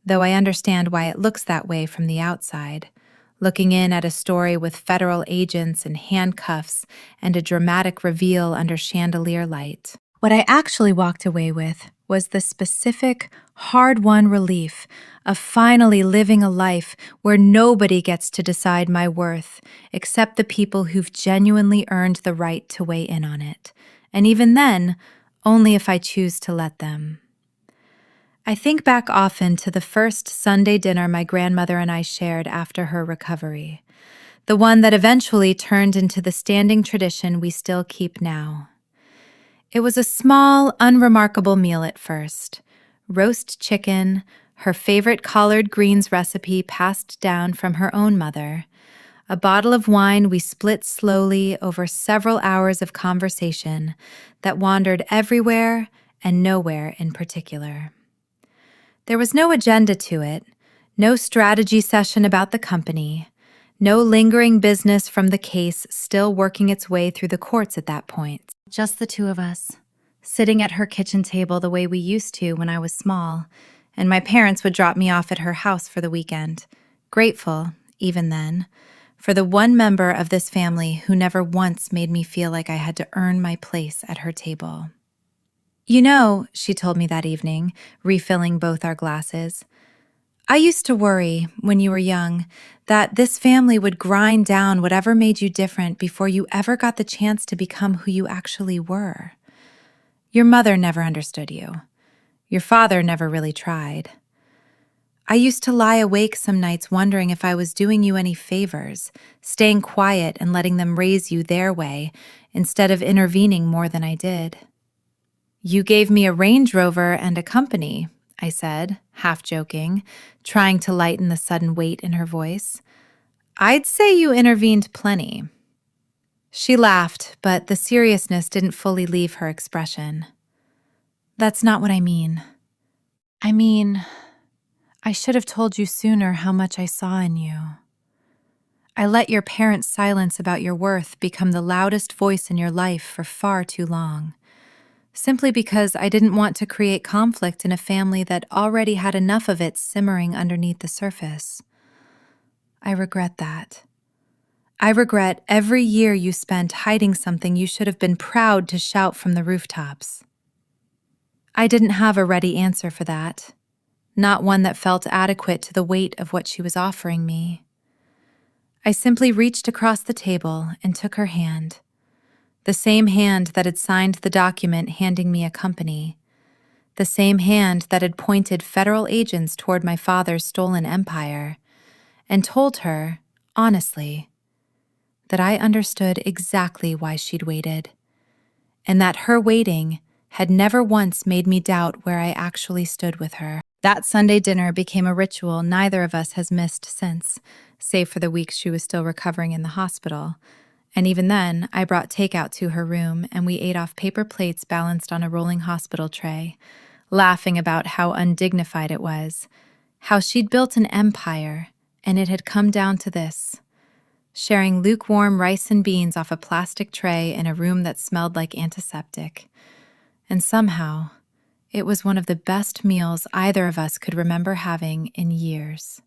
though I understand why it looks that way from the outside, looking in at a story with federal agents in handcuffs and a dramatic reveal under chandelier light. What I actually walked away with was the specific, hard-won relief of finally living a life where nobody gets to decide my worth except the people who've genuinely earned the right to weigh in on it, and even then, only if I choose to let them. I think back often to the first Sunday dinner my grandmother and I shared after her recovery, the one that eventually turned into the standing tradition we still keep now. It was a small, unremarkable meal at first. Roast chicken, her favorite collard greens recipe passed down from her own mother, a bottle of wine we split slowly over several hours of conversation that wandered everywhere and nowhere in particular. There was no agenda to it, no strategy session about the company, No lingering business from the case still working its way through the courts at that point. Just the two of us, sitting at her kitchen table the way we used to when I was small, and my parents would drop me off at her house for the weekend, grateful, even then, for the one member of this family who never once made me feel like I had to earn my place at her table. You know, she told me that evening, refilling both our glasses, I used to worry, when you were young, that this family would grind down whatever made you different before you ever got the chance to become who you actually were. Your mother never understood you. Your father never really tried. I used to lie awake some nights wondering if I was doing you any favors, staying quiet and letting them raise you their way, instead of intervening more than I did. You gave me a Range Rover and a company, I said, half joking, trying to lighten the sudden weight in her voice. I'd say you intervened plenty. She laughed, but the seriousness didn't fully leave her expression. That's not what I mean. I mean, I should have told you sooner how much I saw in you. I let your parents' silence about your worth become the loudest voice in your life for far too long, simply because I didn't want to create conflict in a family that already had enough of it simmering underneath the surface. I regret that. I regret every year you spent hiding something you should have been proud to shout from the rooftops. I didn't have a ready answer for that, not one that felt adequate to the weight of what she was offering me. I simply reached across the table and took her hand, the same hand that had signed the document handing me a company, the same hand that had pointed federal agents toward my father's stolen empire, and told her, honestly, that I understood exactly why she'd waited, and that her waiting had never once made me doubt where I actually stood with her. That Sunday dinner became a ritual neither of us has missed since, save for the weeks she was still recovering in the hospital. And even then, I brought takeout to her room and we ate off paper plates balanced on a rolling hospital tray, laughing about how undignified it was, how she'd built an empire, and it had come down to this: sharing lukewarm rice and beans off a plastic tray in a room that smelled like antiseptic. And somehow, it was one of the best meals either of us could remember having in years.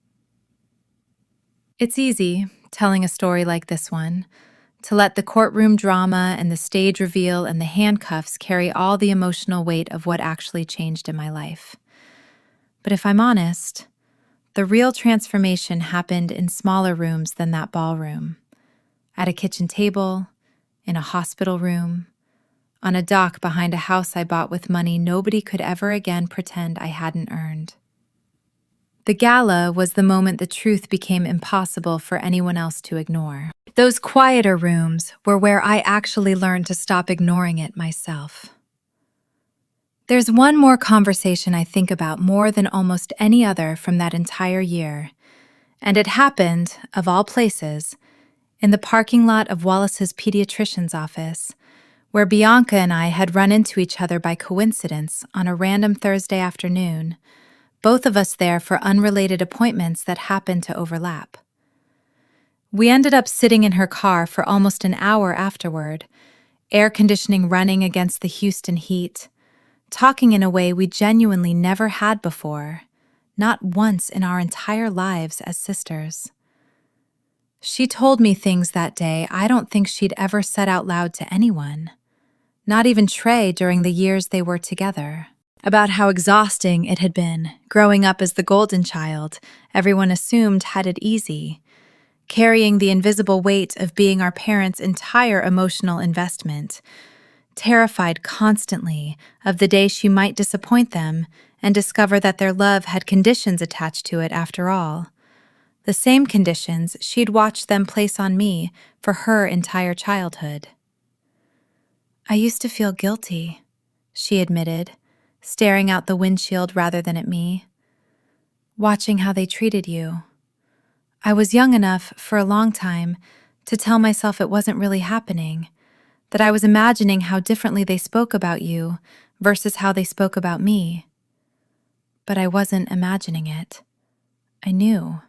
It's easy, telling a story like this one, to let the courtroom drama and the stage reveal and the handcuffs carry all the emotional weight of what actually changed in my life. But if I'm honest, the real transformation happened in smaller rooms than that ballroom. At a kitchen table, in a hospital room, on a dock behind a house I bought with money nobody could ever again pretend I hadn't earned. The gala was the moment the truth became impossible for anyone else to ignore. Those quieter rooms were where I actually learned to stop ignoring it myself. There's one more conversation I think about more than almost any other from that entire year, and it happened, of all places, in the parking lot of Wallace's pediatrician's office, where Bianca and I had run into each other by coincidence on a random Thursday afternoon, both of us there for unrelated appointments that happened to overlap. We ended up sitting in her car for almost an hour afterward, air conditioning running against the Houston heat, talking in a way we genuinely never had before, not once in our entire lives as sisters. She told me things that day I don't think she'd ever said out loud to anyone, not even Trey during the years they were together, about how exhausting it had been growing up as the golden child everyone assumed had it easy, carrying the invisible weight of being our parents' entire emotional investment, terrified constantly of the day she might disappoint them and discover that their love had conditions attached to it after all. The same conditions she'd watched them place on me for her entire childhood. I used to feel guilty, she admitted, staring out the windshield rather than at me, watching how they treated you. I was young enough, for a long time, to tell myself it wasn't really happening, that I was imagining how differently they spoke about you versus how they spoke about me. But I wasn't imagining it. I knew.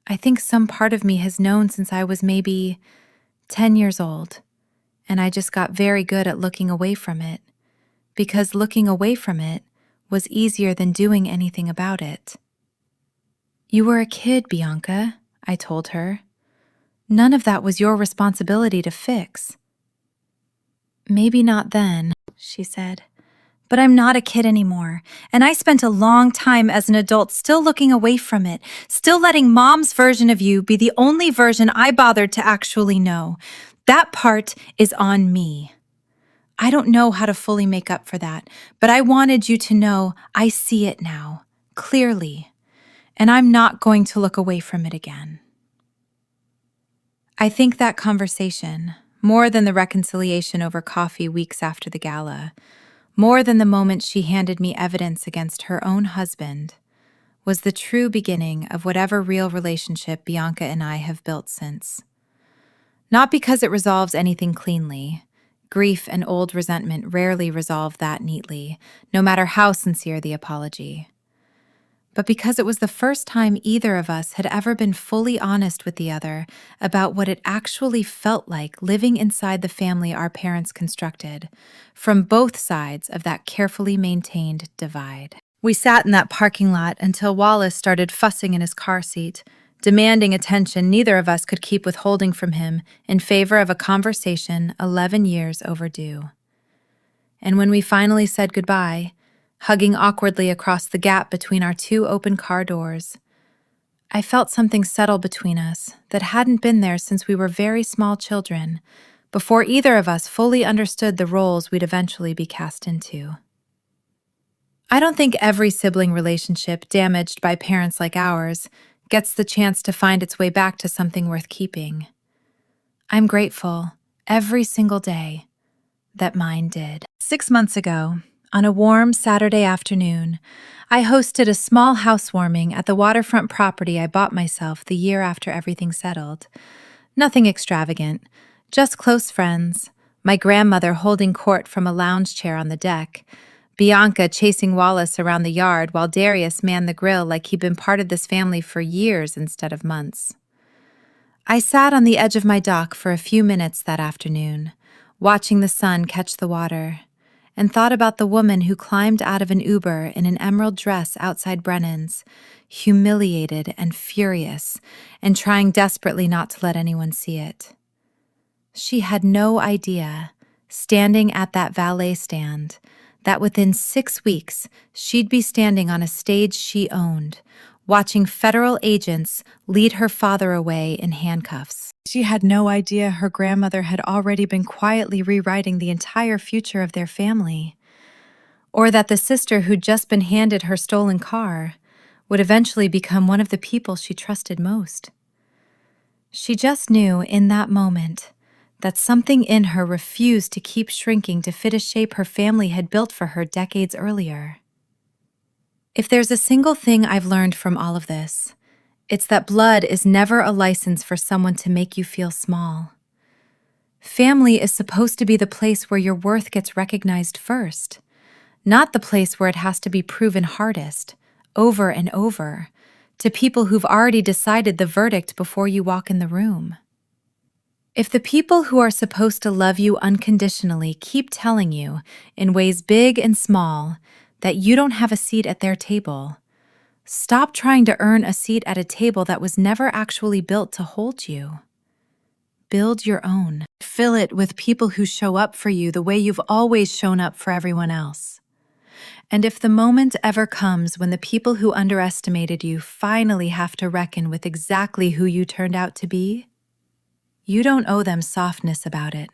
I think some part of me has known since I was maybe 10 years old, and I just got very good at looking away from it, because looking away from it was easier than doing anything about it. You were a kid, Bianca, I told her. None of that was your responsibility to fix. Maybe not then, she said. But I'm not a kid anymore, and I spent a long time as an adult still looking away from it, still letting Mom's version of you be the only version I bothered to actually know. That part is on me. I don't know how to fully make up for that, but I wanted you to know I see it now, clearly, and I'm not going to look away from it again. I think that conversation, more than the reconciliation over coffee weeks after the gala, more than the moment she handed me evidence against her own husband, was the true beginning of whatever real relationship Bianca and I have built since. Not because it resolves anything cleanly. Grief and old resentment rarely resolve that neatly, no matter how sincere the apology. But because it was the first time either of us had ever been fully honest with the other about what it actually felt like living inside the family our parents constructed, from both sides of that carefully maintained divide. We sat in that parking lot until Wallace started fussing in his car seat, demanding attention neither of us could keep withholding from him in favor of a conversation 11 years overdue. And when we finally said goodbye, hugging awkwardly across the gap between our two open car doors, I felt something settle between us that hadn't been there since we were very small children, before either of us fully understood the roles we'd eventually be cast into. I don't think every sibling relationship damaged by parents like ours gets the chance to find its way back to something worth keeping. I'm grateful, every single day, that mine did. 6 months ago, on a warm Saturday afternoon, I hosted a small housewarming at the waterfront property I bought myself the year after everything settled. Nothing extravagant, just close friends, my grandmother holding court from a lounge chair on the deck, Bianca chasing Wallace around the yard while Darius manned the grill like he'd been part of this family for years instead of months. I sat on the edge of my dock for a few minutes that afternoon, watching the sun catch the water, and thought about the woman who climbed out of an Uber in an emerald dress outside Brennan's, humiliated and furious, and trying desperately not to let anyone see it. She had no idea, standing at that valet stand, that within 6 weeks she'd be standing on a stage she owned, watching federal agents lead her father away in handcuffs. She had no idea her grandmother had already been quietly rewriting the entire future of their family, or that the sister who'd just been handed her stolen car would eventually become one of the people she trusted most. She just knew in that moment that something in her refused to keep shrinking to fit a shape her family had built for her decades earlier. If there's a single thing I've learned from all of this, it's that blood is never a license for someone to make you feel small. Family is supposed to be the place where your worth gets recognized first, not the place where it has to be proven hardest, over and over, to people who've already decided the verdict before you walk in the room. If the people who are supposed to love you unconditionally keep telling you, in ways big and small, that you don't have a seat at their table, stop trying to earn a seat at a table that was never actually built to hold you. Build your own. Fill it with people who show up for you the way you've always shown up for everyone else. And if the moment ever comes when the people who underestimated you finally have to reckon with exactly who you turned out to be, you don't owe them softness about it.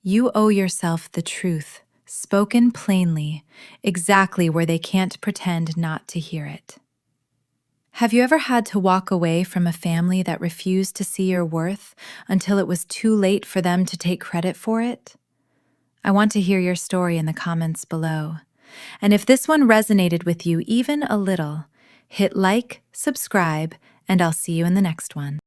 You owe yourself the truth, spoken plainly, exactly where they can't pretend not to hear it. Have you ever had to walk away from a family that refused to see your worth until it was too late for them to take credit for it? I want to hear your story in the comments below. And if this one resonated with you even a little, hit like, subscribe, and I'll see you in the next one.